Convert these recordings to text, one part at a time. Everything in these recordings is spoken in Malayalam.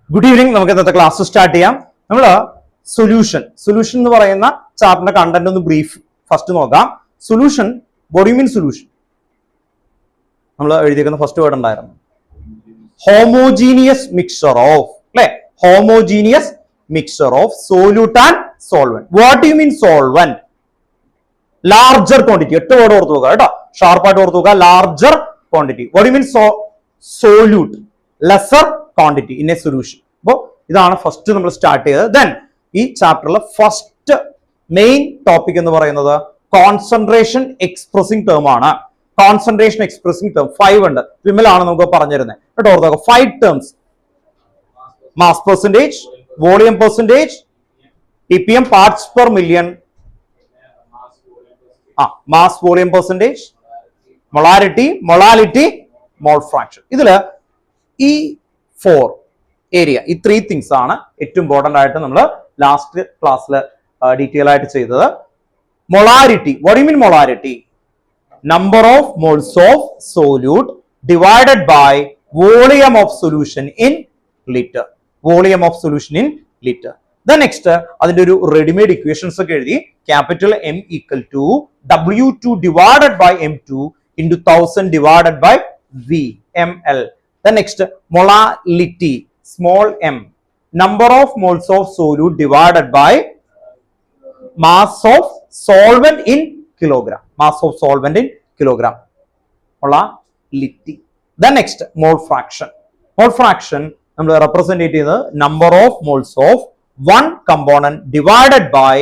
Good evening. നമുക്ക് ഇന്നത്തെ ക്ലാസ് സ്റ്റാർട്ട് ചെയ്യാം. നമ്മൾ സൊല്യൂഷൻ എന്ന് പറയുന്ന ചാപ്റ്ററിന്റെ കണ്ടന്റ് ഒന്ന് ബ്രീഫ് ഫസ്റ്റ് നോക്കാം. Solution, what you mean solution? നമ്മൾ എഴുതിയിരിക്കുന്ന ഫസ്റ്റ് വേർഡ് ഉണ്ടായിരുന്നു ഹോമോജീനിയസ് മിക്സ്ചർ ഓഫ്, അല്ലെ? Homogeneous mixture of solute and solvent. What you mean solvent? Larger quantity. 8 word ഓർത്ത് നോക്കുക കേട്ടോ, ഷാർപ്പായിട്ട് ഓർത്ത് നോക്കുക. Larger quantity. What you mean solute? Lesser quantity in a solution. അപ്പോൾ ഇതാണ് ഫസ്റ്റ് നമ്മൾ സ്റ്റാർട്ട് ചെയ്തത്. ദെൻ ഈ ചാപ്റ്ററിലെ ഫസ്റ്റ് മെയിൻ ടോപ്പിക് എന്ന് പറയുന്നത് കോൺസെൻട്രേഷൻ എക്സ്പ്രസിംഗ് ടേം ആണ്. കോൺസെൻട്രേഷൻ എക്സ്പ്രസിംഗ് ടേം 5 ഉണ്ട്. വിമലാണ് നമുക്ക് പറഞ്ഞിരുന്നത് കേട്ടോ. ഓർത്തോക്കെ 5 terms: mass percentage, volume percentage, ppm parts per million, mass volume percentage, molality, mole fraction. ഇതില് ഈ 4 ഏരിയ, ഈ 3 തിങ്സ് ആണ് ഏറ്റവും ഇമ്പോർട്ടന്റ് ആയിട്ട് നമ്മൾ ലാസ്റ്റ് ക്ലാസ്സിൽ ഡീറ്റെയിൽ ആയിട്ട് ചെയ്തത്. Molarity. What you mean molarity? Number of moles of solute divided by volume of solution in litre. Volume of solution in litre. Then next അതിന്റെ ഒരു റെഡിമെയ്ഡ് ഇക്വേഷൻസ് ഒക്കെ എഴുതി. Capital M equal to W2 divided by M2 into 1000 divided by VML. Then next, molality, small m, number of moles of solute divided by mass of solvent in kilogram. Mass of solvent in kilogram. Molality. Then next, mole fraction. Mole fraction നമ്മൾ represent ചെയ്യുന്നത് number of moles of one component divided by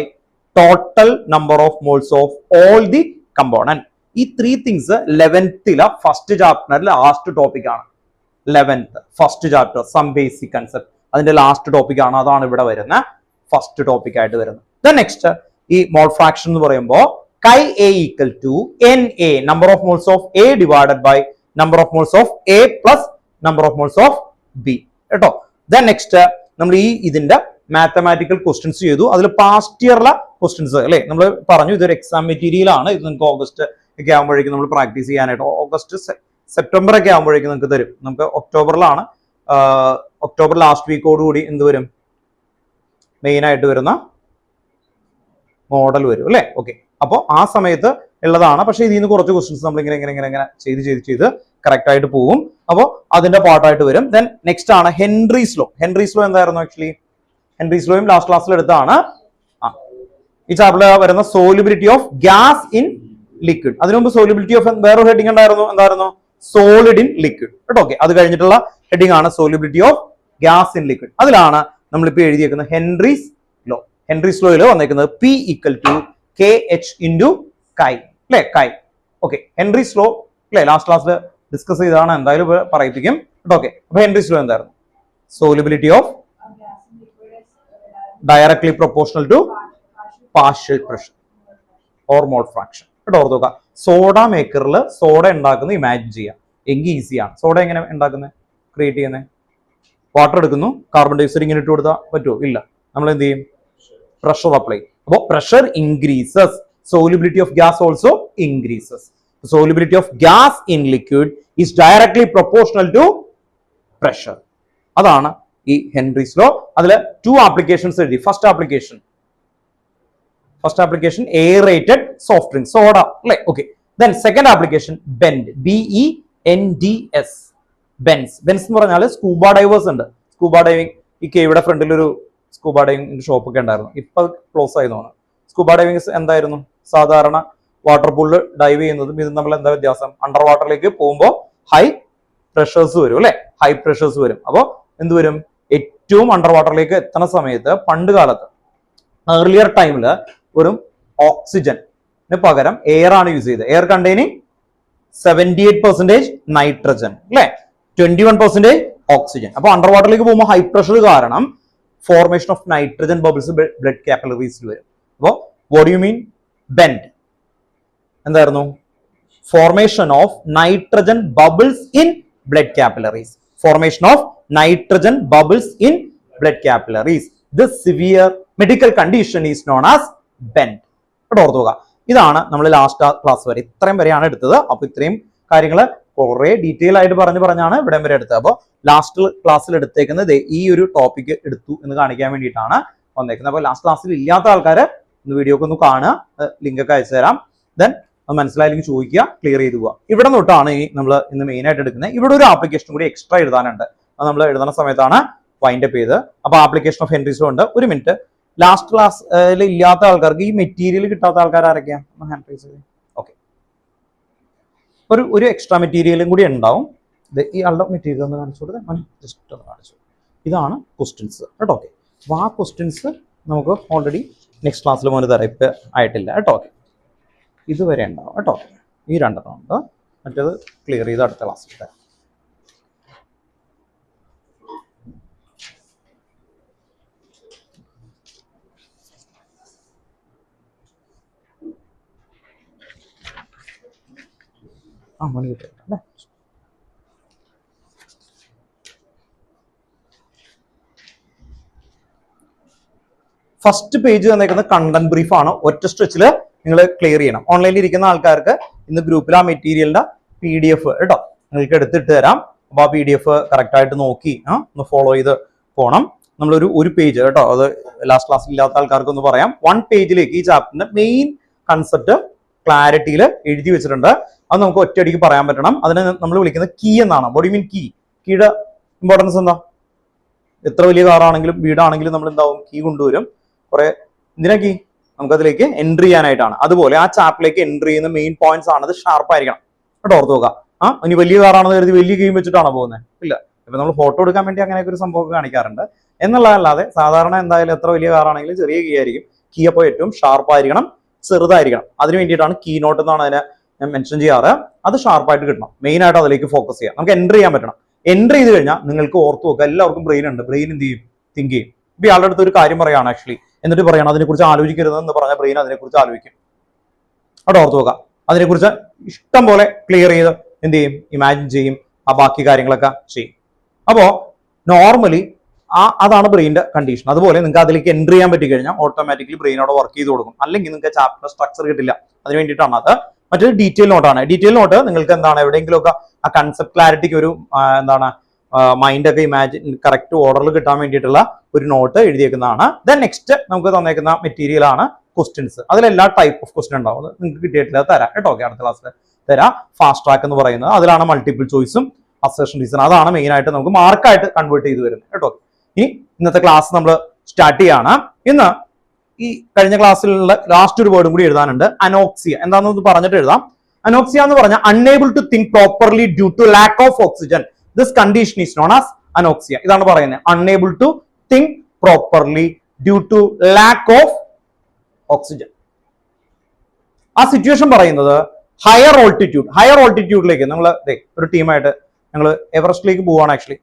total number of moles of all the component. ഈ 3 തിങ്സ് 11th ഫസ്റ്റ് ചാപ്റ്ററിലെ ലാസ്റ്റ് ടോപ്പിക് ആണ്. 11th first chapter some basic concept, അതിന്റെ ലാസ്റ്റ് ടോപ്പിക് ആണ്. അതാണ് ഇവിടെ വരുന്ന ഫസ്റ്റ് ടോപ്പിക് ആയിട്ട് വരുന്നത്. ദെൻ നെക്സ്റ്റ് ഈ മോൾ ഫ്രാക്ഷൻ എന്ന് പറയുമ്പോൾ chi A equal to N A, number of moles of A divided by number of moles of A plus number of moles of B കേട്ടോ. ദെൻ നെക്സ്റ്റ് നമ്മൾ ഇതിന്റെ മാത്തമാറ്റിക്കൽ ക്വസ്റ്റ്യൻസ് ചെയ്തു. അതിൽ പാസ്റ്റ് ഇയറിലെ ക്വസ്റ്റ്യൻസ് അല്ലെ നമ്മൾ പറഞ്ഞു. ഇതൊരു എക്സാം മെറ്റീരിയൽ ആണ്. ഇത് നിങ്ങൾക്ക് ഓഗസ്റ്റ് ഒക്കെ ആകുമ്പോഴേക്കും നമ്മൾ പ്രാക്ടീസ് ചെയ്യാനായിട്ട്, ഓഗസ്റ്റ് സെപ്റ്റംബർ ഒക്കെ ആകുമ്പോഴേക്കും നിങ്ങൾക്ക് തരും. നമുക്ക് ഒക്ടോബറിലാണ്, ഒക്ടോബർ ലാസ്റ്റ് വീക്കോട് കൂടി എന്ത് വരും? മെയിൻ ആയിട്ട് വരുന്ന മോഡൽ വരും അല്ലെ. ഓക്കെ, അപ്പോൾ ആ സമയത്ത് ഉള്ളതാണ്. പക്ഷേ ഇതിൽ നിന്ന് കുറച്ച് ക്വസ്റ്റ്യൻസ് നമ്മൾ ഇങ്ങനെ ചെയ്ത് കറക്റ്റ് ആയിട്ട് പോകും. അപ്പോൾ അതിന്റെ പാർട്ടായിട്ട് വരും. ദെൻ നെക്സ്റ്റ് ആണ് ഹെൻറീസ് ലോ. ഹെൻറീസ് ലോ എന്തായിരുന്നു? ആക്ച്വലി ഹെൻറീസ് ലോയും ലാസ്റ്റ് ക്ലാസ്സിൽ എടുത്താണ്. ഈ ചാപ്റ്ററിൽ വരുന്ന solubility of gas in liquid. അതിനു മുമ്പ് സോലിബിലിറ്റി ഓഫ് വേറൊരു ഹെഡിങ് എന്തായിരുന്നു? സോളിഡ് ഇൻ ലിക്വിഡ് കേട്ടോ. ഓക്കെ, അത് കഴിഞ്ഞിട്ടുള്ള ഹെഡിങ് ആണ് solubility of gas in liquid. അതിലാണ് നമ്മളിപ്പോൾ എഴുതിയേക്കുന്നത് ഹെൻറീസ് ലോ. ഹെൻറീസ് ലോയിൽ വന്നേക്കുന്നത് P equal to KH into chi അല്ലെ, കൈ. ഓക്കെ, ഹെൻറീസ് ലോ അല്ലെ ലാസ്റ്റ് ക്ലാസ്സിൽ ഡിസ്കസ് ചെയ്തതാണ്, എന്തായാലും പറയിപ്പിക്കും കേട്ടോ. ഓക്കെ, അപ്പൊ ഹെൻറീസ് ലോ എന്തായിരുന്നു? Solubility of directly proportional to partial pressure or mole fraction കേട്ടോ. ഓർത്ത് നോക്കുക. സോഡ മേക്കറിൽ സോഡ ഉണ്ടാക്കുന്നത് ഇമാജിൻ ചെയ്യാം, എങ്കിൽ ഈസിയാണ്. സോഡ എങ്ങനെ ഉണ്ടാക്കുന്നത്, ക്രിയേറ്റ് ചെയ്യുന്നത്? വാട്ടർ എടുക്കുന്നു, കാർബൺ ഡൈ ഓക്സൈഡ് ഇങ്ങനെ ഇട്ട് കൊടുത്താൽ പറ്റുമോ? ഇല്ല. നമ്മൾ എന്ത് ചെയ്യും? Pressure apply. അപ്പോൾ pressure increases, solubility of gas also increases. Solubility of gas in liquid is directly proportional to pressure. അതാണ് ഈ ഹെൻറീസ് ലോ. അതിൽ 2 ആപ്ലിക്കേഷൻസ് എഴുതി. First application aerated soft drink, soda അല്ലേ. Okay, then second application bend, BENDS, bends. Bends എന്ന് പറഞ്ഞാൽ സ്കൂബ ഡൈവേഴ്സ് ഉണ്ട്. സ്കൂബ ഡൈവിംഗ്, ഈ കേവിടെ ഫ്രണ്ടിൽ ഒരു സ്കൂബ ഡൈവിംഗ് ഷോപ്പ് ഒക്കെ ഉണ്ടായിരുന്നു, ഇപ്പൊ ക്ലോസ് ആയി തോന്നുന്നു. സ്കൂബ ഡൈവിംഗ് എന്തായിരുന്നു? സാധാരണ വാട്ടർ പൂളിൽ ഡൈവ് ചെയ്യുന്നതും ഇതും തമ്മിൽ എന്താ വ്യത്യാസം? അണ്ടർ വാട്ടറിലേക്ക് പോകുമ്പോൾ ഹൈ പ്രഷേഴ്സ് വരും അല്ലെ, ഹൈ പ്രഷേഴ്സ് വരും. അപ്പോൾ എന്ത് വരും? ഏറ്റവും അണ്ടർ വാട്ടറിലേക്ക് എത്തുന്ന സമയത്ത് പണ്ട് കാലത്ത് ഏർലിയർ ടൈമില് ഒരു ഓക്സിജന് പകരം എയർ ആണ് യൂസ് ചെയ്തത്. എയർ കണ്ടെയ്നിങ് 78% നൈട്രജൻ അല്ലെ, 21% ഓക്സിജൻ. അപ്പൊ അണ്ടർ വാട്ടറിലേക്ക് പോകുമ്പോൾ ഹൈ പ്രഷർ കാരണം formation of nitrogen bubbles blood കാപ്പിലറീസിൽ വരും. അപ്പോൾ വാട്ട് യു മീൻ ബെൻഡ് എന്തായിരുന്നു? Formation of nitrogen bubbles in blood capillaries. Formation of nitrogen bubbles in blood capillaries. This severe medical condition is known as bend. ഓർത്തുക. ഇതാണ് നമ്മൾ ലാസ്റ്റ് ക്ലാസ് വരെ ഇത്രയും വരെയാണ് എടുത്തത്. അപ്പൊ ഇത്രയും കാര്യങ്ങൾ കുറെ ഡീറ്റെയിൽ ആയിട്ട് പറഞ്ഞാണ് ഇവിടെ വരെ എടുത്തത്. അപ്പോൾ ലാസ്റ്റ് ക്ലാസ്സിൽ എടുത്തേക്കുന്നത് ഈ ഒരു ടോപ്പിക് എടുത്തു എന്ന് കാണിക്കാൻ വേണ്ടിയിട്ടാണ് വന്നേക്കുന്നത്. അപ്പോൾ ലാസ്റ്റ് ക്ലാസ്സിൽ ഇല്ലാത്ത ആൾക്കാർ വീഡിയോ ഒക്കെ ഒന്ന് കാണുക, ലിങ്ക് ഒക്കെ അയച്ചു തരാം. ദെൻ അത് മനസ്സിലായില്ലെങ്കിൽ ചോദിക്കുക, ക്ലിയർ ചെയ്ത് പോവുക. ഇവിടെ തൊട്ടാണ് നമ്മൾ ഇന്ന് മെയിൻ ആയിട്ട് എടുക്കുന്നത്. ഇവിടെ ഒരു ആപ്ലിക്കേഷൻ കൂടി എക്സ്ട്രാ എഴുതാനുണ്ട്. അത് നമ്മൾ എഴുതുന്ന സമയത്താണ് വൈൻഡ് അപ്പ് ചെയ്ത്. അപ്പൊ ആപ്ലിക്കേഷൻ ഓഫ് ഹെൻറി ഫ്ലോ ഉണ്ട്. ഒരു മിനിറ്റ്, ലാസ്റ്റ് ക്ലാസ്സിൽ ഇല്ലാത്ത ആൾക്കാർക്ക് ഈ മെറ്റീരിയൽ കിട്ടാത്ത ആൾക്കാർ ആരൊക്കെയാണ്? ഹാൻഡ് റൈസ് ചെയ്ത്. ഓക്കെ, ഒരു എക്സ്ട്രാ മെറ്റീരിയലും കൂടി ഉണ്ടാവും. ഈ ആളുടെ മെറ്റീരിയൽ ഒന്ന് കാണിച്ചു കൊടുത്തേ, ജസ്റ്റ് ഒന്ന് കാണിച്ചു. ഇതാണ് ക്വസ്റ്റ്യൻസ് കേട്ടോ. ഓക്കെ, അപ്പോൾ ആ ക്വസ്റ്റ്യൻസ് നമുക്ക് ഓൾറെഡി നെക്സ്റ്റ് ക്ലാസ്സിൽ മോന് തരാം, ഇപ്പം ആയിട്ടില്ല കേട്ടോ. ഓക്കെ, ഇതുവരെ ഉണ്ടാവും കേട്ടോ. ഈ രണ്ടെണ്ണം ഉണ്ട്, മറ്റേത് ക്ലിയർ ചെയ്ത് അടുത്ത ക്ലാസ്സിൽ തരാം. മണി കിട്ടില്ലേ? ഫസ്റ്റ് പേജ് തന്നേക്കുന്നത് കണ്ടന്റ് ബ്രീഫ് ആണ്. ഒറ്റ സ്ട്രെച്ചിൽ നിങ്ങൾ ക്ലിയർ ചെയ്യണം. ഓൺലൈനിൽ ഇരിക്കുന്ന ആൾക്കാർക്ക് ഇന്ന് ഗ്രൂപ്പിൽ ആ മെറ്റീരിയലിന്റെ PDF കേട്ടോ നിങ്ങൾക്ക് എടുത്തിട്ട് തരാം. അപ്പോൾ ആ PDF കറക്റ്റ് ആയിട്ട് നോക്കി ഒന്ന് ഫോളോ ചെയ്ത് പോകണം. നമ്മളൊരു പേജ് കേട്ടോ, അത് ലാസ്റ്റ് ക്ലാസ്സിൽ ഇല്ലാത്ത ആൾക്കാർക്ക് ഒന്ന് പറയാം. 1 പേജിലേക്ക് ഈ ചാപ്റ്ററിന്റെ മെയിൻ കൺസെപ്റ്റ് ക്ലാരിറ്റിയിൽ എഴുതി വെച്ചിട്ടുണ്ട്. അത് നമുക്ക് ഒറ്റയടിക്ക് പറയാൻ പറ്റണം. അതിനെ നമ്മൾ വിളിക്കുന്നത് കീ എന്നാണ്. ബോഡി മീൻ കീ. കീയുടെ ഇമ്പോർട്ടൻസ് എന്താ? എത്ര വലിയ കാറാണെങ്കിലും വീടാണെങ്കിലും നമ്മൾ എന്താവും? കീ കൊണ്ടുവരും. കുറെ എന്തിനാ കീ? നമുക്കതിലേക്ക് എൻട്രി ചെയ്യാനായിട്ടാണ്. അതുപോലെ ആ ചാപ്റ്ററിലേക്ക് എൻട്രി ചെയ്യുന്ന മെയിൻ പോയിന്റ്സ് ആണ്. അത് ഷാർപ്പായിരിക്കണം കേട്ടോ, ഓർത്ത് നോക്കുക. ഇനി വലിയ കാറാണെന്ന് കരുതി വലിയ കീ വെച്ചിട്ടാണോ പോകുന്നത്? ഇല്ല. ഇപ്പൊ നമ്മൾ ഫോട്ടോ എടുക്കാൻ വേണ്ടി അങ്ങനെയൊക്കെ ഒരു സംഭവം കാണിക്കാറുണ്ട് എന്നുള്ളതല്ലാതെ സാധാരണ എന്തായാലും എത്ര വലിയ കാറാണെങ്കിലും ചെറിയ കീ ആയിരിക്കും. കീ അപ്പോൾ ഏറ്റവും ഷാർപ്പായിരിക്കണം, ചെറുതായിരിക്കണം. അതിന് വേണ്ടിയിട്ടാണ് കീ നോട്ട് എന്നാണ് അതിനെ ഞാൻ മെൻഷൻ ചെയ്യാറ്. അത് ഷാർപ്പായിട്ട് കിട്ടണം. മെയിൻ ആയിട്ട് അതിലേക്ക് ഫോക്കസ് ചെയ്യാം. നമുക്ക് എൻട്രി ചെയ്യാൻ പറ്റണം. എൻട്രി ചെയ്ത് കഴിഞ്ഞാൽ നിങ്ങൾക്ക് ഓർത്ത് നോക്കുക, എല്ലാവർക്കും ബ്രെയിൻ ഉണ്ട്. ബ്രെയിൻ എന്ത് ചെയ്യും? തിങ്ക് ചെയ്യും. ഇപ്പൊ ഇയാളുടെ അടുത്ത് ഒരു കാര്യം പറയാണ് ആക്ച്വലി, എന്നിട്ട് പറയണം അതിനെക്കുറിച്ച് ആലോചിക്കരുതെന്ന് പറഞ്ഞ ബ്രെയിൻ അതിനെക്കുറിച്ച് ആലോചിക്കും. അവിടെ ഓർത്ത് നോക്കുക. അതിനെക്കുറിച്ച് ഇഷ്ടം പോലെ ക്ലിയർ ചെയ്ത് എന്ത് ചെയ്യും? ഇമാജിൻ ചെയ്യും. ആ ബാക്കി കാര്യങ്ങളൊക്കെ ചെയ്യും. അപ്പോ നോർമലി അതാണ് ബ്രെയിൻ്റെ കണ്ടീഷൻ. അതുപോലെ നിങ്ങൾക്ക് അതിലേക്ക് എൻട്രി ചെയ്യാൻ പറ്റി കഴിഞ്ഞാൽ ഓട്ടോമാറ്റിക്കലി ബ്രെയിനോട് വർക്ക് ചെയ്ത് കൊടുക്കും. അല്ലെങ്കിൽ നിങ്ങൾക്ക് ചാപ്റ്റർ സ്ട്രക്ചർ കിട്ടില്ല. അതിന് വേണ്ടിയിട്ടാണ് അത്. മറ്റൊരു ഡീറ്റെയിൽ നോട്ടാണ്. ഡീറ്റെയിൽ നോട്ട് നിങ്ങൾക്ക് എന്താണ് എവിടെയെങ്കിലുമൊക്കെ ആ കൺസെപ്റ്റ് ക്ലാരിറ്റിക്ക് ഒരു എന്താണ് മൈൻഡൊക്കെ ഇമാജിൻ കറക്റ്റ് ഓർഡറിൽ കിട്ടാൻ വേണ്ടിയിട്ടുള്ള ഒരു നോട്ട് എഴുതിയേക്കുന്നതാണ്. ദെൻ നെക്സ്റ്റ് നമുക്ക് തന്നേക്കുന്ന മെറ്റീരിയൽ ആണ് ക്വസ്റ്റ്യൻസ്. അതിലെല്ലാ ടൈപ്പ് ഓഫ് ക്വസ്റ്റ്യൻ ഉണ്ടാവും. നിങ്ങൾക്ക് കിട്ടിയിട്ടില്ല തരാം കേട്ടോ. ഓക്കെ, അടുത്ത ക്ലാസ്സിൽ തരാം. ഫാസ്റ്റ് ട്രാക്ക് എന്ന് പറയുന്നത് അതിലാണ് മൾട്ടിപ്പിൾ ചോയ്സും അസേഷൻ റീസൺ. അതാണ് മെയിൻ ആയിട്ട് നമുക്ക് മാർക്കായിട്ട് കൺവേർട്ട് ചെയ്ത് വരുന്നത് കേട്ടോ. ഇനി ഇന്നത്തെ ക്ലാസ് നമ്മൾ സ്റ്റാർട്ട് ചെയ്യാണ്. ഇന്ന് ഈ കഴിഞ്ഞ ക്ലാസ്സിലുള്ള ലാസ്റ്റ് ഒരു വേർഡും കൂടി എഴുതാനുണ്ട്. അനോക്സിയ എന്താണെന്ന് പറഞ്ഞിട്ട് എഴുതാം. അനോക്സിയ എന്ന് പറഞ്ഞാൽ unable to think properly due to lack of oxygen. This condition is known as anoxia. ഇതാണ് പറയുന്നത്, unable to think properly due to lack of oxygen. ആ സിറ്റുവേഷൻ പറയുന്നത് ഹയർ ഓൾട്ടിറ്റ്യൂഡിലേക്ക് നമ്മൾ ഒരു ടീമായിട്ട് ഞങ്ങൾ എവറസ്റ്റിലേക്ക് പോവാണ് ആക്ച്വലി.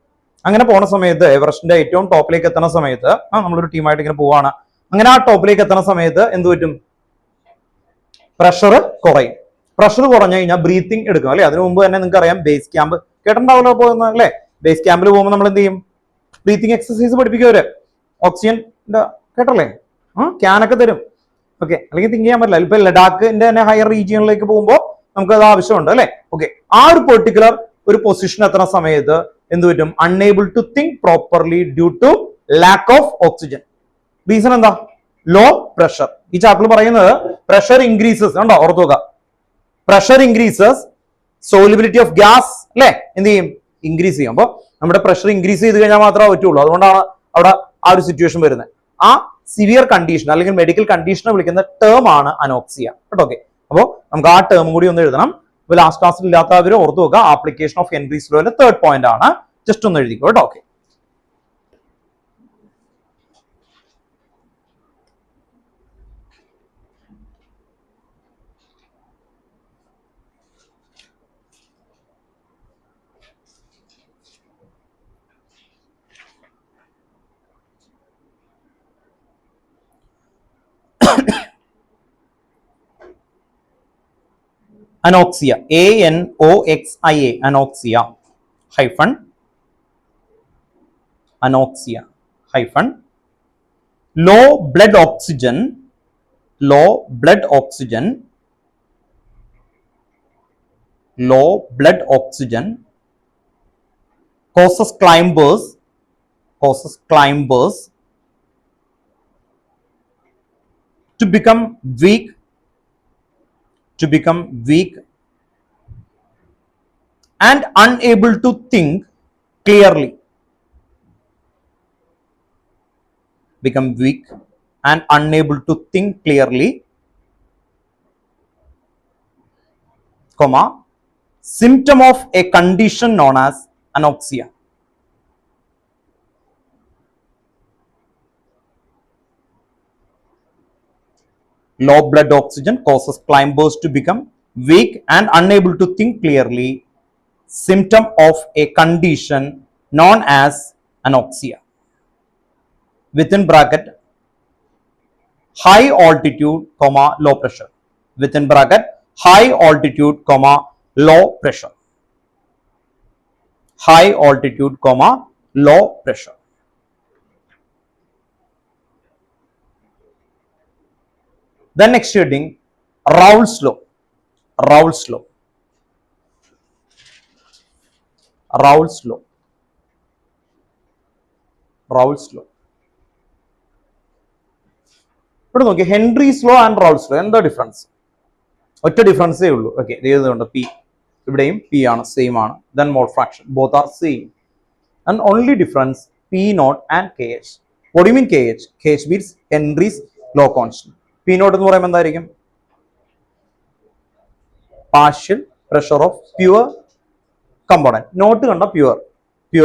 അങ്ങനെ പോണ സമയത്ത് എവറസ്റ്റിന്റെ ഏറ്റവും ടോപ്പിലേക്ക് എത്തുന്ന സമയത്ത് നമ്മളൊരു ടീമായിട്ട് ഇങ്ങനെ പോവാണ്. അങ്ങനെ ആ ടോപ്പിലേക്ക് എത്തുന്ന സമയത്ത് എന്ത് പറ്റും? പ്രഷർ കുറയും. പ്രഷർ കുറഞ്ഞു കഴിഞ്ഞാൽ ബ്രീത്തിങ് എടുക്കും അല്ലെ. അതിനു മുമ്പ് തന്നെ നിങ്ങൾക്ക് അറിയാം ബേസ് ക്യാമ്പ് കേട്ടിട്ടുണ്ടാവല്ലോ പോകുന്നത് അല്ലെ. ബേസ് ക്യാമ്പിൽ പോകുമ്പോൾ നമ്മൾ എന്ത് ചെയ്യും? ബ്രീത്തിങ് എക്സസൈസ് പഠിപ്പിക്കും അവര്. ഓക്സിജന്റെ കേട്ടല്ലേ, ക്യാനൊക്കെ തരും. ഓക്കെ, അല്ലെങ്കിൽ തിങ്ക് ചെയ്യാൻ പറ്റില്ല. ഇപ്പൊ ലഡാക്കിന്റെ തന്നെ ഹയർ റീജിയനിലേക്ക് പോകുമ്പോൾ നമുക്ക് അത് ആവശ്യമുണ്ട് അല്ലെ. ഓക്കെ, ആ ഒരു പെർട്ടിക്കുലർ ഒരു പൊസിഷൻ എത്തുന്ന സമയത്ത് എന്ത് പറ്റും? Unable to think properly due to lack of oxygen. Reason എന്താ? Low pressure. ഈ ചാപ്റ്ററിൽ പറയുന്നത് പ്രഷർ ഇൻക്രീസസ് കണ്ടോ, ഓർത്തു നോക്കുക. Pressure increases, solubility of gas അല്ലെ എന്ത് ചെയ്യും? ഇൻക്രീസ് ചെയ്യും. അപ്പോൾ നമ്മുടെ പ്രഷർ ഇൻക്രീസ് ചെയ്ത് കഴിഞ്ഞാൽ മാത്രമേ പറ്റുള്ളൂ. അതുകൊണ്ടാണ് അവിടെ ആ ഒരു സിറ്റുവേഷൻ വരുന്നത്. ആ സിവിയർ കണ്ടീഷൻ അല്ലെങ്കിൽ മെഡിക്കൽ കണ്ടീഷനെ വിളിക്കുന്ന ടേം ആണ് അനോക്സിയ കേട്ടോ. ഓക്കെ, അപ്പോൾ നമുക്ക് ആ ടേം കൂടി ഒന്ന് എഴുതണം. ഇപ്പൊ ലാസ്റ്റ് ക്ലാസ്സിൽ ഇല്ലാത്തവർ ഓർത്തു നോക്കുക. ആപ്ലിക്കേഷൻ ഓഫ് ഹെൻറീസ് ലോയുടെ 3rd പോയിന്റ് ആണ്. ജസ്റ്റ് ഒന്ന് എഴുതിക്കോ കേട്ടോ. Okay, anoxia, ANOXIA, anoxia hyphen anoxia hyphen low blood oxygen low blood oxygen causes climbers to become weak and unable to think clearly. Become weak and unable to think clearly, comma, symptom of a condition known as anoxia. Low blood oxygen causes climbers to become weak and unable to think clearly, symptom of a condition known as anoxia. Within bracket, high altitude, comma, low pressure. Within bracket, high altitude, comma, low pressure. High altitude, comma, low pressure. Then next heading, Raoult's law. Raoult's law. Raoult's law. Raoult's law. ഇവിടെ നോക്കി, ഹെൻറീസ് ലോ ആൻഡ് റൗൾട്ട്സ് ലോ എന്താ ഡിഫറൻസ്? ഒറ്റ ഡിഫറൻസേ ഉള്ളൂ. ഓക്കെ, ഇതുകൊണ്ട് പി, ഇവിടെയും പി ആണ്, സെയിം ആണ്. Then mole fraction, both are same. And only difference P nought and K H. What do you mean K H? K H means Henry's law constant. P nought എന്ന് പറയുമ്പോൾ എന്തായിരിക്കും? Partial pressure of pure component. Nought കണ്ട പ്യുവർ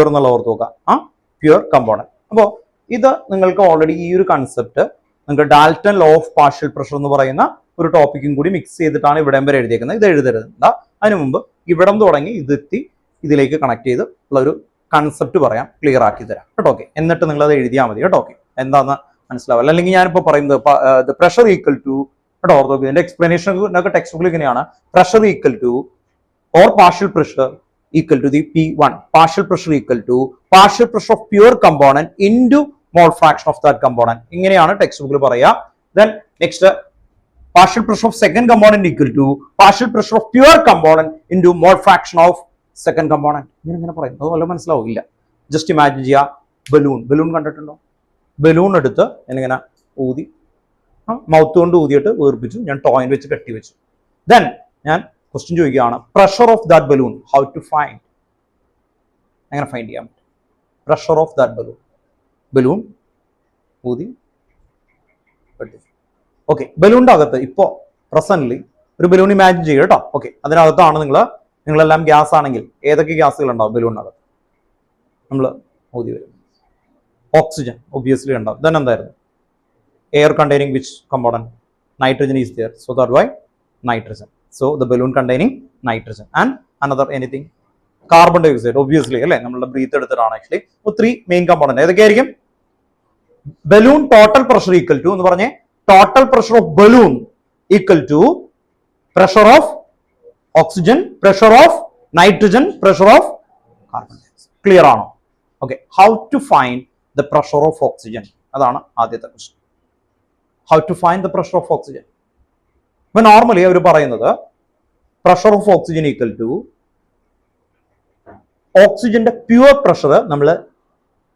എന്നുള്ള ഓർത്ത് നോക്കുക. Pure component. അപ്പോൾ ഇത് നിങ്ങൾക്ക് ഓൾറെഡി ഈ ഒരു കൺസെപ്റ്റ് നിങ്ങൾക്ക് Dalton law of partial pressure എന്ന് പറയുന്ന ഒരു ടോപ്പിക്കും കൂടി മിക്സ് ചെയ്തിട്ടാണ് ഇവിടം വരെ എഴുതിയേക്കുന്നത്. ഇത് എഴുതരുത്. അതിനു മുമ്പ് ഇവിടം തുടങ്ങി ഇതെത്തി ഇതിലേക്ക് കണക്ട് ചെയ്ത് ഉള്ള ഒരു കൺസെപ്റ്റ് പറയാം, ക്ലിയർ ആക്കി തരാം കേട്ടോ. ഓക്കെ, എന്നിട്ട് നിങ്ങൾ അത് എഴുതിയാൽ മതി കേട്ടോ. ഓക്കെ, എന്താണെന്ന് മനസ്സിലാവില്ല. അല്ലെങ്കിൽ ഞാനിപ്പോൾ പറയുന്നത് പ്രഷർ ഈക്വൽ ടു കേട്ടോ ഓർത്തോ. ഇതിന്റെ എക്സ്പ്ലനേഷൻ ടെക്സ്റ്റ് ബുക്കിൽ ഇങ്ങനെയാണ്: pressure equal two or partial pressure equal to the P1. Partial pressure equal to partial pressure of pure component into mole fraction of that component. ഇങ്ങനെയാണ് ടെക്സ്റ്റ് ബുക്കിൽ പറയുക. Then next, partial pressure of second component equal to partial pressure of pure component into mole fraction of second component. ഇങ്ങനെ പറയും, അത് വല്ല മനസ്സിലാവില്ല. ജസ്റ്റ് ഇമാജിൻ ചെയ്യുക, ബലൂൺ കണ്ടിട്ടുണ്ടോ? ബലൂൺ എടുത്ത് എന്നിങ്ങനെ ഊതി, മൗത്ത് കൊണ്ട് ഊതിയിട്ട് വീർപ്പിച്ചു, ഞാൻ ടോയിൻ വെച്ച് കെട്ടി വെച്ചു. ദെൻ ഞാൻ ക്വസ്റ്റ്യൻ ചോദിക്കുകയാണ്, pressure of that balloon how to find? എങ്ങനെ ഫൈൻഡ് ചെയ്യാൻ പറ്റും? പ്രഷർ ഓഫ് ദാറ്റ് ബലൂൺ ഊതി പഠിച്ചു. ഓക്കെ, ബലൂണിന്റെ അകത്ത് ഇപ്പോൾ പ്രസന്റ്ലി ഒരു ബലൂൺ ഇമാജിൻ ചെയ്യുക കേട്ടോ. ഓക്കെ, അതിനകത്താണ് നിങ്ങളെല്ലാം ഗ്യാസ് ആണെങ്കിൽ ഏതൊക്കെ ഗ്യാസുകൾ ഉണ്ടാവും ബലൂണിനകത്ത്? നമ്മൾ ഊതി വരും. ഓക്സിജൻ ഒബ്വിയസ്ലി ഉണ്ടാവും. ദെൻ എന്തായിരുന്നു? Air containing which component? Nitrogen is there, so that why nitrogen. So the balloon containing nitrogen and another anything, carbon dioxide obviously അല്ലേ, നമ്മളുടെ ബ്രീത്ത് എടുത്തിട്ടാണ്. ആക്ച്വലി ത്രീ മെയിൻ കമ്പോണന്റ് ഏതൊക്കെയായിരിക്കും? Balloon total pressure equal to എന്ന് പറഞ്ഞേ, total pressure of balloon equal to pressure of oxygen, pressure of nitrogen, pressure of carbon dioxide. Clear ആണോ? Okay, how to find the pressure of oxygen? അതാണ് ആദ്യത്തെ question. How to find the pressure of oxygen? ഇപ്പൊ നോർമലി അവർ പറയുന്നത് pressure of oxygen equal to ഓക്സിജന്റെ പ്യുവർ പ്രഷർ നമ്മൾ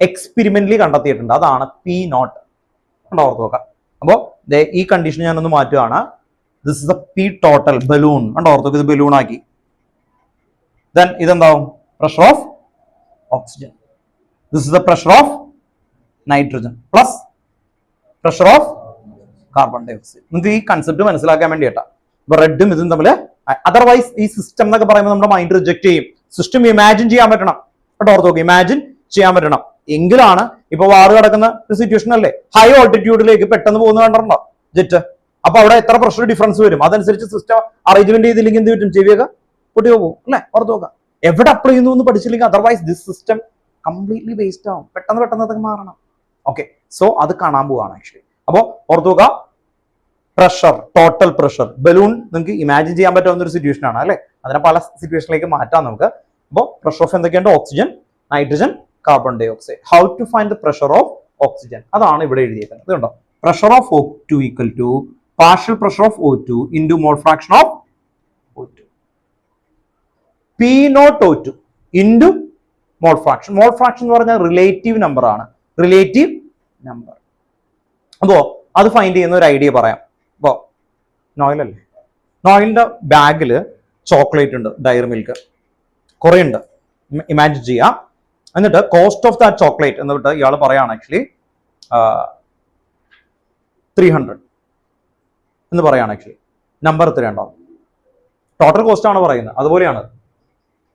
എക്സ്പെരിമെന്റലി കണ്ടെത്തിയിട്ടുണ്ട്, അതാണ് പി നോട്ട്. ഓർത്ത് നോക്കാം. അപ്പോൾ ഈ കണ്ടീഷൻ ഞാനൊന്ന് മാറ്റുകയാണ്. This is the P total balloon. ഓർത്ത് നോക്കുക, ഇത് ബലൂൺ ആക്കി. ദെൻ ഇതെന്താവും? Pressure of oxygen. This is the pressure of nitrogen plus pressure of carbon dioxide. നിങ്ങൾക്ക് ഈ കൺസെപ്റ്റ് മനസ്സിലാക്കാൻ വേണ്ടിയിട്ടാ. ഇപ്പൊ റെഡും ഇതും തമ്മിൽ, അതർവൈസ് ഈ സിസ്റ്റം എന്നൊക്കെ പറയുമ്പോൾ നമ്മുടെ മൈൻഡ് റിജക്ട് ചെയ്യും. സിസ്റ്റം ഇമാജിൻ ചെയ്യാൻ പറ്റണം കേട്ടോ. ഓർത്ത് നോക്കുക, ഇമാജിൻ ചെയ്യാൻ പറ്റണം. എങ്കിലാണ് ഇപ്പൊ വാറ് കിടക്കുന്ന ഒരു സിറ്റുവേഷൻ അല്ലേ, ഹൈ ഓൾട്ടിറ്റ്യൂഡിലേക്ക് പെട്ടെന്ന് പോകുന്ന കണ്ടിട്ടുണ്ടോ ജെറ്റ്? അപ്പൊ അവിടെ എത്ര പ്രഷർ ഡിഫറൻസ് വരും, അതനുസരിച്ച് സിസ്റ്റം അറേഞ്ച്മെന്റ് ചെയ്തില്ലെങ്കിൽ എന്ത് പറ്റും? ചെവിയൊക്കെ പൊട്ടിയോ പോകും അല്ലെ? ഓർത്ത് നോക്കുക, എവിടെ അപ്ലൈ ചെയ്യുന്നു എന്ന് പഠിച്ചില്ലെങ്കിൽ otherwise this system completely waste ആവും. പെട്ടെന്ന് അതൊക്കെ മാറണം. ഓക്കെ, സോ അത് കാണാൻ പോവാണ് ആക്ച്വലി. അപ്പോ ഓർത്ത് നോക്കുക, പ്രഷർ, ടോട്ടൽ പ്രഷർ, ബലൂൺ നിങ്ങൾക്ക് ഇമാജിൻ ചെയ്യാൻ പറ്റാവുന്ന ഒരു സിറ്റുവേഷൻ ആണ് അല്ലെ. അതിനെ പല സിറ്റുവേഷനിലേക്ക് മാറ്റാം നമുക്ക്. അപ്പോൾ പ്രഷർ ഓഫ് എന്തൊക്കെയുണ്ട്? Oxygen, nitrogen, carbon dioxide. How to find the pressure of oxygen? അതാണ് ഇവിടെ എഴുതിയേക്കുന്നത്. ഇതുണ്ടോ? Pressure of O2 equal to partial pressure of O2 into mole fraction of O2. P0O2 into mole fraction. Mole fraction എന്ന് പറഞ്ഞാൽ റിലേറ്റീവ് നമ്പർ ആണ്. Relative number. അപ്പോ അത് ഫൈൻഡ് ചെയ്യുന്ന ഒരു ഐഡിയ പറയാം. അപ്പോ നോയിൽ അല്ലേ, നോയിലിന്റെ ബാഗിൽ ചോക്ലേറ്റ് ഉണ്ട്, ഡയറി മിൽക്ക് കുറെ ഉണ്ട്, ഇമാജിൻ ചെയ്യാം. എന്നിട്ട് കോസ്റ്റ് ഓഫ് ദാറ്റ് ചോക്ലേറ്റ് എന്നിട്ട് ഇയാൾ പറയാണ് ആക്ച്വലി 300 എന്ന് പറയാണ്. ആക്ച്വലി നമ്പർ എത്ര ഉണ്ടാവും? ടോട്ടൽ കോസ്റ്റ് ആണ് പറയുന്നത്. അതുപോലെയാണ്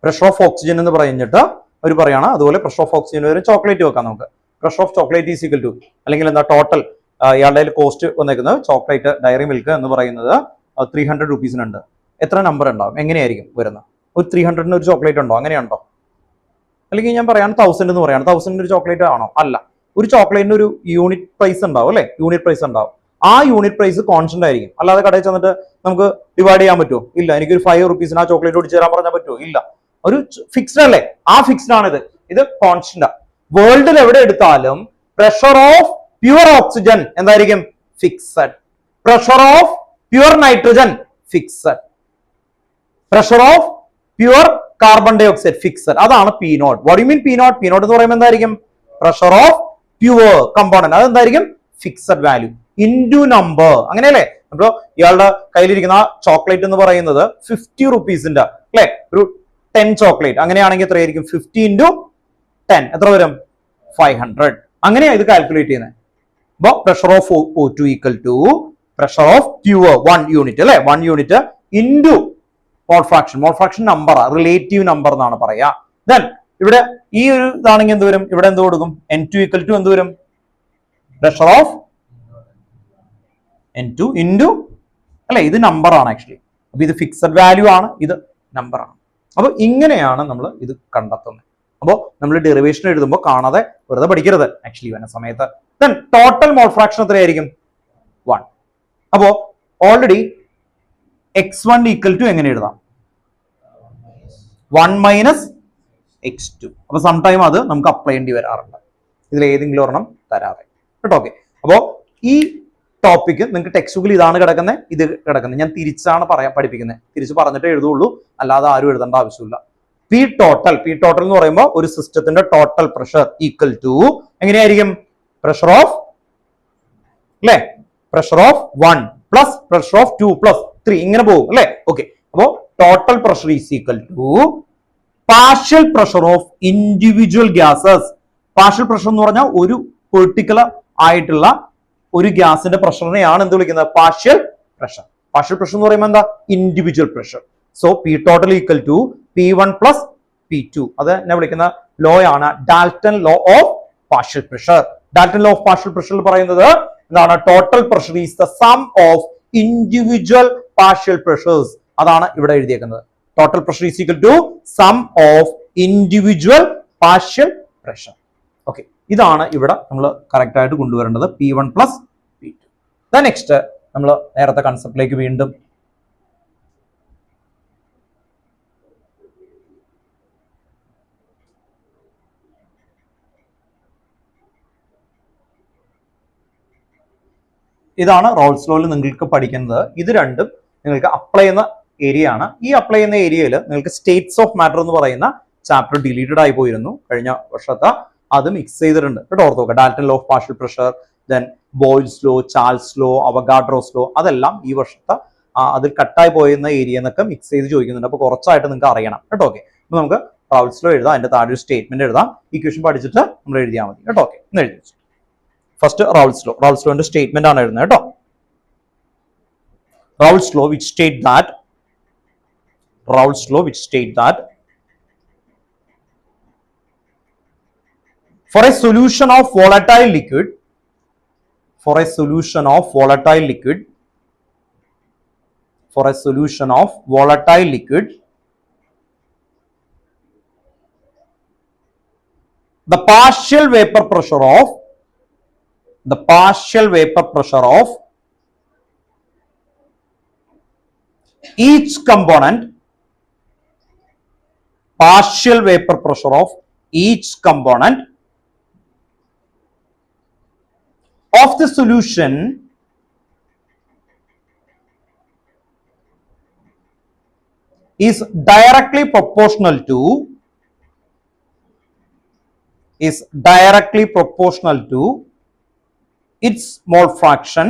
പ്രഷർ ഓഫ് ഓക്സിജൻ എന്ന് പറഞ്ഞിട്ട് അവർ പറയാണ്. അതുപോലെ പ്രഷർ ഓഫ് ഓക്സിജൻ വരെ ചോക്ലേറ്റ് വെക്കാം നമുക്ക്. Pressure of chocolate is equal to, അല്ലെങ്കിൽ എന്താ ടോട്ടൽ ഇയാളുടെ കോസ്റ്റ് വന്നേക്കുന്നത് ചോക്ലേറ്റ് ഡയറി മിൽക്ക് എന്ന് പറയുന്നത് 300 റുപ്പീസിനുണ്ട്. എത്ര നമ്പർ ഉണ്ടാവും? എങ്ങനെയായിരിക്കും വരുന്നത്? ഒരു 300 ഒരു ചോക്ലേറ്റ് ഉണ്ടോ? അങ്ങനെയുണ്ടോ? അല്ലെങ്കിൽ ഞാൻ പറയാം 1000 എന്ന് പറയാണ്. 1000 ഒരു ചോക്ലേറ്റ് ആണോ? അല്ല. ഒരു ചോക്ലേറ്റിന് ഒരു യൂണിറ്റ് പ്രൈസ് ഉണ്ടാവും അല്ലെ? യൂണിറ്റ് പ്രൈസ് ഉണ്ടാവും. ആ യൂണിറ്റ് പ്രൈസ് കോൺസ്റ്റന്റ് ആയിരിക്കും. അല്ലാതെ കടയിൽ ചെന്നിട്ട് നമുക്ക് ഡിവൈഡ് ചെയ്യാൻ പറ്റുമോ? ഇല്ല. എനിക്കൊരു 5 റുപ്പീസിന് ആ ചോക്ലേറ്റ് ഓടിച്ചു തരാൻ പറഞ്ഞാൽ പറ്റുമോ? ഇല്ല. ഒരു ഫിക്സ്ഡ് അല്ലേ? ആ ഫിക്സ്ഡ് ആണ് ഇത് കോൺസ്റ്റന്റ്. വേൾഡിൽ എവിടെ എടുത്താലും പ്രഷർ ഓഫ് പ്യുവർ ഓക്സിജൻ എന്തായിരിക്കും? Fixed. Pressure of pure nitrogen fixed. Pressure of pure carbon dioxide fixed. അതാണ് P0. What you mean P0? P0 എന്ന് പറയുമ്പോൾ എന്തായിരിക്കും? Pressure of pure component. അതെന്തായിരിക്കും? Fixed value into number. അങ്ങനെയല്ലേ? അപ്പോ ഇയാളുടെ കയ്യിലിരിക്കുന്ന ചോക്ലേറ്റ് എന്ന് പറയുന്നത് 50 റുപ്പീസിന്റെ അല്ലെ, ഒരു 10 ചോക്ലേറ്റ്. അങ്ങനെയാണെങ്കിൽ എത്രയായിരിക്കും? 50 into 10 എത്ര വരും? 500. അങ്ങനെയാണ് ഇത് കാൽക്കുലേറ്റ് ചെയ്യുന്നത്. അപ്പോ pressure of O2 equal to pressure of pure 1 unit അല്ലെ, 1 unit into mole fraction. Mole fraction number, relative number എന്നാണ് പറയാ. ദെൻ ഇവിടെ ഈ ഒരു ഇതാണെങ്കിൽ എന്ത് വരും? ഇവിടെ എന്ത് കൊടുക്കും? N2 ഈക്വൽ ടു എന്ത് വരും? പ്രഷർ ഓഫ് N2 ഇൻറ്റു അല്ലെ, ഇത് നമ്പർ ആണ് ആക്ച്വലി. അപ്പൊ ഇത് ഫിക്സഡ് വാല്യൂ ആണ്, ഇത് നമ്പർ ആണ്. അപ്പൊ ഇങ്ങനെയാണ് നമ്മൾ ഇത് കണ്ടെത്തുന്നത്. അപ്പോൾ നമ്മൾ ഡെറിവേഷൻ എഴുതുമ്പോൾ കാണാതെ വെറുതെ പഠിക്കരുത് ആക്ച്വലി വരുന്ന സമയത്ത്. ദെൻ ടോട്ടൽ മോൾ ഫ്രാക്ഷൻ എത്രയായിരിക്കും? 1. അപ്പോ ഓൾറെഡി x1 ഈക്വൽ ടു എങ്ങനെ എഴുതാം? 1 മൈനസ് x2. അപ്പൊ സംടൈം അത് നമുക്ക് അപ്ലൈ ചെയ്യേണ്ടി വരാറുണ്ട്, ഇതിൽ ഏതെങ്കിലും ഒരെണ്ണം തരാതെ കേട്ടോ. ഓക്കെ. അപ്പോ ഈ ടോപ്പിക്ക് നിങ്ങൾക്ക് ടെക്സ്റ്റ് ബുക്കിൽ ഇതാണ് കിടക്കുന്നത്, ഇത് കിടക്കുന്നത്. ഞാൻ തിരിച്ചാണ് പഠിപ്പിക്കുന്നത്, തിരിച്ച് പറഞ്ഞിട്ടേ എഴുതുള്ളൂ, അല്ലാതെ ആരും എഴുതേണ്ട ആവശ്യമില്ല. പി ടോട്ടൽ എന്ന് പറയുമ്പോൾ ഒരു സിസ്റ്റത്തിന്റെ ടോട്ടൽ പ്രഷർ ഈക്വൽ ടു എങ്ങനെയായിരിക്കും? പ്രഷർ ഓഫ് അല്ലെ, pressure of 1 plus pressure of 2 plus 3 ഇങ്ങനെ പോകും അല്ലെ. ഓക്കെ. അപ്പോ total pressure is equal to partial pressure of individual gases. Partial pressure എന്ന് പറഞ്ഞാൽ ഒരു പെർട്ടിക്കുലർ ആയിട്ടുള്ള ഒരു ഗ്യാസിന്റെ പ്രഷറിനെയാണ് എന്ത് വിളിക്കുന്നത്? Partial pressure. പാർഷ്യൽ പ്രഷർ എന്ന് പറയുമ്പോൾ എന്താ? Individual pressure. So P total equal to P1 plus P2. അത് എന്നെ വിളിക്കുന്ന ലോ ആണ് Dalton law of partial pressure. Dalton law of partial pressure പറയുന്നത് എന്താണ്? Total pressure is the sum of individual partial pressures. അതാണ് ഇവിടെ എഴുതിയേക്കുന്നത്. Total pressure is equal to sum of individual partial pressure. Okay. ഇതാണ് ഇവിടെ നമ്മൾ കറക്റ്റ് ആയിട്ട് കൊണ്ടുവരേണ്ടത്. P1 plus P2. നെക്സ്റ്റ് നമ്മൾ നേരത്തെ കൺസെപ്റ്റിലേക്ക് വീണ്ടും ഇതാണ് റോൾസ് ലോയിൽ നിങ്ങൾക്ക് പഠിക്കുന്നത്. ഇത് രണ്ടും നിങ്ങൾക്ക് അപ്ലൈ ചെയ്യുന്ന ഏരിയ ആണ്. ഈ അപ്ലൈ ചെയ്യുന്ന ഏരിയയിൽ നിങ്ങൾക്ക് സ്റ്റേറ്റ്സ് ഓഫ് മാറ്റർ എന്ന് പറയുന്ന ചാപ്റ്റർ ഡിലീറ്റഡ് ആയി പോയിരുന്നു കഴിഞ്ഞ വർഷത്തെ. അത് മിക്സ് ചെയ്തിട്ടുണ്ട് കേട്ടോ. ഓർത്ത് നോക്കുക. Dalton law of partial pressure, then boils law, Charles law, Avogadro's law, അതെല്ലാം ഈ വർഷത്തെ അതിൽ കട്ടായി പോയിരുന്ന ഏരിയ എന്നൊക്കെ മിക്സ് ചെയ്ത് ചോദിക്കുന്നുണ്ട്. അപ്പൊ കുറച്ചായിട്ട് നിങ്ങൾക്ക് അറിയണം കേട്ടോ. ഓക്കെ. അപ്പൊ നമുക്ക് റോൾസ് ലോ എഴുതാം, അതിന്റെ താഴെ ഒരു സ്റ്റേറ്റ്മെന്റ് എഴുതാം. ഇക്വേഷൻ പഠിച്ചിട്ട് നമ്മൾ എഴുതിയാൽ മതി കേട്ടോ. ഓക്കെ. എന്ന് എഴുതി വെച്ചു. ഫസ്റ്റ് റോൾസ് ലോന്റെ സ്റ്റേറ്റ്മെന്റ് ആണ് എഴുതുന്നത് കേട്ടോ. Raoult's law which state that for a solution of volatile liquid the partial vapor pressure of each component of the solution is directly proportional to its mole fraction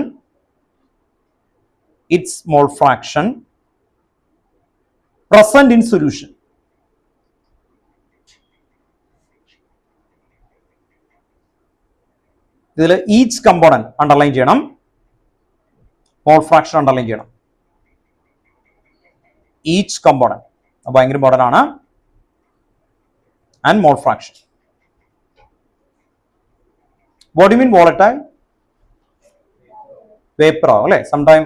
present in solution. ഇതിൽ each component underline ചെയ്യണം, mole fraction underline ചെയ്യണം. each component ഭയങ്കര ഇമ്പോർട്ടന്റ് ആണ്. and mole fraction. what do you mean volatile? Vapour ആവും അല്ലെ. സംടൈം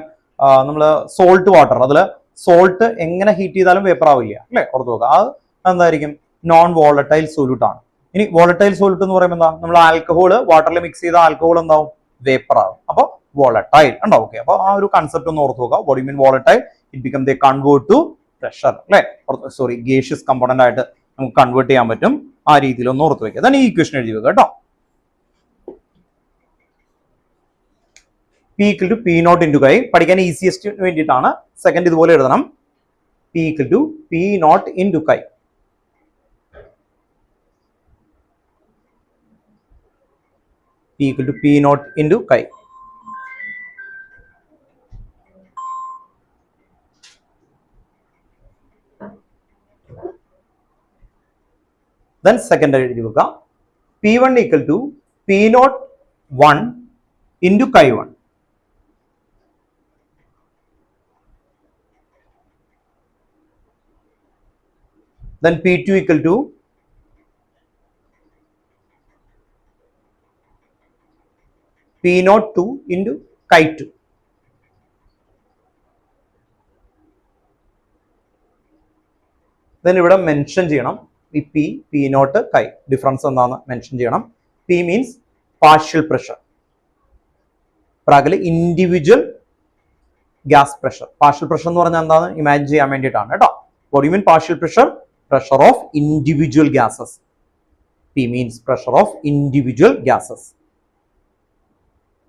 നമ്മൾ സോൾട്ട് വാട്ടർ, അതിൽ സോൾട്ട് എങ്ങനെ ഹീറ്റ് ചെയ്താലും വേപ്പർ ആവില്ല അല്ലെ, ഓർത്ത് നോക്കുക. അത് എന്തായിരിക്കും? നോൺ വോളറ്റൈൽ സൊല്യൂട്ട് ആണ്. ഇനി വോളറ്റൈൽ സൊല്യൂട്ട് എന്ന് പറയുമ്പോൾ എന്താ? നമ്മൾ ആൽക്കഹോൾ വാട്ടറിൽ മിക്സ് ചെയ്ത ആൽക്കഹോൾ എന്താവും? വേപ്പർ ആവും. അപ്പൊ വോളറ്റൈൽ ഉണ്ടാവും. ഓക്കെ, അപ്പൊ ആ ഒരു കൺസെപ്റ്റ് ഒന്ന് ഓർത്ത് നോക്കുക. what do you mean volatile? it become they convert to pressure അല്ലെ, സോറി gaseous component ആയിട്ട് നമുക്ക് കൺവേർട്ട് ചെയ്യാൻ പറ്റും. ആ രീതിയിൽ ഒന്ന് ഓർത്ത് വെക്കുക. അതാണ് ഈ ഇക്വേഷൻ എഴുതി വെക്കുക കേട്ടോ. P equal to P naught into chi. പഠിക്കാൻ ഈസിയസ്റ്റ് വേണ്ടിയിട്ടാണ്. സെക്കൻഡ് ഇതുപോലെ എഴുതണം. P equal to P naught into chi. P equal to P naught into chi. Then second എഴുതി വെക്കുക. P1 equal to P naught 1 into chi 1. Then P2 equal to P naught 2 into chi 2. Then ഇവിടെ മെൻഷൻ ചെയ്യണം ഈ P naught chi ഡിഫറൻസ് എന്താണെന്ന് മെൻഷൻ ചെയ്യണം. P means partial pressure. പ്രാഗില് individual gas pressure. Partial pressure എന്ന് പറഞ്ഞാൽ എന്താണ് ഇമാജിൻ ചെയ്യാൻ വേണ്ടിയിട്ടാണ് കേട്ടോ. what do you mean partial pressure? Pressure of individual gases. P means pressure of individual gases.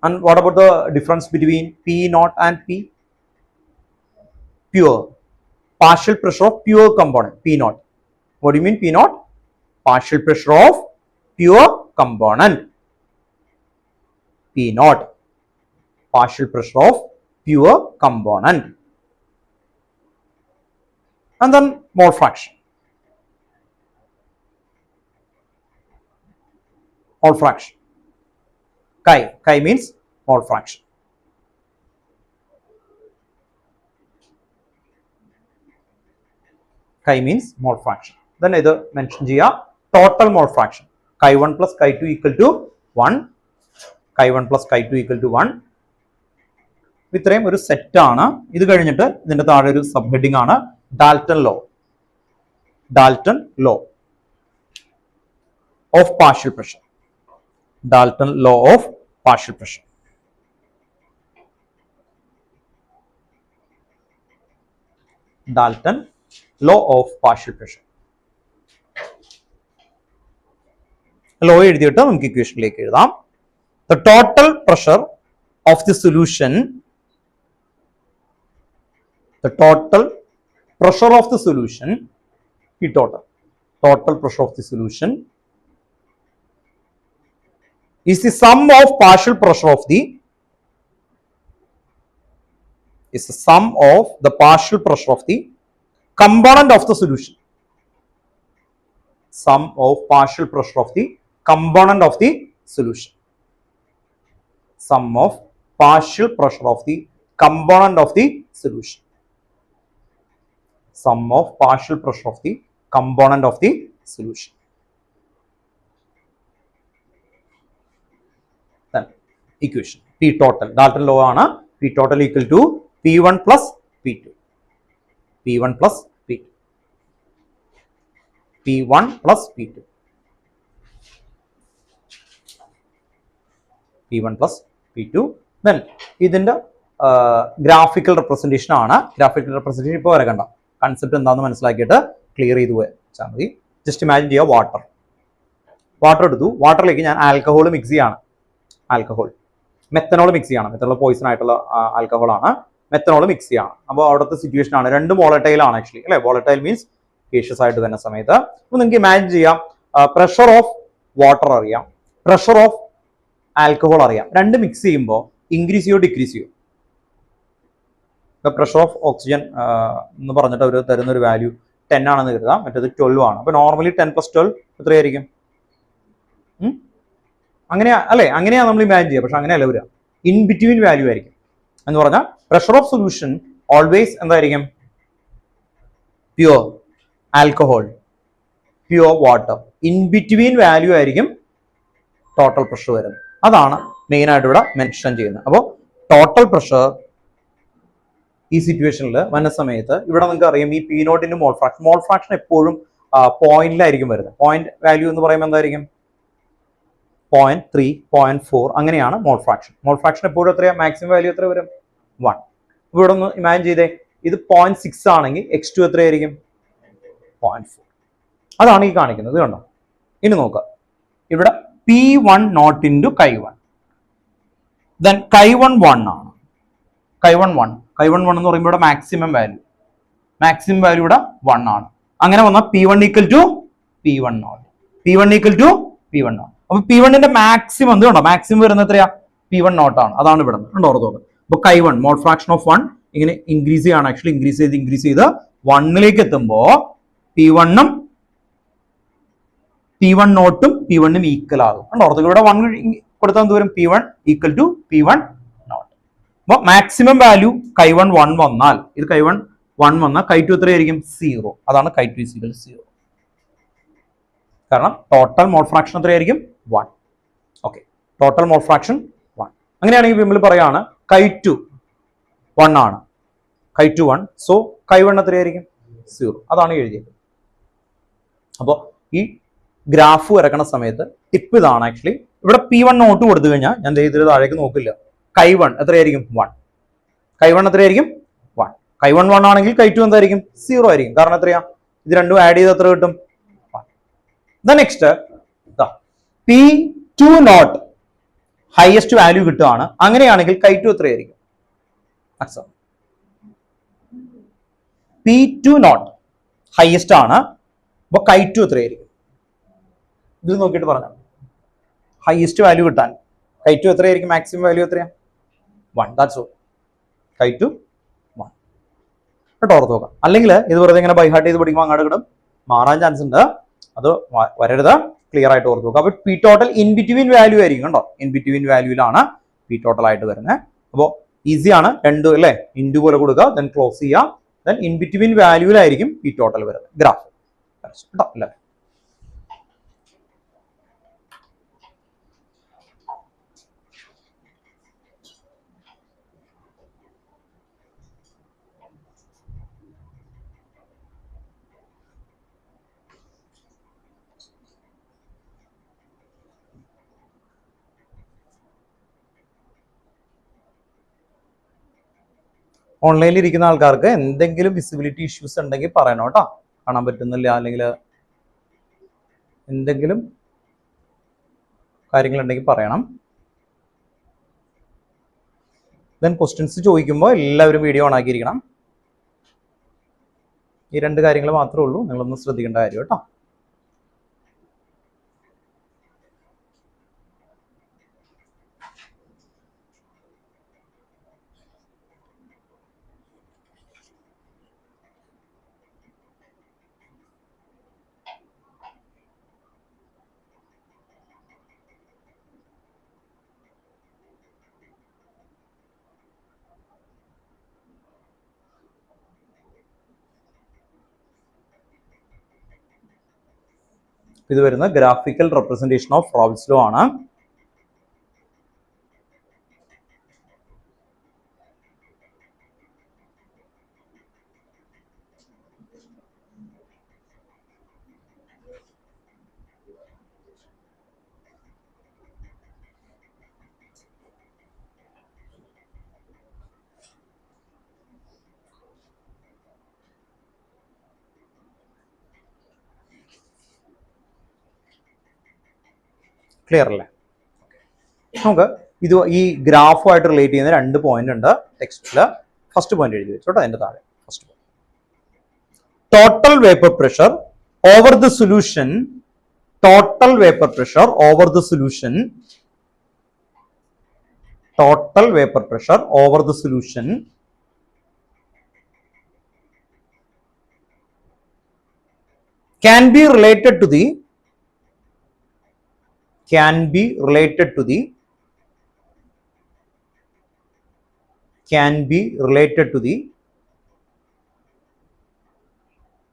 And what about the difference between P naught and P? Pure. Partial pressure of pure component, P naught. What do you mean P naught? Partial pressure of pure component. P naught. Partial pressure of pure component. And then mole fraction. Mole fraction. Chi means mole fraction. Chi means mole fraction. Then either mention cheya total mole fraction. Chi 1 plus chi 2 equal to 1. Chi 1 plus chi 2 equal to 1. ഇത്രയും ഒരു സെറ്റ് ആണ്. ഇത് കഴിഞ്ഞിട്ട് ഇതിന്റെ താഴെ ഒരു സബ് ഹെഡിങ് ആണ് Dalton law. Dalton law of partial pressure. Dalton law of partial pressure. Dalton law of partial pressure. Law എഴുതിയിട്ട് നമുക്ക് ഇക്വേഷനിലേക്ക് എഴുതാം. The total pressure of the solution, the total pressure of the solution, P total pressure of the solution is the sum of partial pressure of the partial pressure of the component of the solution. Sum of partial pressure of the component of the solution. Sum of partial pressure of the component of the solution. Sum of partial pressure of the component of the solution. Then equation P total. Dalton law ആണ്. P total equal to P1 plus P2. P1 plus P2. P1 plus P2. P1 plus P2. Then ഇതിന്റെ ഗ്രാഫിക്കൽ റെപ്രസെന്റേഷൻ ആണ്. ഗ്രാഫിക്കൽ റെപ്രസെന്റേഷൻ ഇപ്പോൾ വരക്കണ്ട, കൺസെപ്റ്റ് എന്താണെന്ന് മനസ്സിലാക്കിയിട്ട് ക്ലിയർ ചെയ്ത് വെച്ചാൽ മതി. ജസ്റ്റ് ഇമാജിൻ ചെയ്യുക, വാട്ടർ എടുത്തു. വാട്ടറിലേക്ക് ഞാൻ ആൽക്കഹോൾ മിക്സ് ചെയ്യാണ്. ആൽക്കഹോൾ മെത്തനോൾ മിക്സ് ചെയ്യണം. മെത്തനോൾ പോയിസൺ ആയിട്ടുള്ള ആൽക്കഹോൾ ആണ്. മെത്തനോൾ മിക്സ് ചെയ്യാണ്. അപ്പോൾ അവിടുത്തെ സിറ്റുവേഷൻ ആണ്, രണ്ടും വോളറ്റൈൽ ആണ് ആക്ച്വലി അല്ലെ. വോളറ്റൈൽ മീൻസ് കേഷ്യസ് ആയിട്ട് വരുന്ന സമയത്ത് അപ്പോൾ നിങ്ങൾക്ക് ഇമാജിൻ ചെയ്യാം, പ്രഷർ ഓഫ് വാട്ടർ അറിയാം, പ്രഷർ ഓഫ് ആൽക്കഹോൾ അറിയാം, രണ്ട് മിക്സ് ചെയ്യുമ്പോൾ ഇൻക്രീസ് ചെയ്യോ ഡിക്രീസ് ചെയ്യോ? ഇപ്പൊ പ്രഷർ ഓഫ് ഓക്സിജൻ എന്ന് പറഞ്ഞിട്ട് അവർ തരുന്ന ഒരു വാല്യൂ 10 ആണെന്ന് കരുതാം, മറ്റേത് 12 ആണ്. അപ്പൊ നോർമലി 10 + 12 എത്രയായിരിക്കും? അങ്ങനെയാ അല്ലെ, അങ്ങനെയാ നമ്മൾ ഇമാജിൻ ചെയ്യുക. പക്ഷെ അങ്ങനെയല്ല വരിക, ഇൻ ബിറ്റ്വീൻ വാല്യൂ ആയിരിക്കും. എന്ന് പറഞ്ഞാൽ പ്രഷർ ഓഫ് സൊല്യൂഷൻ ഓൾവേസ് എന്തായിരിക്കും? Pure alcohol, pure water, in between value ആയിരിക്കും ടോട്ടൽ പ്രഷർ വരുന്നത്. അതാണ് മെയിൻ ആയിട്ട് ഇവിടെ മെൻഷൻ ചെയ്യുന്നത്. അപ്പോൾ ടോട്ടൽ പ്രഷർ ഈ സിറ്റുവേഷനിൽ വന്ന സമയത്ത് ഇവിടെ നിങ്ങൾക്ക് അറിയാം, ഈ പി നോട്ടിന്റെ മോൾ ഫ്രാക്ഷൻ എപ്പോഴും പോയിന്റിലായിരിക്കും വരുന്നത്. പോയിന്റ് വാല്യൂ എന്ന് പറയുമ്പോൾ എന്തായിരിക്കും? 0.3, 0.4 അങ്ങനെയാണ് മോൾ ഫ്രാക്ഷൻ. മോൾ ഫ്രാക്ഷൻ എപ്പോഴും എത്രയാ? മാക്സിമം വാല്യൂ എത്ര വരും? 1. ഇവിടെ ഒന്ന് ഇമാജിൻ ചെയ്തേ, ഇത് 0.6 ആണെങ്കിൽ x2 എത്രയായിരിക്കും? 0.4. അതാണ് ഈ കാണിക്കുന്നത്, കണ്ടോ? ഇനി നോക്കുക, ഇവിടെ P1 not into Chi1, then Chi1 1 ആണ്. Chi1 1 എന്ന് പറയുമ്പോൾ ഇവിടെ മാക്സിമം വാല്യൂ ഇവിടെ 1 ആണ്. അങ്ങനെ വന്നാൽ P1 equal to P1 nought, P1 equal to P1 nought. അപ്പൊ P1 ന്റെ മാക്സിമം എന്ത് കണ്ടോ? മാക്സിമം വരുന്നത് എത്രയാ? P1 നോട്ട് ആണ്. അതാണ് ഇവിടെ കണ്ടോ ഓർത്തോളൂ. അപ്പൊ Chi1 മോൾ ഫ്രാക്ഷൻ ഓഫ് 1 ഇങ്ങനെ ഇൻക്രീസ് ചെയ്യാണ്, ആക്ച്വലി ഇൻക്രീസ് ചെയ്ത് 1ലേക്ക് എത്തുമ്പോ P1 നോട്ടും P1 ഈക്വൽ ആകും. കണ്ടോ ഓർത്തോളൂ, ഇവിടെ 1 കൊടുത്താൽ എന്ത് വരും? P1 equal to P1 nought. അപ്പൊ മാക്സിമം വാല്യൂ Chi1 1 വന്നാൽ, ഇത് Chi1 1 വന്നാൽ Chi2 എത്രയായിരിക്കും? 0. അതാണ് Chi2 0. കാരണം ടോട്ടൽ മോൾ ഫ്രാക്ഷൻ എത്രയായിരിക്കും? 1. Okay, total mole fraction 1. അങ്ങനെയാണെങ്കിൽ നമ്മൾ പറയാണ് Chi2 1 ആണ്, Chi2 1, സോ Chi1 എത്രയായിരിക്കും? 0. അതാണ് എഴുതിയത്. അപ്പോൾ ഈ ഗ്രാഫ് വരക്കണ സമയത്ത് ടിപ്പ് ഇതാണ് ആക്ച്വലി. ഇവിടെ P1 നോട്ട് കൊടുത്തു കഴിഞ്ഞാൽ ഞാൻ ഇതിൽ താഴേക്ക് നോക്കില്ല. Chi1 എത്രയായിരിക്കും? 1. Chi1 എത്രയായിരിക്കും? 1. Chi1 1 ആണെങ്കിൽ Chi2 എന്തായിരിക്കും? 0 ആയിരിക്കും. കാരണം എത്രയാ? ഇത് രണ്ടും ആഡ് ചെയ്ത് എത്ര കിട്ടും? Next P2 not highest value കിട്ടുകയാണ്. അങ്ങനെയാണെങ്കിൽ Chi2 എത്രയായിരിക്കും? P2 നോട്ട് ഹയസ്റ്റ് ആണ്, അപ്പൊ Chi2 എത്രയായിരിക്കും? ഇത് നോക്കിയിട്ട് പറഞ്ഞാൽ ഹയസ്റ്റ് വാല്യൂ കിട്ടാൻ Chi2 എത്രയായിരിക്കും? മാക്സിമം വാല്യൂ എത്രയാ? 1. That's all. Chi2 1 കേട്ടോ, ഓർത്ത് നോക്കാം. അല്ലെങ്കിൽ ഇത് വെറുതെ ഇങ്ങനെ ബൈ ഹാർട്ട് ചെയ്ത് പഠിക്കുമ്പോൾ അങ്ങോട്ട് കിട്ടും, മാറാൻ ചാൻസ് ഉണ്ട്. അത് വരരുത്, ക്ലിയർ ആയിട്ട് ഓർത്ത് നോക്കുക. അപ്പൊ P total in between value ആയിരിക്കും. കണ്ടോ, ഇൻ ബിറ്റ്വീൻ വാല്യൂലാണ് പി ടോട്ടൽ ആയിട്ട് വരുന്നത്. അപ്പോൾ ഈസിയാണ്, രണ്ട് അല്ലേ, ഇൻറ്റു പോലെ കൊടുക്കുക, ദെൻ ക്ലോസ് ചെയ്യുക, ദെൻ ഇൻ ബിറ്റ്വീൻ വാല്യൂലായിരിക്കും പി ടോട്ടൽ വരുന്നത് ഗ്രാഫ് കേട്ടോ അല്ലേ. ഓൺലൈനിൽ ഇരിക്കുന്ന ആൾക്കാർക്ക് എന്തെങ്കിലും വിസിബിലിറ്റി ഇഷ്യൂസ് ഉണ്ടെങ്കിൽ പറയണം കേട്ടോ, കാണാൻ പറ്റുന്നില്ല അല്ലെങ്കിൽ എന്തെങ്കിലും കാര്യങ്ങളുണ്ടെങ്കിൽ പറയണം. ദെൻ ക്വസ്റ്റ്യൻസ് ചോദിക്കുമ്പോൾ എല്ലാവരും വീഡിയോ ഓൺ ആക്കിയിരിക്കണം. ഈ രണ്ട് കാര്യങ്ങൾ മാത്രമേ ഉള്ളൂ നിങ്ങളൊന്ന് ശ്രദ്ധിക്കേണ്ട കാര്യം കേട്ടോ. ഇത് വരുന്ന graphical representation of Raoult's law ആണ്. ക്ലിയർ അല്ലേ? നമുക്ക് ഇത് ഈ ഗ്രാഫുമായിട്ട് റിലേറ്റ് ചെയ്യുന്ന രണ്ട് പോയിന്റ് ഉണ്ട് ടെക്സ്റ്റില്. ഫസ്റ്റ് പോയിന്റ് എഴുതി വെച്ചോട്ടോ അതിന്റെ താഴെ. First point, total vapour pressure over the solution, total vapor pressure over the solution, total vapor pressure over the solution can be related to the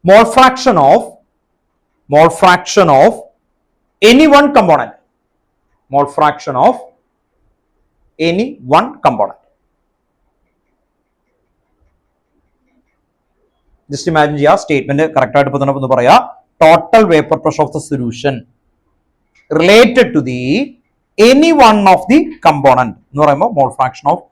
mole fraction of any one component, mole fraction of any one component. Just imagine ചെയ്യാ, സ്റ്റേറ്റ്മെന്റ് കറക്റ്റ് ആയിട്ട് ഇപ്പൊ പറയാ, total vapour pressure of the solution related to the any one of the component എന്ന് പറയുമ്പോൾ മോൾ fraction of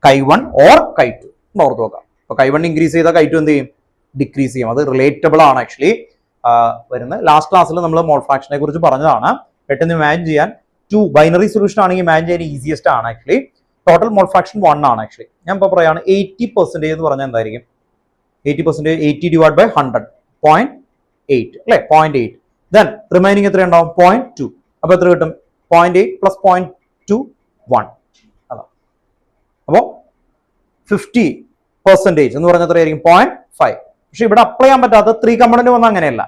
Chi1 or Chi2 ഓർത്ത് നോക്കാം. അപ്പൊ Chi1 ഇൻക്രീസ് ചെയ്താൽ Chi2 എന്ത് ചെയ്യും? ഡിക്രീസ് ചെയ്യും. അത് റിലേറ്റബിൾ ആണ് ആക്ച്വലി വരുന്നത്. ലാസ്റ്റ് ക്ലാസ്സിൽ നമ്മൾ മോൾ ഫ്രാക്ഷനെ കുറിച്ച് പറഞ്ഞതാണ്. പെട്ടെന്ന് ഇമാജിൻ ചെയ്യാൻ, 2 ബൈനറി സൊല്യൂഷൻ ആണെങ്കിൽ ഇമാജിൻ ചെയ്യാൻ ഈസിയസ്റ്റ് ആണ് ആക്ച്വലി. ടോട്ടൽ മോൾ ഫ്രാക്ഷൻ 1 ആണ് ആക്ച്വലി. ഞാൻ ഇപ്പോൾ പറയാണ് 80% എന്ന് പറഞ്ഞാൽ എന്തായിരിക്കും? 80%, 80 ഡിവൈഡ് ബൈ 100, 0.8 അല്ലെ, 0.8. ദെൻ റിമൈനിങ് എത്ര ഉണ്ടാവും? 0.2. അപ്പൊ എത്ര കിട്ടും? 0.8 പ്ലസ് 0.2 1. അതാ. അപ്പോ 50% എന്ന് പറഞ്ഞാൽ എത്രയായിരിക്കും? 0.5. പക്ഷെ ഇവിടെ അപ്ലൈ ചെയ്യാൻ പറ്റാത്ത 3 കമ്പോണന്റ് വന്നാൽ അങ്ങനെയല്ല.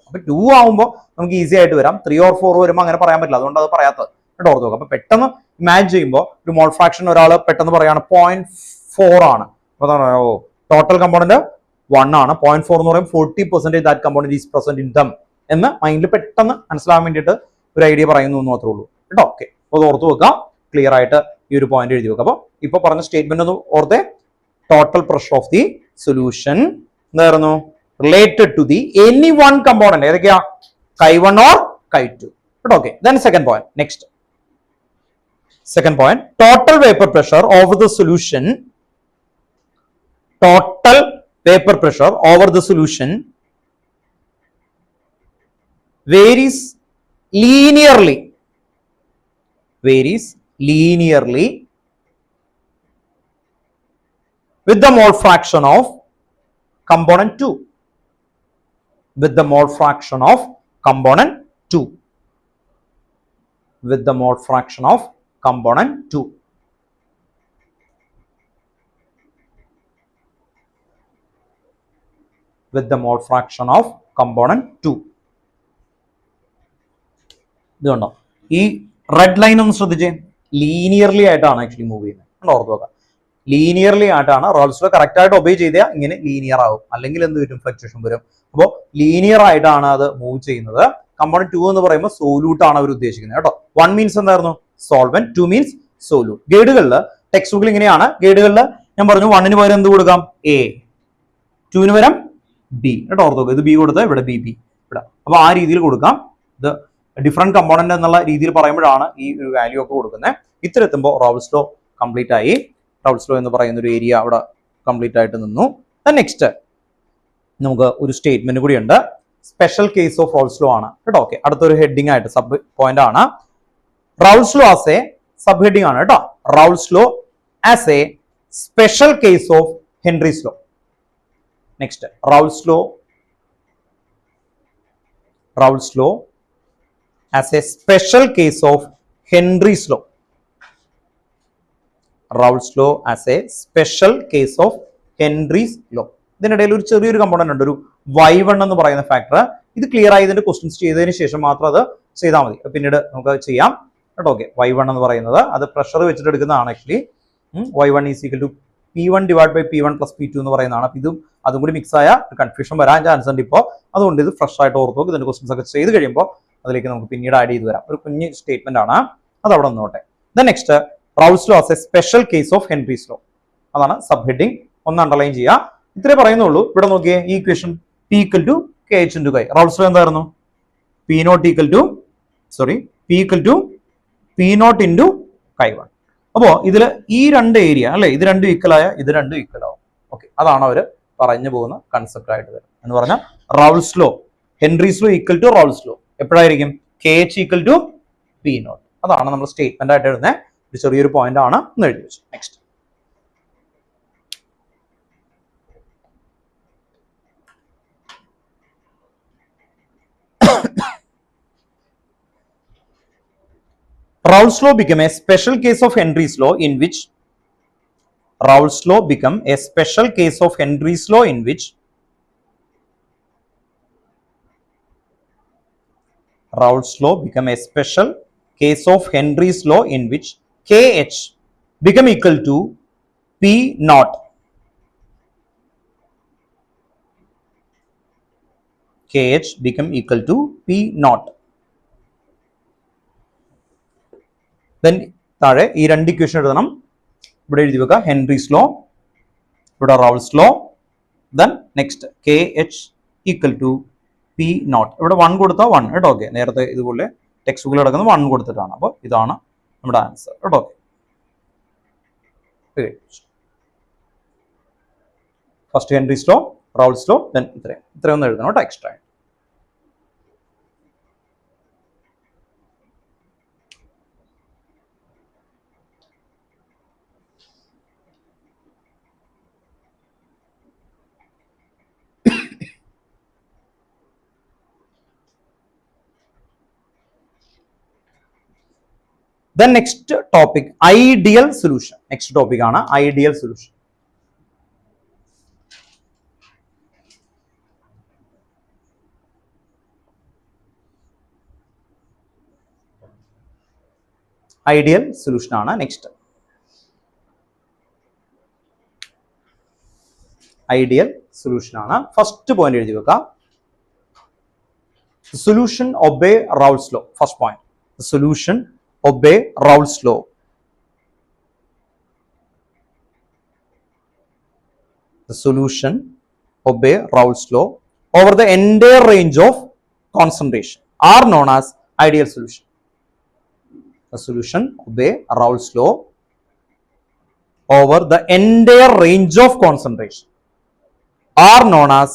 അപ്പൊ 2 ആവുമ്പോൾ നമുക്ക് ഈസി ആയിട്ട് വരാം. 3 or 4 വരുമ്പോൾ അങ്ങനെ പറയാൻ പറ്റില്ല. അതുകൊണ്ട് അത് പറയാത്തത് കേട്ടോ, ഓർത്ത് നോക്കാം. അപ്പൊ പെട്ടെന്ന് ഇമാജിൻ ചെയ്യുമ്പോൾ ഒരു മോൾ ഫ്രാക്ഷൻ ഒരാൾ പെട്ടെന്ന് പറയാണ് 0.4 ആണ്. അപ്പൊ ടോട്ടൽ കമ്പോണന്റ് 1 ആണ്. 0.4 എന്ന് പറയുമ്പോൾ 40% that component is present in them എന്ന് മൈൻഡിൽ പെട്ടെന്ന് മനസ്സിലാവാൻ വേണ്ടിയിട്ട് ഒരു ഐഡിയ പറയുന്നു എന്ന് മാത്രമേ ഉള്ളൂ കേട്ടോ. ഓക്കെ, അപ്പോൾ ഓർത്ത് വെക്കാം, ക്ലിയർ ആയിട്ട് ഈ ഒരു പോയിന്റ് എഴുതി വെക്കാം. അപ്പൊ ഇപ്പൊ പറഞ്ഞ സ്റ്റേറ്റ്മെന്റ് ഒന്ന് ഓർത്തെ, total pressure of the solution എന്തായിരുന്നു? Related to the any one component. ഏതൊക്കെയാ? Chi1 or Chi2 കേട്ടോ. Okay, then second point. Next second point, total vapour pressure over the solution, total vapor pressure over the solution varies linearly with the mole fraction of component 2, with the mole fraction of component 2, with the mole fraction of component 2. with the mole fraction of component 2. ഇതുണ്ടോ? ഈ റെഡ് ലൈൻ ഒന്ന് ശ്രദ്ധിച്ചേ, ലീനിയർലി ആയിട്ടാണ് ആക്ച്വലി മൂവ് ചെയ്യുന്നത്. ഓർത്ത് നോക്കാം, ലീനിയർലി ആയിട്ടാണ്. റോൾസ് ലോ കറക്റ്റ് ആയിട്ട് ഒബേ ചെയ്താൽ ഇങ്ങനെ ലീനിയർ ആവും, അല്ലെങ്കിൽ എന്ത് വരും? ഫ്ലക്ച്വേഷൻ വരും. അപ്പോൾ ലീനിയർ ആയിട്ടാണ് അത് മൂവ് ചെയ്യുന്നത്. കമ്പോണന്റ് 2 എന്ന് പറയുമ്പോൾ സോലൂട്ട് ആണ് അവർ ഉദ്ദേശിക്കുന്നത് കേട്ടോ. 1 മീൻസ് എന്തായിരുന്നു? സോൾവെന്റ്. 2 മീൻസ് സോലൂട്ട്. ഗൈഡുകളിൽ, ടെക്സ്റ്റ് ബുക്കിൽ ഇങ്ങനെയാണ്. ഗൈഡുകളിൽ ഞാൻ പറഞ്ഞു 1 പകരം എന്ത് കൊടുക്കാം? A, 2 പകരം B കേട്ടോ. ഓർത്ത് നോക്കുക, ഇത് B കൊടുത്താൽ ഇവിടെ B ഇവിടെ. അപ്പൊ ആ രീതിയിൽ കൊടുക്കാം. ഇത് ഡിഫറെന്റ് കമ്പോണന്റ് എന്നുള്ള രീതിയിൽ പറയുമ്പോഴാണ് ഈ ഒരു വാല്യൂ ഒക്കെ കൊടുക്കുന്നത്. ഇത്തരത്തുമ്പോൾ റോൾസ് ലോ കംപ്ലീറ്റ് ആയി. റോൾസ് ലോ എന്ന് പറയുന്ന ഒരു ഏരിയ അവിടെ കംപ്ലീറ്റ് ആയിട്ട് നിന്നു. നെക്സ്റ്റ് നമുക്ക് ഒരു സ്റ്റേറ്റ്മെന്റ് കൂടി ഉണ്ട്. Special case of Raoult's law ആണ് കേട്ടോ. ഓക്കെ, അടുത്തൊരു ഹെഡിങ് ആയിട്ട് സബ് പോയിന്റ് ആണ്. Rolls law as A sub heading ആണ് കേട്ടോ. Rolls law as a special case of Henry's law. Next, Raoult's law as a special case of Henry's law. Raoult's law as a special case of Henry's law. ഇതിനിടയിൽ ഒരു ചെറിയൊരു കമ്പോണന്റ് ഉണ്ട്, ഒരു Y1 എന്ന് പറയുന്ന ഫാക്ടർ. ഇത് ക്ലിയർ ആയതിന്റെ ക്വസ്റ്റ്യൻസ് ചെയ്തതിന് ശേഷം മാത്രം അത് ചെയ്താൽ മതി. പിന്നീട് നമുക്ക് ചെയ്യാം കേട്ടോ. ഓക്കെ, Y1 എന്ന് പറയുന്നത് അത് പ്രഷർ വെച്ചിട്ട് എടുക്കുന്നതാണ് actually. Y1 is equal to P1 divide by P1 plus P2 എന്ന് പറയുന്നതാണ്. അപ്പൊ ഇതും അതും കൂടി മിക്സ് ആയ കൺഫ്യൂഷൻ വരാൻ ചാൻസ് ഉണ്ട് ഇപ്പോൾ. അതുകൊണ്ട് ഇത് ഫ്രഷ് ആയിട്ട് ഓർത്ത് നോക്കി. ഇതിന്റെ ക്വസ്റ്റ്യൻസ് ഒക്കെ ചെയ്ത് കഴിയുമ്പോൾ അതിലേക്ക് നമുക്ക് പിന്നീട് ആഡ് ചെയ്ത് വരാം. ഒരു കുഞ്ഞ് സ്റ്റേറ്റ്മെന്റ് ആണ്, അത് അവിടെ നിന്നോട്ടെ. Next, Raoult's law as a special case of Henry's law. അതാണ് സബ് ഹെഡിങ്. ഒന്ന് അണ്ടർലൈൻ ചെയ്യുക. ഇത്രേ പറയുന്നുള്ളൂ. ഇവിടെ നോക്കിയേ, ഈ equation P equal to KH into Chi. Raoult's law എന്തായിരുന്നു? P naught equal to P equal to P naught into Chi1. അപ്പോ ഇതിൽ ഈ രണ്ട് ഏരിയ അല്ലെ, ഇത് രണ്ടും ഈക്വൽ ആയ ഇത് രണ്ടും ഈക്വൽ ആവും. ഓക്കെ, അതാണ് അവർ പറഞ്ഞു പോകുന്ന കൺസെപ്റ്റ് ആയിട്ട് വരും. എന്ന് പറഞ്ഞാൽ Raoult's law, Henry's law equal to Raoult's law എപ്പോഴായിരിക്കും? KH equal to P naught. അതാണ് നമ്മൾ സ്റ്റേറ്റ്മെന്റ് ആയിട്ട് എഴുതുന്നത്. ഒരു ചെറിയൊരു പോയിന്റ് ആണ് എന്ന് എഴുതി വെച്ചു. Next, Raoult's law became a special case of Henry's law in which Raoult's law became a special case of Henry's law in which Raoult's law became a special case of Henry's law in which KH become equal to P naught. KH become equal to P naught. Then താഴെ ഈ രണ്ട് ഇക്വേഷൻ എഴുതണം. ഇവിടെ എഴുതി വെക്കുക ഹെൻറീസ് ലോ, ഇവിടെ Raoult's law, then next KH equal to P naught. ഇവിടെ 1 കൊടുത്താൽ 1 കേട്ടോ. ഓക്കെ, നേരത്തെ ഇതുപോലെ ടെക്സ്റ്റ് ബുക്കിൽ കിടക്കുന്നത് 1 കൊടുത്തിട്ടാണ്. അപ്പോൾ ഇതാണ് നമ്മുടെ ആൻസർ കേട്ടോ. First Henry's law, Raoult's law, then ഇത്രയൊന്നും എഴുതണം കേട്ടോ extra. The next topic, ideal solution. Next topic ആണ് ideal solution. Ideal solution ആണ് next. Ideal solution ആണ്. First point എഴുതി വെക്കാം. The solution obey Raoult's law. First point. The solution obey Raoult's law. The solution obey Raoult's law over the entire range of concentration are known as ideal solution. The solution obey Raoult's law over the entire range of concentration are known as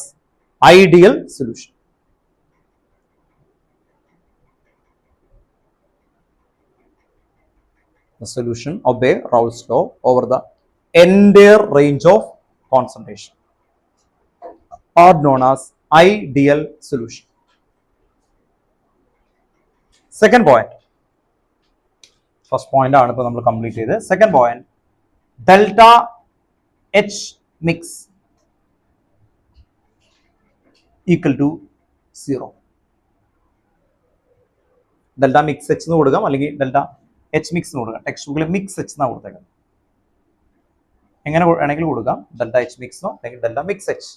ideal solution. The solution obey Raoult's law over the entire range of concentration are known as ideal solution. Second point. First point ആണ് ഇപ്പോൾ നമ്മൾ കംപ്ലീറ്റ് ചെയ്ത്. Second point, delta H mix equal to 0. Delta mix H എന്ന് കൊടുക്കാം, അല്ലെങ്കിൽ ഡെൽറ്റ എച്ച് മിക്സ് എന്ന് കൊടുക്കാം. ടെക്സ്റ്റ് ബുക്കിൽ മിക്സ് എച്ച് എന്നാണ് കൊടുത്തേക്കുന്നത്. എങ്ങനെ വേണമെങ്കിലും കൊടുക്കാം, ഡെൽറ്റ എച്ച് മിക്സോ അല്ലെങ്കിൽ delta mix H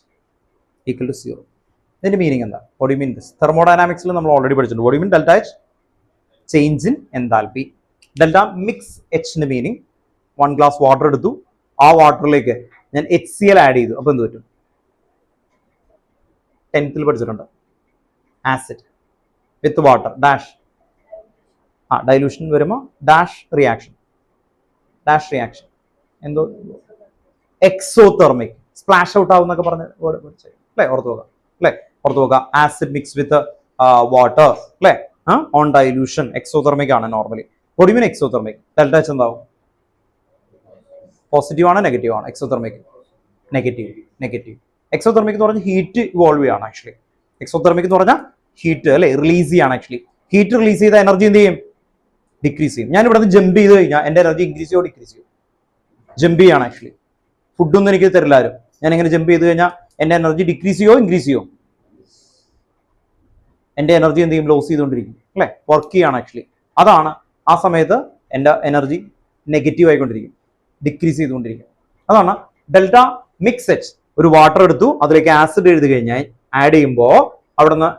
equal to 0. ഇതിന്റെ മീനിങ് എന്താ? What you mean this? തെർമോഡൈനാമിക്സിൽ നമ്മൾ ഓൾറെഡി പഠിച്ചിട്ടുണ്ട്. What you mean delta H? Change in enthalpy. Delta mix എച്ചിന്റെ മീനിങ് 1 ഗ്ലാസ് വാട്ടർ എടുത്തു, ആ വാട്ടറിലേക്ക് ഞാൻ HCl ആഡ് ചെയ്തു, അപ്പൊ എന്ത് പറ്റും? 10th പഠിച്ചിട്ടുണ്ട്. Acid with water dash, dilution വരുമ്പോൾ ഡാഷ് റിയാക്ഷൻ എന്തോ എക്സോതെർമിക്, സ്പ്ലാഷ് ഔട്ട് ആവുന്നൊക്കെ പറഞ്ഞ് അല്ലേ? ഓർത്ത് നോക്കാം. ആസിഡ് മിക്സ് വിത്ത് വാട്ടർ അല്ലേ, ഓൺ ഡൈലൂഷൻ, എക്സോതെർമിക് ആണ് നോർമലി. ഒടിവിൻ എക്സോതെർമിക്. ഡെൽറ്റ എച്ച് എന്താവും? പോസിറ്റീവ് ആണ് നെഗറ്റീവ് ആണ്? Exothermic negative. എക്സോതെർമിക് എന്ന് പറഞ്ഞാൽ ഹീറ്റ് ഇവോൾവ് ചെയ്യാണ് ആക്ച്വലി. എക്സോതെർമിക് എന്ന് പറഞ്ഞാൽ ഹീറ്റ് അല്ലെ, റിലീസ് ചെയ്യാണ് ആക്ച്വലി. ഹീറ്റ് റിലീസ് ചെയ്ത എനർജി എന്ത് ചെയ്യും? ഡിക്രീസ് ചെയ്യും. ഞാൻ ഇവിടെ നിന്ന് ജമ്പ് ചെയ്ത് കഴിഞ്ഞാൽ എന്റെ എനർജി ഇൻക്രീസ് ചെയ്യോ ഡിക്രീസ് ചെയ്യും? ജമ്പ് ചെയ്യാണ് ആക്ച്വലി. ഫുഡൊന്നും എനിക്ക് തരില്ല ആരും. ഞാൻ എങ്ങനെ ജമ്പ് ചെയ്ത് കഴിഞ്ഞാൽ എന്റെ എനർജി ഡിക്രീസ് ചെയ്യോ ഇൻക്രീസ് ചെയ്യോ? എന്റെ എനർജി എന്ത് ചെയ്യും? ലോസ് ചെയ്തുകൊണ്ടിരിക്കും അല്ലെ, വർക്ക് ചെയ്യാണ് ആക്ച്വലി. അതാണ് ആ സമയത്ത് എന്റെ എനർജി നെഗറ്റീവ് ആയിക്കൊണ്ടിരിക്കും, ഡിക്രീസ് ചെയ്തുകൊണ്ടിരിക്കും. അതാണ് ഡെൽറ്റ മിക്സ് എച്ച്. ഒരു വാട്ടർ എടുത്തു, അതിലേക്ക് ആസിഡ് എഴുതി കഴിഞ്ഞാൽ ആഡ് ചെയ്യുമ്പോൾ അവിടുന്ന്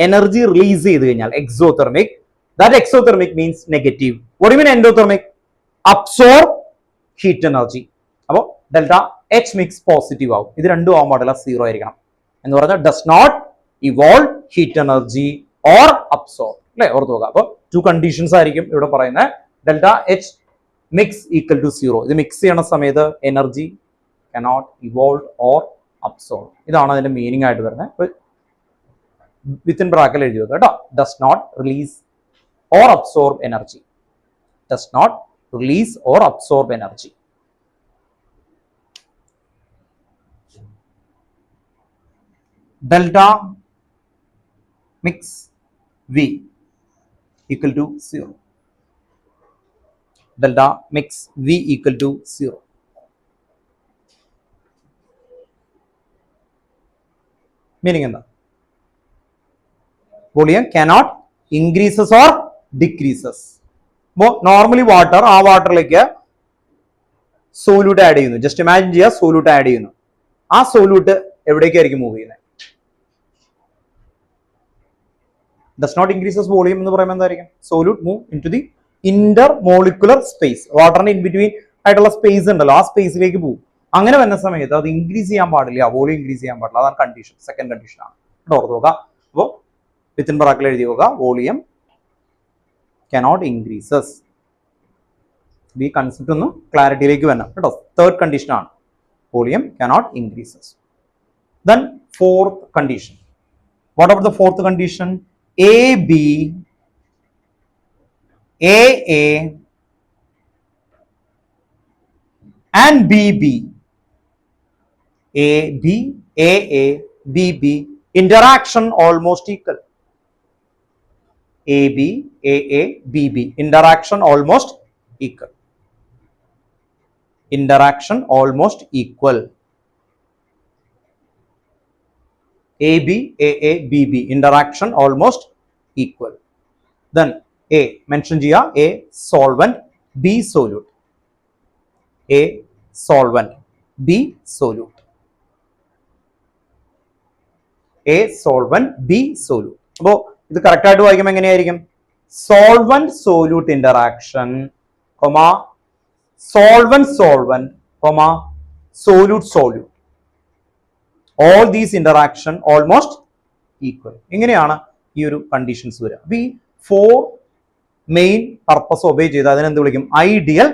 എനർജി റിലീസ് ചെയ്ത് കഴിഞ്ഞാൽ exothermic. That exothermic means negative. What do you mean endothermic? Absorb heat energy. അപ്പോൾ ഡെൽറ്റ എച്ച് മിക്സ് പോസിറ്റീവ് ആവും. ഇത് രണ്ടും ആവാൻ പാടില്ല, 0 ആയിരിക്കണം. എന്ന് പറഞ്ഞാൽ does not evolve heat energy or absorb അല്ലെ, ഓർത്ത് നോക്കുക. അപ്പോൾ 2 കണ്ടീഷൻസ് ആയിരിക്കും ഇവിടെ പറയുന്നത്. Delta H mix equal to 0. ഇത് മിക്സ് ചെയ്യണ സമയത്ത് energy cannot evolve or absorb. ഇതാണ് അതിന്റെ മീനിങ് ആയിട്ട് വരുന്നത്. വിത്തിൻ ബ്രാക്കറ്റ് എഴുതി വെക്കുക കേട്ടോ. Does not release or absorb energy. Does not release or absorb energy. Delta mix V equal to 0. Delta mix V equal to 0. Meaning എന്താ? Volume cannot increases or decreases. Normally water ആ വാട്ടറിലേക്ക് സോല്യൂട്ട് ആഡ് ചെയ്യുന്നു. ജസ്റ്റ് ഇമാജിൻ ചെയ്യുക, സോല്യൂട്ട് ആഡ് ചെയ്യുന്നു. ആ സോല്യൂട്ട് എവിടേക്കായിരിക്കും മൂവ് ചെയ്യുന്നത്? ഡസ് നോട്ട് ഇൻക്രീസസ് വോളിയം എന്ന് പറയുമ്പോൾ എന്തായിരിക്കും? Solute move in to the intermolecular space. വാട്ടറിന് ഇൻ ബിറ്റ്വീൻ ആയിട്ടുള്ള സ്പേസ് ഉണ്ടല്ലോ, ആ സ്പേസിലേക്ക് പോകും. അങ്ങനെ വരുന്ന സമയത്ത് അത് ഇൻക്രീസ് ചെയ്യാൻ പാടില്ല, വോളിയം ഇൻക്രീസ് ചെയ്യാൻ പാടില്ല. അതാണ് കണ്ടീഷൻ, സെക്കൻഡ് കണ്ടീഷൻ ആണ്. ഓർത്ത് നോക്കുക. അപ്പോൾ വിത്തിൻ ബ്രാക്കറ്റിൽ എഴുതി നോക്കുക, വോളിയം cannot increases. ഈ കൺസെപ്റ്റ് ഒന്ന് ക്ലാരിറ്റിയിലേക്ക് വരണം കേട്ടോ. തേർഡ് കണ്ടീഷൻ ആണ്, volume cannot increases. Then fourth condition. What about the fourth condition? AB, AA and BB. AB, AA, BB interaction almost equal. AB, AA, BB interaction almost equal. Interaction almost equal. AB, AA, BB interaction almost equal. Then A mention ചെയ്യാ, A solvent, B solute. A solvent, B solute. A solvent, B solute. അപ്പോൾ ഇത് കറക്റ്റ് ആയിട്ട് വായിക്കുമ്പോൾ എങ്ങനെയായിരിക്കും? Solvent solute interaction, solvent solvent, solute solute. All these interaction almost equal. ഇങ്ങനെയാണ് ഈ ഒരു കണ്ടീഷൻസ് വരിക. അപ്പൊ ഈ 4 മെയിൻ പർപ്പസ് ഒബേ ചെയ്ത് അതിനെന്ത് വിളിക്കും? Ideal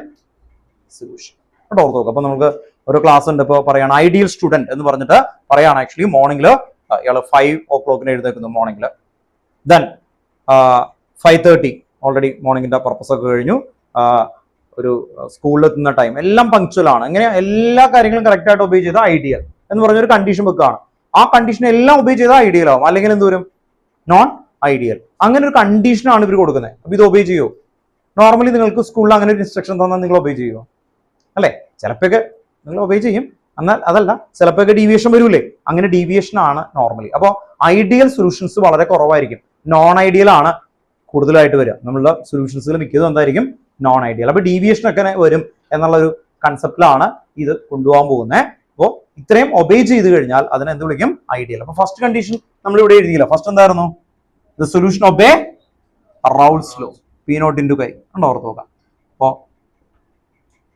solution. കേട്ടോ, ഓർത്ത് നോക്കുക. അപ്പൊ നമുക്ക് ഒരു ക്ലാസ് ഉണ്ട്, ഇപ്പോൾ പറയാണ് ഐഡിയൽ സ്റ്റുഡന്റ് എന്ന് പറഞ്ഞിട്ട് പറയാണ്. ആക്ച്വലി മോർണിംഗിൽ ഇയാൾ 5 o'clock എഴുതേക്കുന്നു മോർണിംഗിൽ. ദെൻ 5:30 ഓൾറെഡി മോർണിംഗിന്റെ പർപ്പസ് ഒക്കെ കഴിഞ്ഞു. ഒരു സ്കൂളിൽ എത്തുന്ന ടൈം എല്ലാം പങ്ക്ച്വൽ ആണ്. ഇങ്ങനെ എല്ലാ കാര്യങ്ങളും കറക്റ്റ് ആയിട്ട് ഒബേ ചെയ്ത ഐഡിയൽ എന്ന് പറഞ്ഞൊരു കണ്ടീഷൻ വെക്കുകയാണ്. ആ കണ്ടീഷൻ എല്ലാം ഒബേ ചെയ്താൽ ഐഡിയൽ ആവും, അല്ലെങ്കിൽ എന്ത് വരും? Non ideal. അങ്ങനെ ഒരു കണ്ടീഷനാണ് ഇവർ കൊടുക്കുന്നത്. അപ്പൊ ഇത് ഒബേ ചെയ്യുമോ? നോർമലി നിങ്ങൾക്ക് സ്കൂളിൽ അങ്ങനെ ഒരു ഇൻസ്ട്രക്ഷൻ തന്നാൽ നിങ്ങൾ ഒബേ ചെയ്യുമോ? അല്ലെ, ചിലപ്പോഴൊക്കെ നിങ്ങൾ ഒബേ ചെയ്യും, എന്നാൽ അതല്ല, ചിലപ്പോഴൊക്കെ ഡീവിയേഷൻ വരൂലേ? അങ്ങനെ ഡീവിയേഷൻ ആണ് നോർമലി. അപ്പോൾ ഐഡിയൽ സൊല്യൂഷൻസ് വളരെ കുറവായിരിക്കും, നോൺ ഐഡിയൽ ആണ് കൂടുതലായിട്ട് വരിക. നമ്മളുടെ സൊല്യൂഷൻസിൽ മിക്കതും എന്തായിരിക്കും? Non ideal. അപ്പൊ ഡീവിയേഷൻ ഒക്കെ വരും എന്നുള്ള ഒരു കൺസെപ്റ്റിലാണ് ഇത് കൊണ്ടുപോകാൻ പോകുന്നത്. അപ്പോൾ ഇത്രയും ഒബേ ചെയ്ത് കഴിഞ്ഞാൽ അതിനെ എന്ത് വിളിക്കും? ഐഡിയൽ. അപ്പൊ ഫസ്റ്റ് കണ്ടീഷൻ നമ്മൾ ഇവിടെ എഴുതിയില്ല. ഫസ്റ്റ് എന്തായിരുന്നു? The solution obey റൗൾസ് law, P nought into കൈ. കണ്ടോ, ഓർത്ത് നോക്കാം. അപ്പോ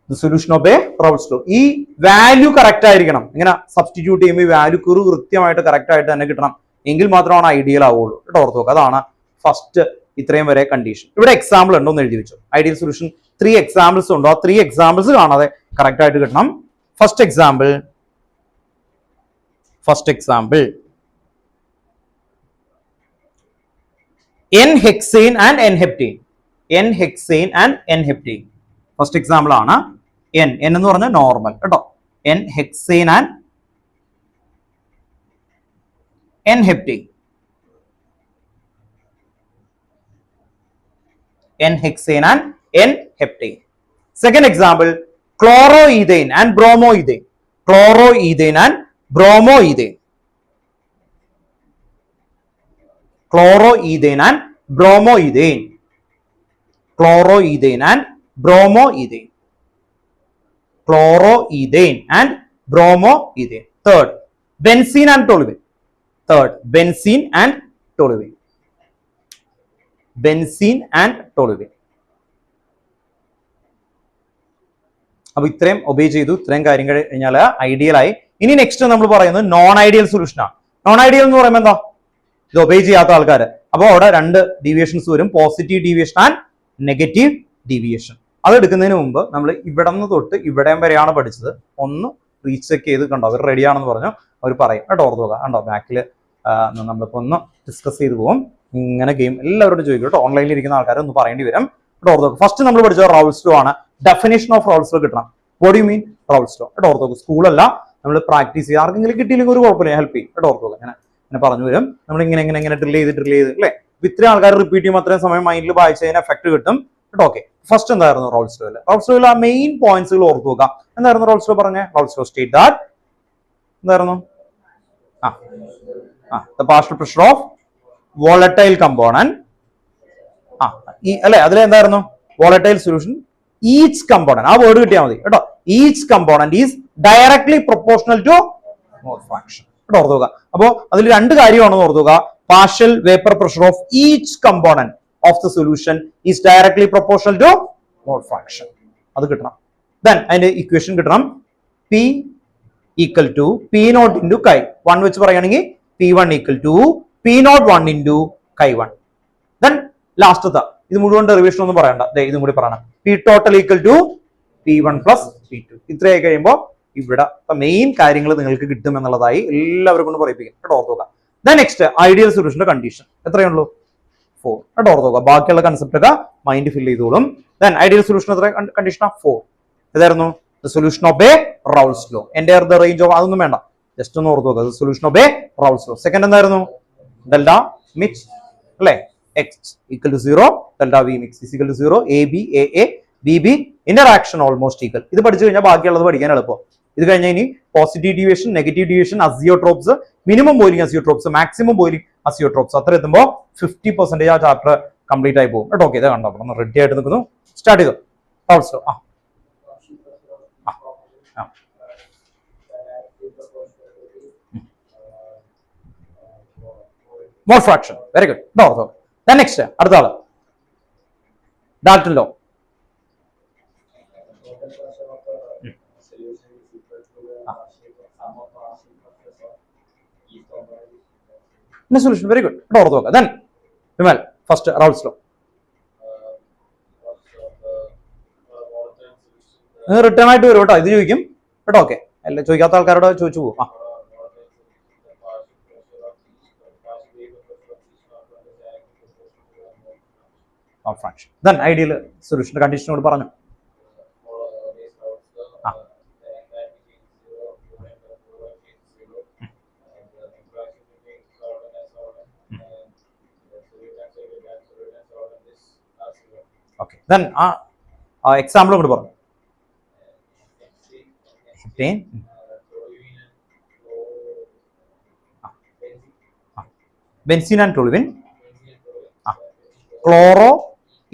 ദ സൊല്യൂഷൻ ഒബേ റൗൾസ് ലോ. ഈ വാല്യൂ കറക്റ്റ് ആയിരിക്കണം. ഇങ്ങനെ സബ്സ്റ്റിറ്റ്യൂട്ട് ചെയ്യുമ്പോൾ ഈ വാല്യൂ കൃത്യമായിട്ട് കറക്റ്റ് ആയിട്ട് തന്നെ കിട്ടണം, എങ്കിൽ മാത്രമാണ് ഐഡിയൽ ആവുള്ളൂ. കേട്ടോ, ഓർത്ത് നോക്കുക. അതാണ് ഫസ്റ്റ് ഇത്രയും വരെ കണ്ടീഷൻ. ഇവിടെ എക്സാമ്പിൾ ഉണ്ടോ എന്ന് എഴുതി വെച്ചു. ഐഡിയൽ സൊല്യൂഷൻ 3 എക്സാമ്പിൾസ് ഉണ്ടോ? ആ 3 എക്സാമ്പിൾസ് കാണാതെ കറക്റ്റ് ആയിട്ട് കിട്ടണം. First example N-hexane and N-heptane. N-hexane and N-heptane. First example ആണ് N എന്ന് പറഞ്ഞാൽ നോർമൽ കേട്ടോ. N-hexane and N-heptane. N-hexane and N-heptane. Second example, chloroethane and bromoethane. Chloroethane and bromoethane. Chloroethane and bromoethane. Chloroethane and bromoethane. Chloroethane and bromoethane. Third, benzene and toluene. Third, benzene and toluene. Benzene and toluene. അപ്പൊ ഇത്രയും ഒബേ ചെയ്തു. ഇത്രയും കാര്യങ്ങൾ കഴിഞ്ഞാൽ ഐഡിയൽ ആയി. ഇനി നെക്സ്റ്റ് നമ്മൾ പറയുന്നത് നോൺ ഐഡിയൽ സൊല്യൂഷൻ ആണ്. നോൺ ഐഡിയൽ എന്ന് പറയുമ്പോൾ എന്താ? ഇത് ഒബേ ചെയ്യാത്ത ആൾക്കാർ. അപ്പോൾ അവിടെ 2 ഡീവിയേഷൻസ് വരും, positive deviation and negative deviation. അത് എടുക്കുന്നതിന് മുമ്പ് നമ്മൾ ഇവിടെ നിന്ന് തൊട്ട് ഇവിടം വരെയാണ് പഠിച്ചത്. ഒന്ന് റീചെക്ക് ചെയ്ത് കണ്ടോ, അവർ റെഡി ആണെന്ന് പറഞ്ഞു അവർ പറയും കേട്ടോ. ഓർത്ത് നോക്കുക. കണ്ടോ, ബാക്കിൽ നമ്മളിപ്പോൾ ഒന്ന് ഡിസ്കസ് ചെയ്ത് പോകും. ഇങ്ങനെ ഗെയിം എല്ലാവരോടും ചോദിക്കും കേട്ടോ. ഓൺലൈനിൽ ഇരിക്കുന്ന ആൾക്കാർ ഒന്ന് പറയേണ്ടി വരും കേട്ടോ. ഓർത്ത് നോക്കുക. ഫസ്റ്റ് നമ്മൾ പഠിച്ചത് റൗൾസ് ലോ ആണ്. ഡെഫിനേഷൻ ഓഫ് റൗൾസ് ലോ കിട്ടണം. What you mean റൗൾസ് law? കേട്ടോ, ഓർത്ത് നോക്കുക. സ്കൂളല്ല, നമ്മൾ പ്രാക്ടീസ് ചെയ്യുക. ആർക്കെങ്കിലും കിട്ടിയില്ലെങ്കിൽ ഒരു കുഴപ്പമില്ല, ഹെൽപ്പ് ചെയ്യും കേട്ടോ. ഓർത്ത് നോക്കുക. ഞാൻ അങ്ങനെ പറഞ്ഞു വരും. നമ്മൾ ഇങ്ങനെ ഡ്രിൽ ചെയ്ത് അല്ലേ. ഇത്രയും ആൾക്കാർ റിപ്പീറ്റ് ചെയ്യുമ്പോൾ അത്രയും സമയം മൈൻഡിൽ വായിച്ച് കഴിഞ്ഞാൽ എഫക്ട് കിട്ടും കേട്ടോ. ഓക്കെ, ഫസ്റ്റ് എന്തായിരുന്നു റോൾസ് ലോയിൽ? റോൾസ് ലോയിൽ ആ മെയിൻ പോയിന്റ്സുകൾ ഓർത്തു നോക്കാം. എന്തായിരുന്നു റോൾസ് ലോ പറഞ്ഞ? റോൾസ് ലോ സ്റ്റേറ്റ് ദാറ്റ് എന്തായിരുന്നു? The partial pressure of volatile component. അല്ലെ, അതിൽ എന്തായിരുന്നു? വോളറ്റൈൽ സൊല്യൂഷൻ ഈച്ച് കമ്പോണന്റ്, ആ വേർഡ് കിട്ടിയാൽ മതി കേട്ടോ. Each component is directly proportional to mole fraction കേട്ടോ, ഓർത്തുക. അപ്പോ അതിൽ രണ്ട് കാര്യമാണെന്ന് ഓർത്തുക. Partial vapour pressure of each component of the solution is directly proportional to mole fraction. അത് കിട്ടണം. ദെൻ അതിന്റെ ഇക്വേഷൻ കിട്ടണം. P equal to P nought into chi one വെച്ച് പറയുകയാണെങ്കിൽ P1 equal to P0 1 into കൈ 1. ദെൻ ലാസ്റ്റത്തെ ഇത് മുഴുവൻ ഡെറിവേഷൻ ഒന്നും പറയണ്ട, ഇതും കൂടി പറയണം. P total equal to P1 plus P2. ഇത്രയായി കഴിയുമ്പോൾ ഇവിടെ മെയിൻ കാര്യങ്ങൾ നിങ്ങൾക്ക് കിട്ടും എന്നുള്ളതായി എല്ലാവർക്കും കൊണ്ട് പറയിപ്പിക്കും കേട്ടോ, ഓർത്തുക. ദെൻ നെക്സ്റ്റ് ഐഡിയൽ സൊല്യൂഷന്റെ കണ്ടീഷൻ എത്രയുള്ളൂ? 4 കേട്ടോ, ഓർത്തുക. ബാക്കിയുള്ള കൺസെപ്റ്റ് ഒക്കെ മൈൻഡ് ഫിൽ ചെയ്തോളും. ദെൻ ഐഡിയൽ സൊല്യൂഷൻ എത്ര കണ്ടീഷനാ? 4. ഏതായിരുന്നു? The solution of a Raoult's law. Entire the range of അതൊന്നും വേണ്ട, ജസ്റ്റ് ഒന്ന് ഓർത്ത് നോക്കുക. The solution of a Raoult's law. Second എന്തായിരുന്നു? ഡെൽറ്റ മിക്സ് അല്ലെ, x equal to 0, delta V mix is equal to 0, A B A A B B interaction almost equal. ഇത് പഠിച്ചു കഴിഞ്ഞാൽ ബാക്കിയുള്ളത് പഠിക്കാൻ എളുപ്പം. ഇത് കഴിഞ്ഞാൽ ഇനി positive deviation, negative deviation, azeotropes, minimum boiling azeotropes, maximum boiling azeotropes, അത്ര എത്തുമ്പോൾ 50% ആ ചാപ്റ്റർ കംപ്ലീറ്റ് ആയി പോകും കേട്ടോ. ഓക്കെ, ഇത് കണ്ടോ, നമ്മൾ റെഡി ആയിട്ട് നിൽക്കുന്നു. സ്റ്റാർട്ട് ചെയ്തു. Raoult's law. Mole fraction, very good. Then next അടുത്ത ആള് Dalton law. Solution, very good. ഓർത്ത് നോക്കുക. Then Vimal first Raoult's law. Return ആയിട്ട് വരും കേട്ടോ, ഇത് ചോദിക്കും കേട്ടോ. ഓക്കെ, അല്ല ചോദിക്കാത്ത ആൾക്കാരോട് ചോദിച്ചു പോകും. ഫ്രാക്ഷൻ. ദെൻ ഐഡിയൽ സൊല്യൂഷന്റെ കണ്ടീഷനോട് പറഞ്ഞു. ഓക്കെ, ദെൻ എക്സാമ്പിൾ കൂടി പറഞ്ഞു. Benzene and toluene, chloro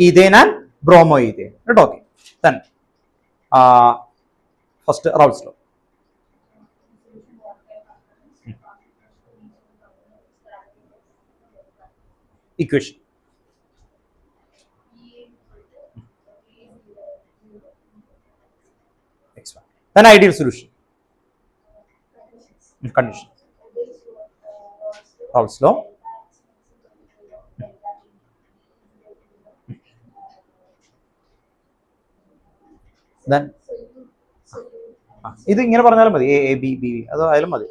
ethane and bromoethane കേട്ടോ. Okay, then first Raoult's law. Equation then ideal solution, condition, Raoult's law. Then ഇത് ഇങ്ങനെ പറഞ്ഞാലും മതി, എ ബി ബി അത് ആയാലും മതി.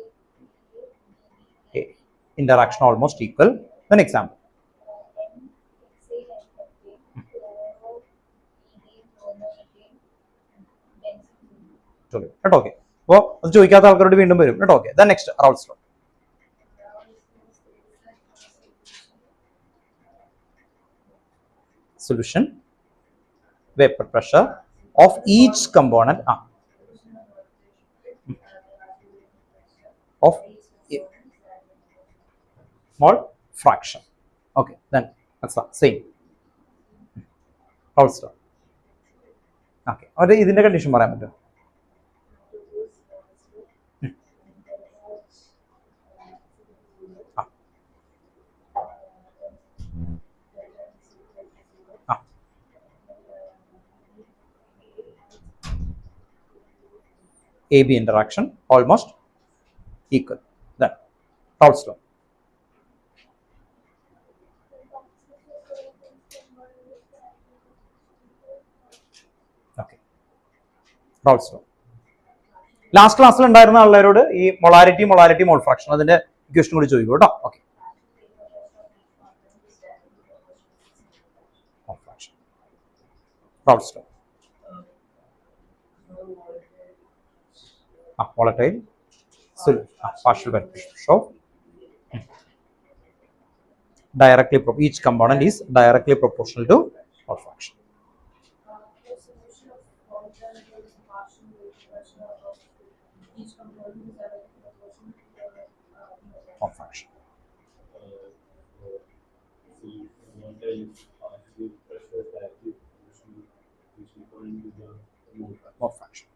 Interaction almost equal. Then example. കേട്ടോ. ഓക്കെ, അപ്പോ അത് ചോദിക്കാത്ത ആൾക്കാരോട് വീണ്ടും വരും കേട്ടോ. Okay, then next Raoult's law. Solution vapour pressure of each component of mole fraction. Okay, then that's the same. Raoult's law. Okay, or ഇതിന്റെ കണ്ടീഷൻ പറയാൻ പറ്റുമോ? AB interaction almost equal. Then Raoult's law. Okay, Raoult's law. Last ക്ലാസ്സിൽ ഉണ്ടായിരുന്ന ആളുകളോട് ഈ മൊളാരിറ്റി മോൾ ഫ്രാക്ഷൻ അതിന്റെ ഇക്വേഷൻ കൂടി ചോദിക്കും കേട്ടോ. Okay, Raoult's law. Volatile solution, partial vector show each component is directly proportional to mole fraction. Mole fraction. Mole fraction.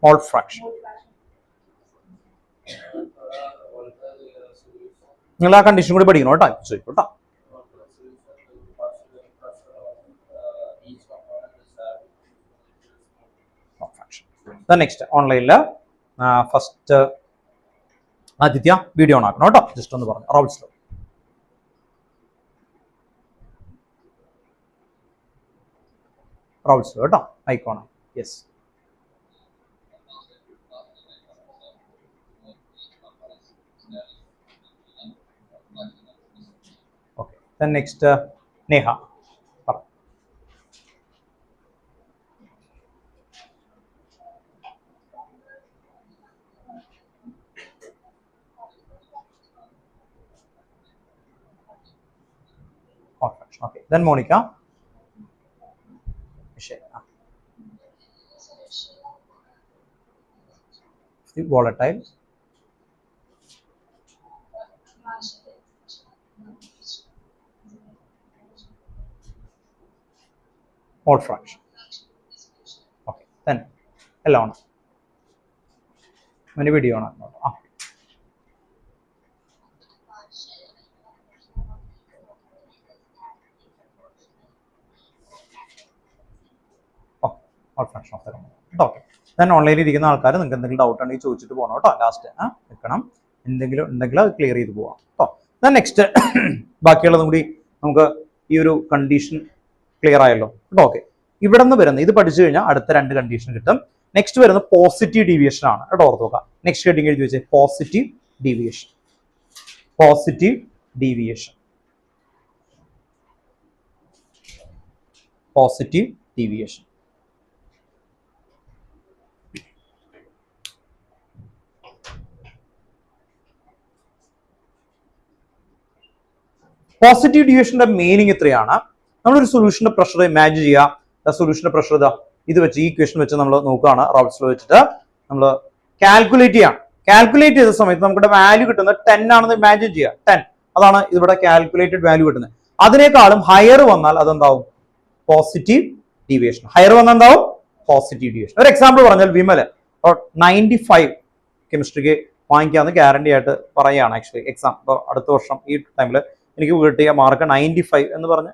Mole fraction. നിങ്ങൾ ആ കണ്ടീഷൻ കൂടി പഠിക്കണം കേട്ടോ, ചോദിക്കട്ടോ. നെക്സ്റ്റ് ഓൺലൈനില് ഫസ്റ്റ് ആദിത്യ വീഡിയോ ഓൺ ആക്കണം കേട്ടോ, ജസ്റ്റ് ഒന്ന് പറഞ്ഞു. റൗൾസ് ലോ. റൗൾസ് ലോ കേട്ടോ, ഐക്കോണാണ്. Yes. Okay. Then next Neha. Okay, then Monica. The volatile. Mole fraction. Okay, then Elona. Many video on it. Fraction of the amount. Okay. Then ഓൺലൈനിൽ ഇരിക്കുന്ന ആൾക്കാർ നിങ്ങൾക്ക് എന്തെങ്കിലും ഡൗട്ട് ഉണ്ടെങ്കിൽ ചോദിച്ചിട്ട് പോകണം കേട്ടോ. ലാസ്റ്റ് നിൽക്കണം, എന്തെങ്കിലും ഉണ്ടെങ്കിൽ അത് ക്ലിയർ ചെയ്ത് പോവാം കേട്ടോ. ദെൻ നെക്സ്റ്റ് ബാക്കിയുള്ളതും കൂടി നമുക്ക് ഈ ഒരു കണ്ടീഷൻ ക്ലിയർ ആയല്ലോ കേട്ടോ. ഓക്കെ, ഇവിടെ നിന്ന് വരുന്നത് ഇത് പഠിച്ചു കഴിഞ്ഞാൽ അടുത്ത രണ്ട് കണ്ടീഷൻ കിട്ടും. നെക്സ്റ്റ് വരുന്നത് പോസിറ്റീവ് ഡീവിയേഷൻ ആണ് കേട്ടോ, ഓർത്ത് നോക്കാം. നെക്സ്റ്റ് ഹെഡിങ് എഴുതി വെച്ചേ, positive deviation. Positive deviation. Positive deviation. Positive ഡീവിയേഷന്റെ മീനിങ് ഇത്രയാണ്. നമ്മളൊരു സൊല്യൂഷന്റെ പ്രഷർ ഇമാജിൻ ചെയ്യുക. സൊല്യൂഷന്റെ പ്രഷർ ഇതാ ഇത് വെച്ച് ഈ ഇക്വേഷൻ വെച്ച് നമ്മൾ നോക്കുകയാണ്. റൗൾസ് ലോ വെച്ചിട്ട് നമ്മൾ കാൽക്കുലേറ്റ് ചെയ്യാം. കാൽക്കുലേറ്റ് ചെയ്ത സമയത്ത് നമ്മുടെ വാല്യൂ കിട്ടുന്നത് 10 ആണെന്ന് ഇമാജിൻ ചെയ്യുക. 10 അതാണ് ഇവിടെ കാൽക്കുലേറ്റഡ് വാല്യൂ കിട്ടുന്നത്. അതിനേക്കാളും ഹയർ വന്നാൽ അതെന്താവും? Positive deviation. ഹയർ വന്നാൽ എന്താവും? Positive deviation. ഒരു എക്സാമ്പിൾ പറഞ്ഞാൽ വിമൽ 95 കെമിസ്ട്രിക്ക് വാങ്ങിക്കാമെന്ന് ഗ്യാരണ്ടി ആയിട്ട് പറയുകയാണ്. ആക്ച്വലി എക്സാം ഇപ്പോൾ അടുത്ത വർഷം ഈ ടൈമിൽ എനിക്ക് കിട്ടിയ മാർക്ക് 95 എന്ന് പറഞ്ഞ്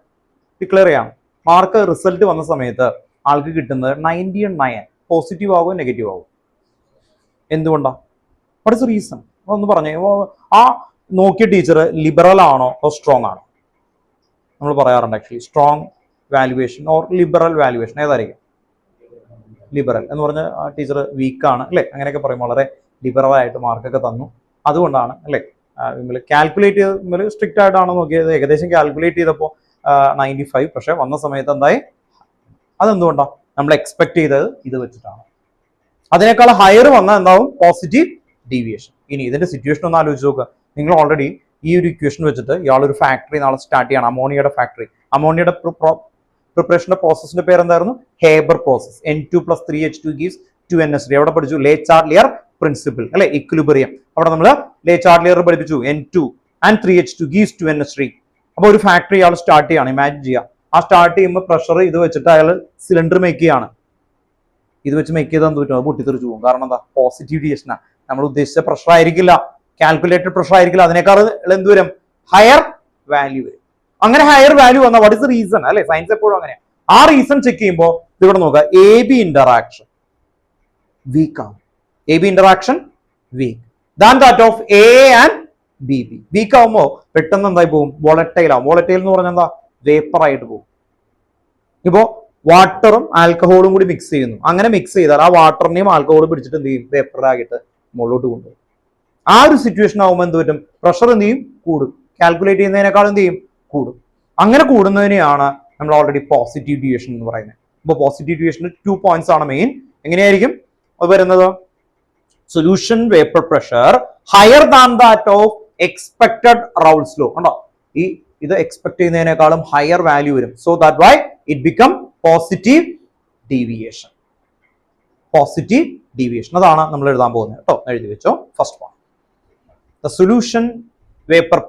ഡിക്ലെയർ ചെയ്യാണ്. മാർക്ക് റിസൾട്ട് വന്ന സമയത്ത് ആൾക്ക് കിട്ടുന്നത് 99. പോസിറ്റീവ് ആകുമോ നെഗറ്റീവ് ആകുമോ? എന്തുകൊണ്ടാണ്? What is reason? ഒന്ന് പറഞ്ഞേ. ആ നോക്കിയ ടീച്ചർ ലിബറൽ ആണോ ഓർ സ്ട്രോങ് ആണോ? നമ്മൾ പറയാറുണ്ട് actually strong valuation or liberal valuation ഏതായിരിക്കും? ലിബറൽ എന്ന് പറഞ്ഞാൽ ആ ടീച്ചർ വീക്കാണ് അല്ലേ, അങ്ങനെയൊക്കെ പറയും. വളരെ ലിബറൽ ആയിട്ട് മാർക്കൊക്കെ തന്നു, അതുകൊണ്ടാണ് അല്ലേ. കാൽക്കുലേറ്റ് ചെയ്ത് സ്ട്രിക്റ്റ് ആയിട്ടാണ് നോക്കിയത്. ഏകദേശം കാൽക്കുലേറ്റ് ചെയ്തപ്പോൾ 95, പക്ഷെ വന്ന സമയത്ത് എന്തായി? അതെന്തുകൊണ്ടാണ്? നമ്മൾ എക്സ്പെക്ട് ചെയ്തത് ഇത് വെച്ചിട്ടാണ്. അതിനേക്കാൾ ഹയർ വന്നാൽ എന്താവും? Positive deviation. ഇനി ഇതിന്റെ സിറ്റുവേഷൻ ഒന്ന് ആലോചിച്ച് നോക്കുക. നിങ്ങൾ ഓൾറെഡി ഈ ഒരു ഇക്വേഷൻ വെച്ചിട്ട് ഇയാളൊരു ഫാക്ടറി നാളെ സ്റ്റാർട്ട് ചെയ്യണം, അമോണിയയുടെ ഫാക്ടറി. അമോണിയയുടെ പ്രിപ്പറേഷന്റെ പ്രോസസിന്റെ പേര് എന്തായിരുന്നു? Haber process. N2 + 3H2 gives 2NH3. എവിടെ പഠിച്ചു? ലേ ചാർലിയർ പ്രിൻസിപ്പിൾ അല്ലെ, ഇക്വിലിബ്രിയം. അവിടെ നമ്മൾ ലേ ചാർലിയർ പഠിപ്പിച്ചു. N2 and 3H2 gives 2NH3. അപ്പൊ ഒരു ഫാക്ടറി ഇയാൾ സ്റ്റാർട്ട് ചെയ്യാണ്. ഇമാജിൻ ചെയ്യുക, ആ സ്റ്റാർട്ട് ചെയ്യുമ്പോൾ പ്രഷർ ഇത് വെച്ചിട്ട് അയാൾ സിലിണ്ടർ മേക്ക് ചെയ്യാണ്. ഇത് വെച്ച് മേക്ക് ചെയ്താൽ എന്ത് പറ്റും? അത് പൊട്ടിത്തെറിച്ചു പോകും. കാരണം എന്താ? പോസിറ്റീവ് ഡീവിയേഷനാണ്. നമ്മൾ ഉദ്ദേശിച്ച പ്രഷർ ആയിരിക്കില്ല, കാൽക്കുലേറ്റഡ് പ്രഷർ ആയിരിക്കില്ല. അതിനേക്കാൾ എന്ത് വരും? ഹയർ വാല്യൂ വരും. അങ്ങനെ ഹയർ വാല്യൂ വന്നാൽ വാട്ട് ഇസ് ദ റീസൺ അല്ലെ? സയൻസ് എപ്പോഴും അങ്ങനെയാണ്. ആ റീസൺ ചെക്ക് ചെയ്യുമ്പോൾ ഇവിടെ നോക്കുക, AB ഇന്ററാക്ഷൻ വീക്ക് ആണ്. AB interaction weak than that of A and BB. Weak ആവുമ്പോൾ പെട്ടെന്ന് എന്തായി പോകും? വോളറ്റൈൽ ആവും. വോളറ്റൈൽ എന്ന് പറഞ്ഞാൽ എന്താ? വേപ്പർ ആയിട്ട് പോകും. ഇപ്പോ വാട്ടറും ആൽക്കഹോളും കൂടി മിക്സ് ചെയ്യുന്നു. അങ്ങനെ മിക്സ് ചെയ്താൽ ആ വാട്ടറിനെയും ആൽക്കഹോളും പിടിച്ചിട്ട് എന്ത് ചെയ്യും? വേപ്പറായിട്ട് മുകളിലോട്ട് കൊണ്ടുപോകും. ആ ഒരു സിറ്റുവേഷൻ ആവുമ്പോൾ എന്ത് പറ്റും? പ്രഷർ എന്ത് ചെയ്യും? കൂടും. കാൽക്കുലേറ്റ് ചെയ്യുന്നതിനേക്കാൾ എന്ത് ചെയ്യും? കൂടും. അങ്ങനെ കൂടുന്നതിനെയാണ് നമ്മൾ ഓൾറെഡി പോസിറ്റീവ് ഡീവിയേഷൻ എന്ന് പറയുന്നത്. അപ്പോൾ പോസിറ്റീവ് ഡീവിയേഷന് 2 പോയിന്റ്സ് ആണ് മെയിൻ. എങ്ങനെയായിരിക്കും? വരുന്നത്? Solution vapour pressure higher than that of expected റൗൾസ് law. ഉണ്ടോ? ഇത് എക്സ്പെക്ട് ചെയ്യുന്നതിനേക്കാളും ഹയർ വാല്യൂ വരും. So that why it become positive deviation. Positive deviation അതാണ് നമ്മൾ എഴുതാൻ പോകുന്നത് കേട്ടോ. എഴുതി വെച്ചോ. First point, the solution vapor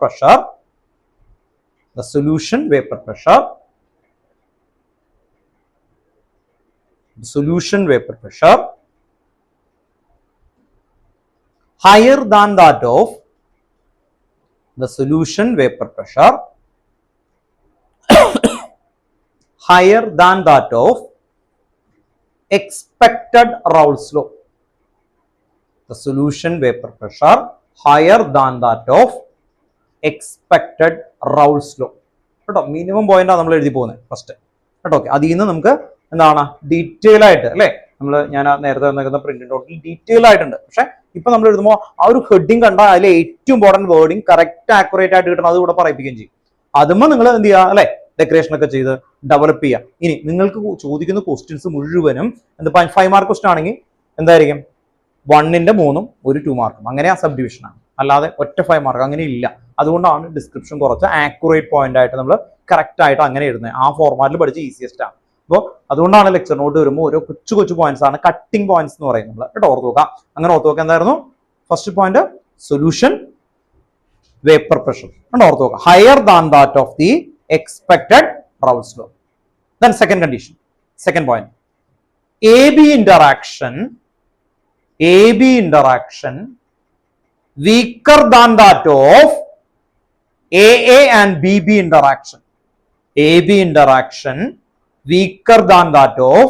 pressure higher than that of the solution vapor pressure higher than that of expected Raoult's law. The solution vapor pressure higher than that of expected Raoult's law. കേട്ടോ, മിനിമം പോയിന്റ് ആണ് നമ്മൾ എഴുതി പോകുന്നത് ഫസ്റ്റ് കേട്ടോ. ഓക്കെ, അതിൽ നിന്ന് നമുക്ക് എന്താണ് ഡീറ്റെയിൽ ആയിട്ട് അല്ലെ, ഞാൻ നേരത്തെ വന്നിരിക്കുന്ന പ്രിന്റ് ഔട്ടിൽ ഡീറ്റെയിൽ ആയിട്ടുണ്ട്. പക്ഷെ ഇപ്പൊ നമ്മൾ എഴുതുമ്പോൾ ആ ഒരു ഹെഡിങ് കണ്ടാൽ അതിലെ ഏറ്റവും ഇമ്പോർട്ടന്റ് വേർഡിങ് കറക്റ്റ് ആക്യുറേറ്റ് ആയിട്ട് കിട്ടണം. അത് ഇവിടെ പറയിപ്പിക്കുകയും ചെയ്യും. അതുമ്പോൾ നിങ്ങൾ എന്ത് ചെയ്യുക അല്ലെ, ഡെക്കറേഷൻ ഒക്കെ ചെയ്ത് ഡെവലപ്പ് ചെയ്യുക. ഇനി നിങ്ങൾക്ക് ചോദിക്കുന്ന ക്വസ്റ്റ്യൻസ് മുഴുവനും എന്താ 5 മാർക്ക് ക്വസ്റ്റ്യൻ ആണെങ്കിൽ എന്തായിരിക്കും? 1ന്റെ 3ഉം ഒരു 2 മാർക്കും. അങ്ങനെ ആ സബ് ഡിവിഷൻ ആണ്. അല്ലാതെ ഒറ്റ 5 മാർക്ക് അങ്ങനെ ഇല്ല. അതുകൊണ്ടാണ് ഡിസ്ക്രിപ്ഷൻ കുറച്ച് ആക്യുറേറ്റ് പോയിന്റ് ആയിട്ട് നമ്മൾ കറക്റ്റ് ആയിട്ട് അങ്ങനെ എഴുതുന്നത്. ആ ഫോർമാറ്റിൽ പഠിച്ച് ഈസിയസ്റ്റ് ആണ്. അപ്പോൾ അതുകൊണ്ടാണ് ലെക്ചർ നോട്ട് വരുമ്പോൾ ഓരോ കൊച്ചു പോയിന്റ്സ് ആണ് കട്ടിംഗ് പോയിന്റ്സ് എന്ന് പറയുന്നത്. കേട്ടോ, ഓർത്ത് നോക്കാം. അങ്ങനെ ഓർത്ത് നോക്കാം. എന്തായിരുന്നു first point? Solution vapour pressure. ഓർത്ത് നോക്കാം, higher than that of the expected Raoult's law. Then second condition, second point, AB interaction weaker than that of AA and BB interaction. AB interaction weaker than that of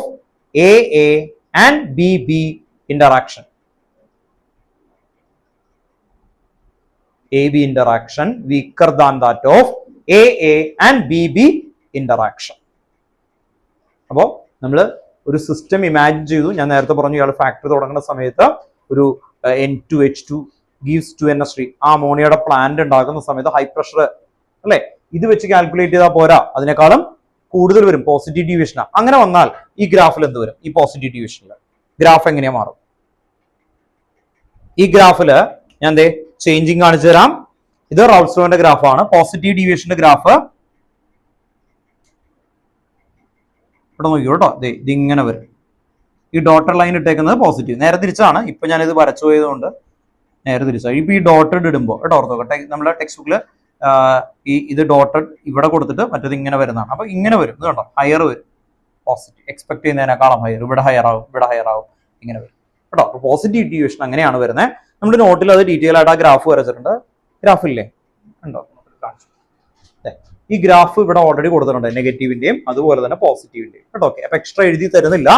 AA and BB interaction. AB interaction weaker than that of AA and BB interaction. അപ്പോൾ നമ്മൾ ഒരു സിസ്റ്റം ഇമാജിൻ ചെയ്തു. ഞാൻ നേരത്തെ പറഞ്ഞു ഇയാൾ ഫാക്ടറി തുടങ്ങുന്ന സമയത്ത് ഒരു N2H2 gives 2NH3 ആ അമോണിയയുടെ പ്ലാന്റ് ഉണ്ടാക്കുന്ന സമയത്ത് ഹൈ പ്രഷർ അല്ലെ, ഇത് വെച്ച് കാൽക്കുലേറ്റ് ചെയ്താൽ പോരാ, അതിനേക്കാളും കൂടുതൽ വരും. Positive deviation. അങ്ങനെ വന്നാൽ ഈ ഗ്രാഫിൽ എന്ത് വരും? ഈ പോസിറ്റീവ് ഡീവിയേഷനിൽ ഗ്രാഫ് എങ്ങനെയാ മാറും? ഈ ഗ്രാഫില് ഞാൻ ദേ ചേഞ്ചിങ് കാണിച്ചു തരാം. ഇത് Raoult's lawന്റെ ഗ്രാഫാണ്. പോസിറ്റീവ് ഡീവിയേഷന്റെ ഗ്രാഫ് ഇവിടെ നോക്കിയോ കേട്ടോ. ഇതിങ്ങനെ വരും. ഈ ഡോട്ടർ ലൈൻ ഇട്ടേക്കുന്നത് പോസിറ്റീവ്. നേരെ തിരിച്ചാണ്. ഇപ്പൊ ഞാനിത് വരച്ചു പോയതുകൊണ്ട് നേരെ തിരിച്ചാണ്. ഇപ്പൊ ഈ ഡോട്ടഡ് ഇടുമ്പോൾ കേട്ടോ ഓർത്ത് നോക്കട്ടെ, നമ്മുടെ ടെക്സ്റ്റ് ബുക്കില് ഇത് ഡോട്ടഡ് ഇവിടെ കൊടുത്തിട്ട് മറ്റേത് ഇങ്ങനെ വരുന്നതാണ്. അപ്പൊ ഇങ്ങനെ വരും. ഇത് കണ്ടോ, ഹയർ വരും. പോസിറ്റീവ് എക്സ്പെക്ട് ചെയ്യുന്നതിനേക്കാളും ഹയർ. ഇവിടെ ഹയർ ആവും, ഇവിടെ ഹയർ ആവും, ഇങ്ങനെ വരും കേട്ടോ. അപ്പൊ പോസിറ്റീവ് ഡീവിയേഷൻ അങ്ങനെയാണ് വരുന്നത്. നമ്മുടെ നോട്ടിൽ അത് ഡീറ്റെയിൽ ആയിട്ട് ആ ഗ്രാഫ് വരച്ചിട്ടുണ്ട്. ഗ്രാഫില്ലേ ഉണ്ടോ? ഈ ഗ്രാഫ് ഇവിടെ ഓൾറെഡി കൊടുത്തിട്ടുണ്ട്, നെഗറ്റീവിന്റെയും അതുപോലെ തന്നെ പോസിറ്റീവിന്റെയും കേട്ടോ. ഓക്കെ, അപ്പൊ എക്സ്ട്രാ എഴുതി തരുന്നില്ല.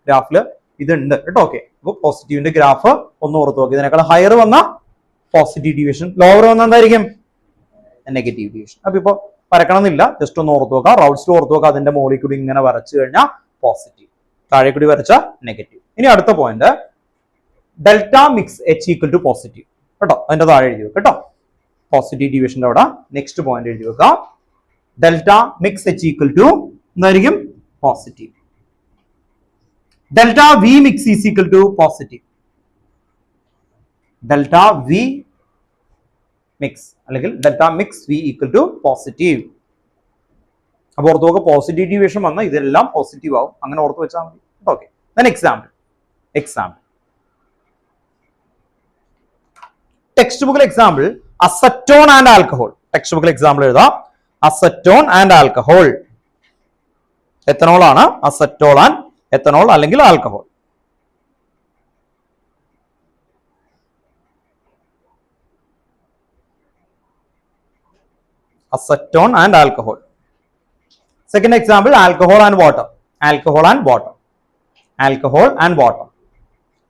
ഗ്രാഫില് ഇതുണ്ട് കേട്ടോ. ഓക്കെ, അപ്പൊ പോസിറ്റീവിന്റെ ഗ്രാഫ് ഒന്ന് ഓർത്ത് നോക്കി. ഇതിനേക്കാൾ ഹയർ വന്ന പോസിറ്റീവ് ഡീവിയേഷൻ, ലോവർ വന്ന എന്തായിരിക്കും? Negative deviation. അപ്പൊ ഇപ്പൊ വരക്കണമെന്നില്ല, ജസ്റ്റ് ഒന്ന് ഓർത്ത് നോക്കാം. Raoult's law ഓർത്ത് നോക്കാം. അതിന്റെ മുകളിൽ കൂടി ഇങ്ങനെ വരച്ചു കഴിഞ്ഞാൽ പോസിറ്റീവ്, താഴെ കൂടി വരച്ച നെഗറ്റീവ്. ഇനി അടുത്ത point, delta mix H equal to positive കേട്ടോ. അതിന്റെ താഴെ എഴുതി വെക്കാം കേട്ടോ. പോസിറ്റീവ് ഡീവിയേഷന്റെ അവിടെ നെക്സ്റ്റ് പോയിന്റ് എഴുതി വെക്കാം. Delta mix H equal to എന്തായിരിക്കും? Positive. Delta V mix is equal to positive. Delta V mix അല്ലെങ്കിൽ delta mix V equal to positive. അപ്പൊ ഓർത്ത് നോക്കുക, പോസിറ്റീവ് ഡീവിയേഷൻ വന്നാൽ ഇതെല്ലാം പോസിറ്റീവ് ആവും. അങ്ങനെ ഓർത്ത് വെച്ചാൽ മതി. ഓക്കെ, എക്സാമ്പിൾ ടെക്സ്റ്റ് ബുക്കിൽ example acetone and alcohol. Text ബുക്കിൽ എക്സാമ്പിൾ എഴുതാം. Acetone and alcohol. എത്തനോൾ ആണ്. അസറ്റോൾ ആൻഡ് എത്തനോൾ അല്ലെങ്കിൽ alcohol. Acetone and alcohol. Second example, alcohol and water.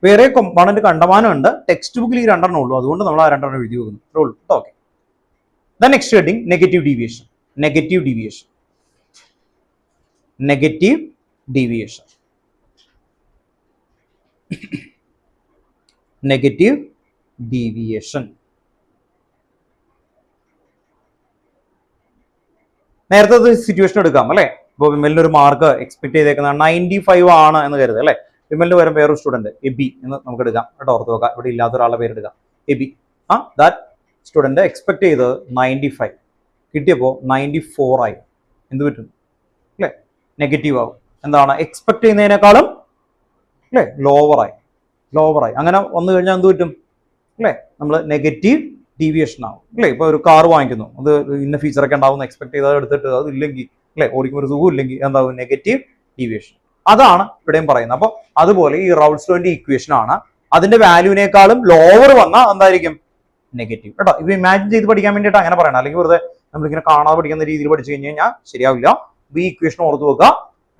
വേറെ കോമ്പണന്റ് കണ്ടമാനം ഉണ്ട്. ടെക്സ്റ്റ് ബുക്കിൽ ഈ രണ്ടെണ്ണം ഉള്ളൂ, അതുകൊണ്ട് നമ്മൾ ആ രണ്ടെണ്ണം എഴുതി വെക്കുന്നു. Okay, next heading negative deviation. Negative deviation. നേരത്തെ സിറ്റുവേഷൻ എടുക്കാം അല്ലെ. ഇപ്പൊ വിമലിന് ഒരു മാർക്ക് എക്സ്പെക്ട് ചെയ്തേക്കുന്നത് 95 ആണ് എന്ന് കരുതുക അല്ലെ. വിമലിന് വരും വേറൊരു സ്റ്റുഡന്റ് എബി എന്ന് നമുക്ക് എടുക്കാം കേട്ടോ, ഓർത്ത് വെക്കാം. ഇവിടെ ഇല്ലാത്ത ഒരാളുടെ പേര് എടുക്കാം, എബി. ദാറ്റ് സ്റ്റുഡന്റ് എക്സ്പെക്ട് ചെയ്തത് 95, കിട്ടിയപ്പോൾ 94 ആയി. എന്ത് പറ്റും അല്ലേ? നെഗറ്റീവ് ആവും. എന്താണ് എക്സ്പെക്ട് ചെയ്യുന്നതിനേക്കാളും അല്ലേ ലോവറായി. അങ്ങനെ വന്നു കഴിഞ്ഞാൽ എന്ത് പറ്റും അല്ലേ? നമ്മൾ നെഗറ്റീവ് ഡീവിയേഷൻ ആവും അല്ലേ? ഇപ്പൊ ഒരു കാർ വാങ്ങിക്കുന്നു, അത് ഇന്ന ഫീച്ചറൊക്കെ ഉണ്ടാവും എക്സ്പെക്ട് ചെയ്തത് എടുത്തിട്ട് അത് ഇല്ലെങ്കിൽ അല്ലെ, ഓടിക്കുമ്പോൾ ഒരു സുഖം ഇല്ലെങ്കിൽ എന്താവും? Negative deviation. അതാണ് ഇവിടെയും പറയുന്നത്. അപ്പൊ അതുപോലെ ഈ റൗൾസ് ലോന്റെ ഇക്വേഷൻ ആണ്, അതിന്റെ വാല്യൂവിനേക്കാളും ലോവർ വന്നാൽ എന്തായിരിക്കും? നെഗറ്റീവ് കേട്ടോ. ഇത് ഇമാജിൻ ചെയ്ത് പഠിക്കാൻ വേണ്ടിയിട്ട് അങ്ങനെ പറയണം, അല്ലെങ്കിൽ വെറുതെ നമ്മളിങ്ങനെ കാണാതെ പഠിക്കുന്ന രീതിയിൽ പഠിച്ചു കഴിഞ്ഞാൽ ശരിയാവില്ല. ഈ ഇക്വേഷൻ ഓർത്ത് വെക്കുക,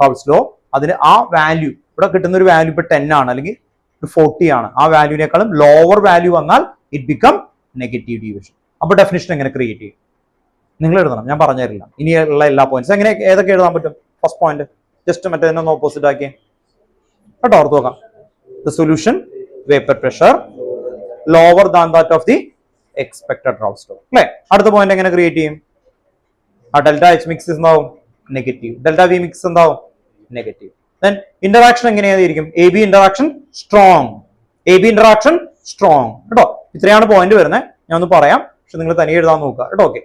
റൗൾസ് ലോ. അതിന് ആ വാല്യൂ ഇവിടെ കിട്ടുന്ന ഒരു വാല്യൂ ഇപ്പൊ 10 ആണ് അല്ലെങ്കിൽ 40 ആണ്. ആ വാല്യൂവിനേക്കാളും ലോവർ വാല്യൂ വന്നാൽ ഇറ്റ് ബിക്കം നെഗറ്റീവ് ഡീവിയേഷൻ. അപ്പൊ ഡെഫിനിഷൻ എങ്ങനെ ക്രിയേറ്റ് ചെയ്യും? നിങ്ങൾ എഴുതണം, ഞാൻ പറഞ്ഞു തരില്ല. ഇനിയുള്ള എല്ലാ പോയിന്റ്സ് എങ്ങനെ ഏതൊക്കെ എഴുതാൻ പറ്റും? ഫസ്റ്റ് പോയിന്റ് ജസ്റ്റ് മറ്റേ ഒന്ന് ഓപ്പോസിറ്റ് ആക്കി കേട്ടോ, ഓർത്ത് നോക്കാം. The solution vapour pressure lower than that of the expected റൗൾസ് law അല്ലേ? അടുത്ത പോയിന്റ് എങ്ങനെ ക്രിയേറ്റ് ചെയ്യും? ആ ഡെൽറ്റ എച്ച് മിക്സ് എന്താവും? നെഗറ്റീവ്. ഡെൽറ്റ വി മിക്സ് എന്താവും? നെഗറ്റീവ്. ദെൻ ഇന്ററാക്ഷൻ എങ്ങനെയായിരിക്കും? A B interaction strong. കേട്ടോ. ഇത്രയാണ് പോയിന്റ് വരുന്നത്. ഞാൻ ഒന്ന് പറയാം, പക്ഷെ നിങ്ങൾ തനിയെ എഴുതാൻ നോക്കുക കേട്ടോ. ഓക്കെ,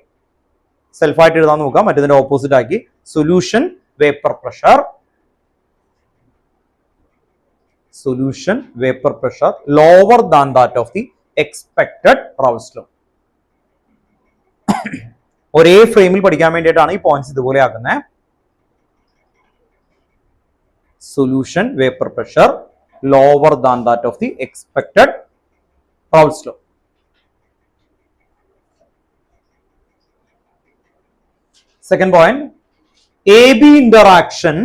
സെൽഫായിട്ട് എഴുതാൻ നോക്കുക, മറ്റേതിന്റെ ഓപ്പോസിറ്റ് ആക്കി. Solution vapour pressure lower than that of the expected റൗൾസ് law. ഒരേ ഫ്രെയിമിൽ പഠിക്കാൻ വേണ്ടിയിട്ടാണ് ഈ പോയിന്റ്സ് ഇതുപോലെ ആക്കുന്നത്. Solution vapour pressure lower than that of the expected റൗൾസ് law. Second point, AB interaction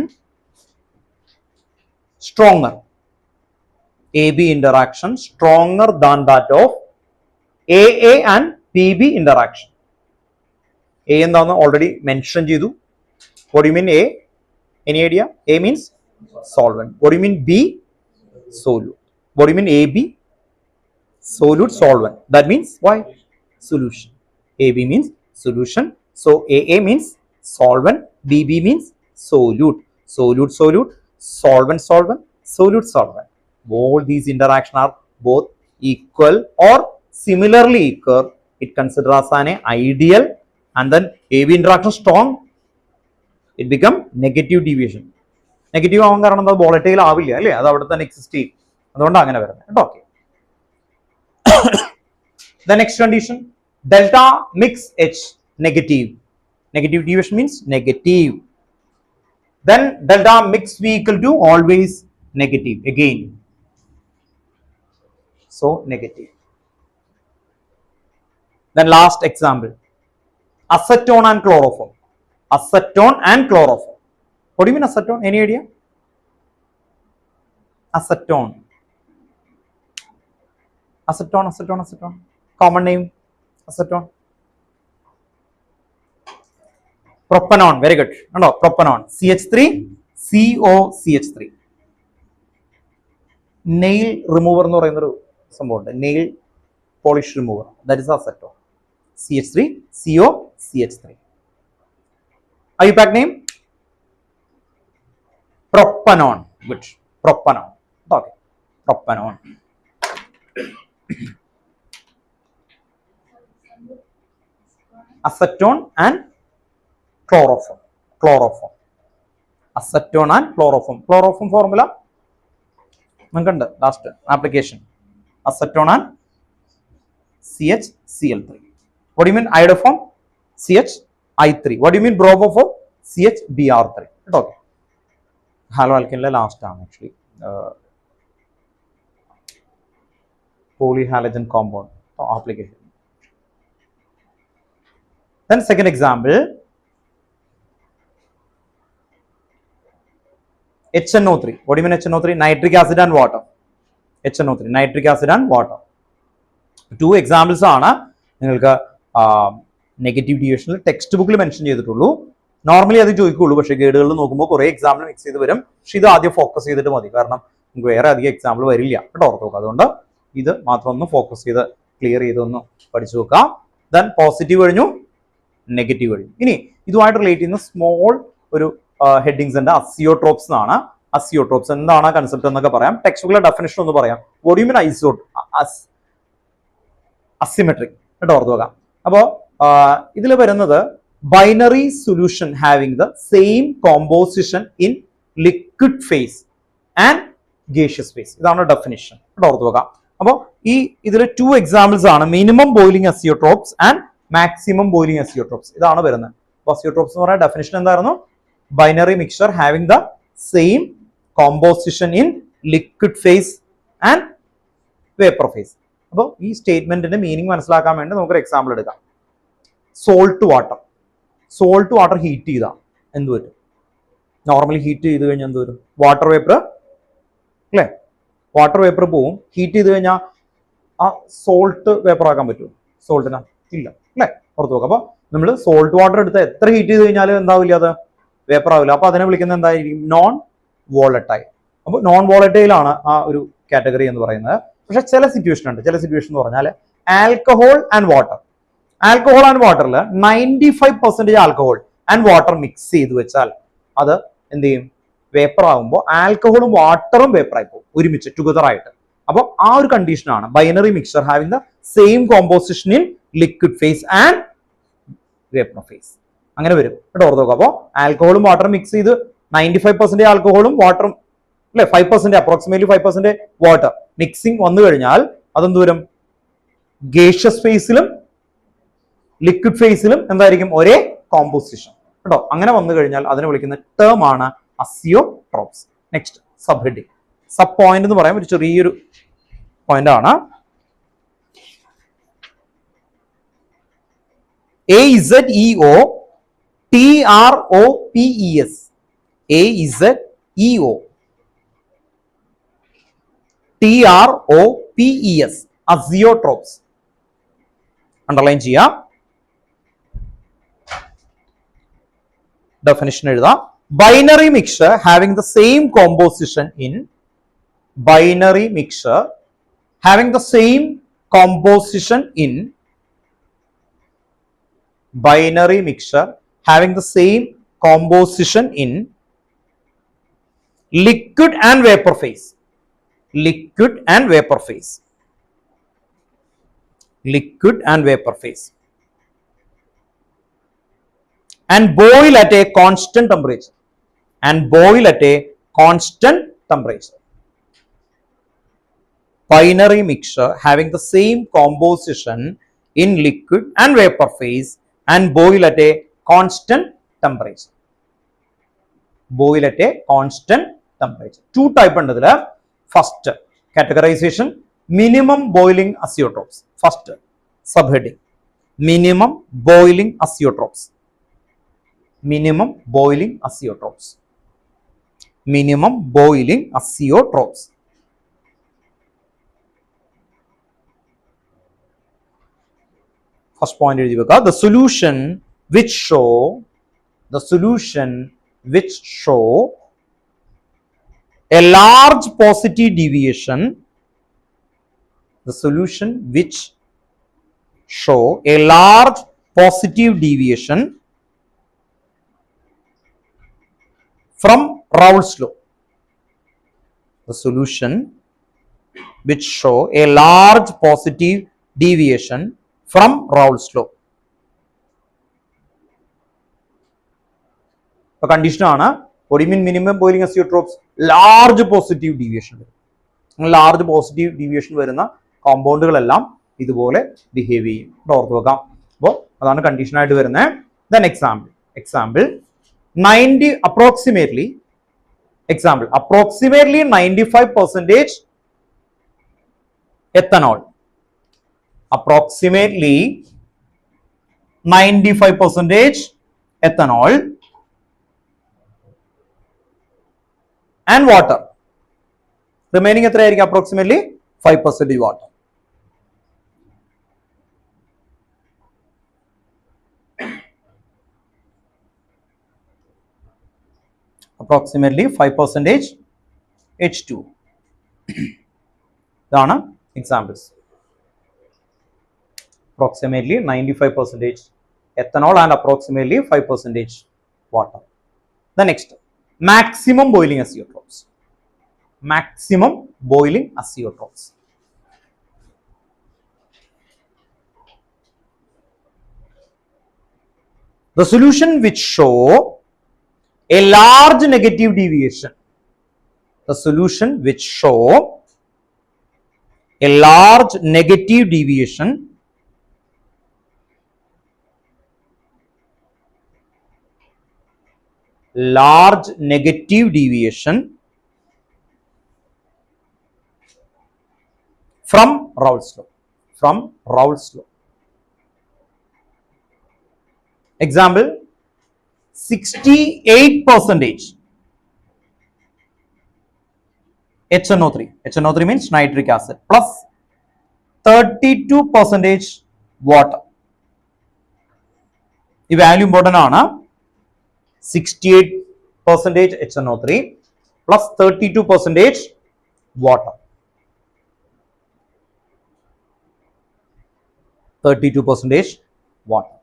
stronger. AB interaction stronger than that of AA and PB interaction. A എന്താന്ന് already mention ചെയ്തു. What do you mean A? Any idea? A means solvent. What do you mean B? Solute. What do you mean AB? Solute, solvent. That means why? Solution. AB means solution. So AA means solvent, BB means solute. Solute, solvent, solvent. All these interactions are both equal or similarly equal. It considers as an ideal, and then AB interaction strong, it become negative deviation. Negative ആവാൻ കാരണം എന്താ? വോളറ്റൈൽ ആവില്ല അല്ലേ, അത് അവിടെ തന്നെ എക്സിസ്റ്റ് ചെയ്യും. അതുകൊണ്ടാണ് അങ്ങനെ വരുന്നത് കേട്ടോ. Okay, the next condition, delta mix H negative. Negative deviation means negative. Then delta mix V equal to always negative again. So negative. Then last example, acetone and chloroform. What do you mean acetone? Any idea? Acetone. Common name, acetone. Propanone, very good. No, propanone. CH3, COCH3. Nail remover എന്ന് പറയുന്ന ഒരു സംഭവമുണ്ട്, nail polish remover. That is acetone. CH3, COCH3. IUPAC name? Propanone. Good. Propanone. Okay. Propanone. Acetone and chloroform. Acetone and chloroform. Chloroform formula നമുക്കുണ്ട് last application. Acetone and CHCl3. What do you mean iodoform? CHI3. What do you mean bromoform? CHBr3. Okay. Halo alkene last ആണ് actually. Polyhalogen compound application. Then second example, HNO3. What do you mean HNO3? Nitric acid and water. HNO3, nitric acid and water. Two examples ആണ് നിങ്ങൾക്ക് നെഗറ്റീവ് ഡിവിഷനിൽ ടെക്സ്റ്റ് ബുക്കിൽ മെൻഷൻ ചെയ്തിട്ടുള്ളൂ. നോർമലി അത് ചോദിക്കുള്ളൂ, പക്ഷേ ഗൈഡുകളിൽ നോക്കുമ്പോൾ കുറേ എക്സാമ്പിൾ മിക്സ് ചെയ്ത് വരും. പക്ഷെ ഇത് ആദ്യം ഫോക്കസ് ചെയ്തിട്ട് മതി, കാരണം നമുക്ക് വേറെ അധികം എക്സാമ്പിൾ വരില്ല കേട്ടോ, ഓർത്ത് നോക്കുക. അതുകൊണ്ട് ഇത് മാത്രം ഒന്ന് ഫോക്കസ് ചെയ്ത് ക്ലിയർ ചെയ്തൊന്ന് പഠിച്ചു നോക്കാം. ദെൻ പോസിറ്റീവ് കഴിഞ്ഞു, നെഗറ്റീവ് കഴിഞ്ഞു. ഇനി ഇതുമായിട്ട് റിലേറ്റ് ചെയ്യുന്ന സ്മോൾ ഒരു ഹെഡിങ്സ് ഉണ്ട്. അസിയോട്രോപ്സ് എന്നാണ്. അസിയോട്രോപ്സ് എന്താണ് കൺസെപ്റ്റ് എന്നൊക്കെ പറയാം. ടെക്സ്റ്റുകളുടെ ഡെഫിനിഷൻ ഒന്ന് പറയാം. വാട്ട് യു മീൻ അസിമെട്രിക് കേട്ടോ, ഓർത്ത് വെക്കാം. അപ്പോ ഇതിൽ വരുന്നത് binary solution having the same composition in liquid phase and gaseous phase. ഇതാണ് ഡെഫിനിഷൻ കേട്ടോ, ഓർത്ത് വെക്കാം. അപ്പോൾ ഇതിൽ 2 എക്സാമ്പിൾസ് ആണ്, minimum boiling azeotropes and maximum boiling azeotropes. ഇതാണ് വരുന്നത്. അസിയോട്രോപ്സ് എന്ന് പറയുന്ന ഡെഫിനിഷൻ എന്തായിരുന്നു? Binary mixture having the same composition in liquid phase and vapour phase. അപ്പോൾ ഈ സ്റ്റേറ്റ്മെന്റിന്റെ മീനിങ് മനസ്സിലാക്കാൻ വേണ്ടി നമുക്കൊരു എക്സാമ്പിൾ എടുക്കാം. സോൾട്ട് വാട്ടർ ഹീറ്റ് ചെയ്താൽ എന്ത് വരും? നോർമലി ഹീറ്റ് ചെയ്ത് കഴിഞ്ഞാൽ എന്ത് വരും? വാട്ടർ വേപ്പർ അല്ലേ? വാട്ടർ വേപ്പർ പോവും. ഹീറ്റ് ചെയ്ത് കഴിഞ്ഞാൽ ആ സോൾട്ട് വേപ്പർ ആക്കാൻ പറ്റുമോ? സോൾട്ടിനാ ഇല്ല അല്ലേ, പുറത്ത് നോക്കാം. അപ്പൊ നമ്മൾ സോൾട്ട് വാട്ടർ എടുത്ത് എത്ര ഹീറ്റ് ചെയ്ത് കഴിഞ്ഞാലും എന്താവില്ല, അത് വേപ്പർ ആവില്ല. അപ്പൊ അതിനെ വിളിക്കുന്നത് എന്തായിരിക്കും? Non volatile. അപ്പൊ നോൺ വോളറ്റൈൽ ആണ് ആ ഒരു കാറ്റഗറി എന്ന് പറയുന്നത്. പക്ഷെ ചില സിറ്റുവേഷൻ ഉണ്ട്. ചില സിറ്റുവേഷൻ എന്ന് പറഞ്ഞാൽ ആൽക്കഹോൾ ആൻഡ് വാട്ടറിൽ 95% ആൽക്കഹോൾ ആൻഡ് വാട്ടർ മിക്സ് ചെയ്ത് വെച്ചാൽ അത് എന്ത് ചെയ്യും? വേപ്പർ ആകുമ്പോൾ ആൽക്കഹോളും വാട്ടറും വേപ്പർ ആയി പോകും ഒരുമിച്ച് ടുഗദർ ആയിട്ട്. അപ്പോൾ ആ ഒരു കണ്ടീഷനാണ് binary mixture having the same composition in liquid phase and vapour face. അങ്ങനെ വരും കേട്ടോ, ഓർത്ത് നോക്കാം. അപ്പോൾ ആൽക്കഹോളും വാട്ടറും മിക്സ് ചെയ്ത് 95% ആൽക്കഹോളും വാട്ടറും അല്ലെ 5% അപ്രോക്സിമേറ്റ്ലി 5% വാട്ടർ മിക്സിംഗ് വന്നു കഴിഞ്ഞാൽ അതെന്ത് വരും? ഗേഷ്യസ് ഫേസിലും ലിക്വിഡ് ഫേസിലും എന്തായിരിക്കും? ഒരേ കോമ്പോസിഷൻ കേട്ടോ. അങ്ങനെ വന്നു കഴിഞ്ഞാൽ അതിനെ വിളിക്കുന്ന ടേം ആണ് azeotropes. Next sub heading. Sub point എന്ന് പറയാൻ ഒരു ചെറിയൊരു പോയിന്റ് ആണ്. AZEO TROPES. AZEO TROPES azeotropes. Underline ചെയ്യാം. ഡെഫിനിഷൻ എഴുതാം. Binary mixture having the same composition in binary mixture having the same composition in binary mixture having the same composition in liquid and vapor phase. Liquid and vapor phase. Liquid and vapor phase. And boil at a constant temperature. And boil at a constant temperature. Binary mixture having the same composition in liquid and vapor phase and boil at a constant temperature. Boil at a constant temperature. 2 type ഉണ്ട് ഇതില്. First categorisation minimum boiling azeotropes. First sub heading minimum boiling azeotropes. Minimum boiling azeotropes. Minimum boiling azeotropes. First point എഴുതി വെക്കുക. The solution which show a large positive deviation, the solution which show a large positive deviation from Raoult's law. The solution which show a large positive deviation from Raoult's law. അപ്പോൾ കണ്ടീഷൻ ആണ് what do you mean minimum boiling azeotrophs? Large positive deviation വരും. ലാർജ് പോസിറ്റീവ് ഡീവിയേഷൻ വരുന്ന കോമ്പൗണ്ടുകളെല്ലാം ഇതുപോലെ ബിഹേവ് ചെയ്യും. ഓർത്ത് വെക്കാം. അപ്പോൾ അതാണ് കണ്ടീഷൻ ആയിട്ട് വരുന്നത്. Then example 95% ethanol. Approximately 95% ethanol and water. Remaining എത്രയായിരിക്കും? approximately 5% water. Approximately 5% H2. ഇതാണ് examples. approximately 95% ethanol and approximately 5% water. The next maximum boiling azeotrophs. Maximum boiling azeotrophs. The solution which show a large negative deviation. The solution which show a large negative deviation from Raoult's law. Example, 68% HNO3. HNO3 means nitric acid plus 32% water. The value important ആണ്. 68% HNO3 plus 32% water. 32% water.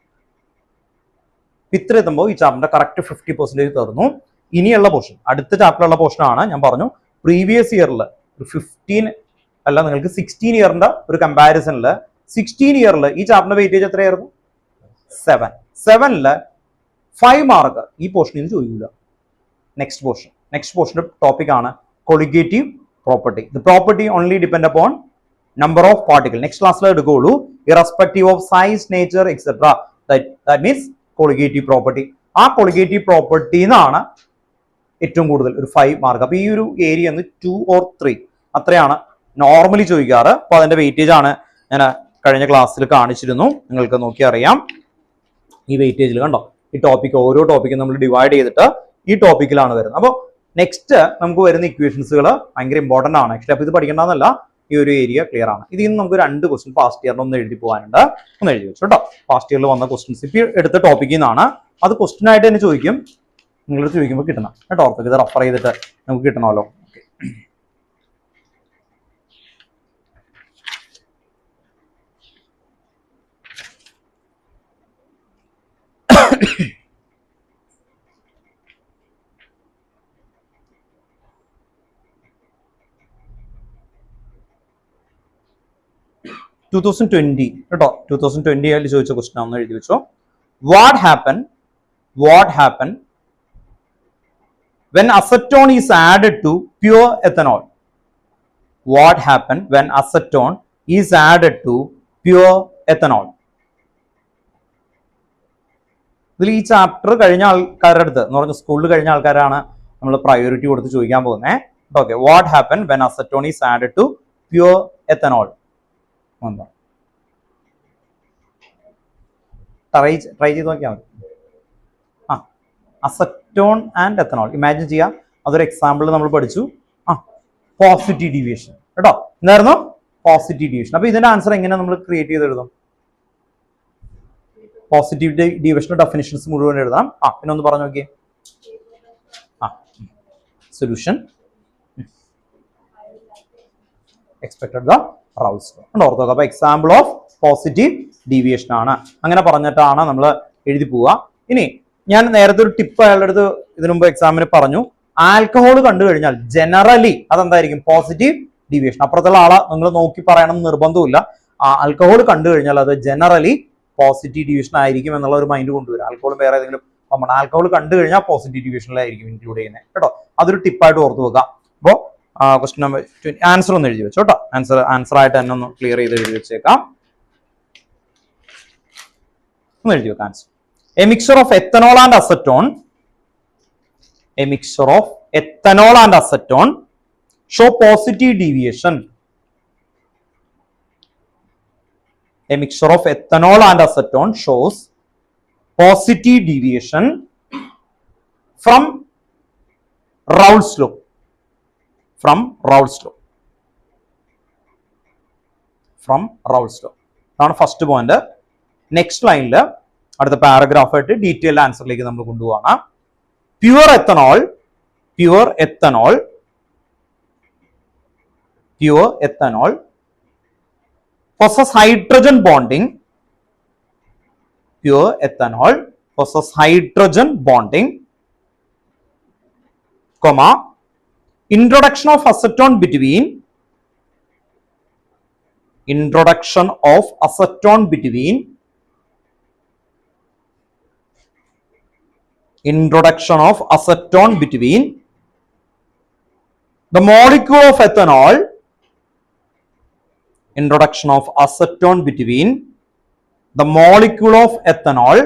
ഇത്ര എത്തുമ്പോൾ ഈ ചാപ്റ്ററിന്റെ കറക്റ്റ് 50% തീർന്നു. ഇനിയുള്ള പോർഷൻ, അടുത്ത ചാപ്റ്ററിലുള്ള പോർഷൻ ആണ്. ഞാൻ പറഞ്ഞു പ്രീവിയസ് ഇയറിൽ ഒരു 15 അല്ല, നിങ്ങൾക്ക് 16 ഇയറിന്റെ ഒരു കമ്പാരിസണിൽ 16 ഇയറിൽ ഈ ചാപ്റ്ററിന്റെ വെയിറ്റേജ് എത്രയായിരുന്നു? 7. 7ല് 5 മാർക്ക് ഈ പോർഷനിൽ നിന്ന് ചോദിക്കില്ല. നെക്സ്റ്റ് പോർഷന്റെ ടോപ്പിക് ആണ് colligative property. The property only depend upon number of particle. Next ക്ലാസ്സിൽ എടുക്കുകയുള്ളൂ. Irrespective of size, nature etcetera. That means colligative property. ആ കൊളിഗേറ്റീവ് പ്രോപ്പർട്ടി എന്നാണ് ഏറ്റവും കൂടുതൽ ഒരു 5 മാർക്ക്. അപ്പൊ ഈ ഒരു ഏരിയ 2 or 3 അത്രയാണ് നോർമലി ചോദിക്കാറ്. അപ്പൊ അതിന്റെ വെയിറ്റേജ് ആണ് ഞാൻ കഴിഞ്ഞ ക്ലാസ്സിൽ കാണിച്ചിരുന്നു. നിങ്ങൾക്ക് നോക്കി അറിയാം. ഈ വെയിറ്റേജിൽ കണ്ടോ, ഈ ടോപ്പിക് ഓരോ ടോപ്പിക്കും നമ്മൾ ഡിവൈഡ് ചെയ്തിട്ട് ഈ ടോപ്പിക്കിലാണ് വരുന്നത്. അപ്പോൾ നെക്സ്റ്റ് നമുക്ക് വരുന്ന ഇക്വേഷൻസുകൾ ഭയങ്കര ഇമ്പോർട്ടന്റ് ആണ് ആക്ച്വലി. അപ്പൊ ഇത് പഠിക്കേണ്ടതെന്നല്ല, ഈ ഒരു ഏരിയ ക്ലിയർ ആണ്. ഇതിൽ നിന്ന് നമുക്ക് 2 ക്വസ്റ്റ്യൻ പാസ്റ്റ് ഇയറിൽ ഒന്ന് എഴുതി പോകാനുണ്ട്. ഒന്ന് എഴുതി വെച്ചു കേട്ടോ. പാസ്റ്റ് ഇയറിൽ വന്ന ക്വസ്റ്റ്യൻസ് ഇപ്പൊ എടുത്ത ടോപ്പിക്കിൽ നിന്നാണ്. അത് ക്വസ്റ്റ്യൻ ആയിട്ട് തന്നെ ചോദിക്കും. നിങ്ങളടുത്ത് ചോദിക്കുമ്പോൾ കിട്ടണം കേട്ടോ. ഓർത്ത് ഇത് റെഫർ ചെയ്തിട്ട് നമുക്ക് കിട്ടണമല്ലോ. ഓക്കെ, 2020 കേട്ടോ. 2020 ആയിട്ട് ചോദിച്ച ക്വസ്റ്റ്യൻ ഒന്ന് എഴുതി വെച്ചോ. What happen when acetone is added to pure ethanol? What happen when acetone is added to pure ethanol? ഇതിൽ ഈ ചാപ്റ്റർ കഴിഞ്ഞ ആൾക്കാരുടെ അടുത്ത് എന്ന് പറഞ്ഞ സ്കൂളിൽ കഴിഞ്ഞ ആൾക്കാരാണ് നമ്മൾ പ്രയോറിറ്റി കൊടുത്ത് ചോദിക്കാൻ പോകുന്നത്. Okay, what happen when acetone is added to pure ethanol? Try ചെയ്ത് നോക്കിയാൽ മതി. അസറ്റോൺ ആൻഡ് എത്തനോൾ ഇമാജിൻ ചെയ്യാം. അതൊരു എക്സാമ്പിൾ നമ്മൾ പഠിച്ചു. പോസിറ്റീവ് ഡീവിയേഷൻ കേട്ടോ. എന്തായിരുന്നു? Positive deviation. അപ്പൊ ഇതിന്റെ ആൻസർ എങ്ങനെ നമ്മൾ ക്രിയേറ്റ് ചെയ്ത് എഴുതും? പോസിറ്റീവ് ഡീവിയേഷന്റെ ഡെഫിനിഷൻസ് മുഴുവൻ എഴുതാം. പിന്നെ ഒന്ന് പറഞ്ഞു നോക്കിയേ. സൊല്യൂഷൻ എക്സ്പെക്ടഡ് ദ റൗൾട്ട്സ് ലോ ഓർത്ത് നോക്കാം. അപ്പൊ എക്സാമ്പിൾ ഓഫ് പോസിറ്റീവ് ഡീവിയേഷൻ ആണ്. അങ്ങനെ പറഞ്ഞിട്ടാണ് നമ്മൾ എഴുതി പോവുക. ഇനി ഞാൻ നേരത്തെ ഒരു ടിപ്പ് അയാളുടെ അടുത്ത് ഇതിനു മുമ്പ് എക്സാമിന് പറഞ്ഞു. ആൽക്കഹോൾ കണ്ടു കഴിഞ്ഞാൽ ജനറലി അതെന്തായിരിക്കും? Positive deviation. അപ്പുറത്തുള്ള ആളെ നിങ്ങൾ നോക്കി പറയണം നിർബന്ധമില്ല. ആൽക്കഹോൾ കണ്ടു കഴിഞ്ഞാൽ അത് ജനറലി പോസിറ്റീവ് ഡീവിയേഷൻ ആയിരിക്കും എന്നുള്ള ഒരു മൈൻഡ് കൊണ്ടുവരും. ആൽക്കഹോൾ വേറെ ഏതെങ്കിലും ആൽക്കഹോൾ കണ്ടു കഴിഞ്ഞാൽ പോസിറ്റീവ് ഡീവിയേഷനിലായിരിക്കും ഇൻക്ലൂഡ് ചെയ്യുന്നത് കേട്ടോ. അതൊരു ടിപ്പായിട്ട് ഓർത്ത് വെക്കാം. അപ്പോൾ ക്വസ്റ്റ്യൻ നമ്പർ 20 ആൻസർ ഒന്ന് എഴുതി വെച്ചോ കേട്ടോ. ആൻസർ ആയിട്ട് തന്നെ ഒന്ന് ക്ലിയർ ചെയ്ത് എഴുതി വെച്ചേക്കാം. ഒന്ന് എഴുതി വെക്കാം answer. A mixture of ethanol and acetone show positive deviation. A mixture of ethanol and acetone shows positive deviation from Raoult's law. അതാണ് ഫസ്റ്റ് പോയിന്റ്. നെക്സ്റ്റ് ലൈനിൽ അടുത്ത പാരഗ്രാഫ് ആയിട്ട് ഡീറ്റെയിൽഡ് ആൻസറിലേക്ക് നമ്മൾ കൊണ്ടുപോവാണ്. Pure ethanol possess hydrogen bonding. Pure ethanol possess hydrogen bonding comma, introduction of acetone between the molecule of ethanol, introduction of acetone between the molecule of ethanol,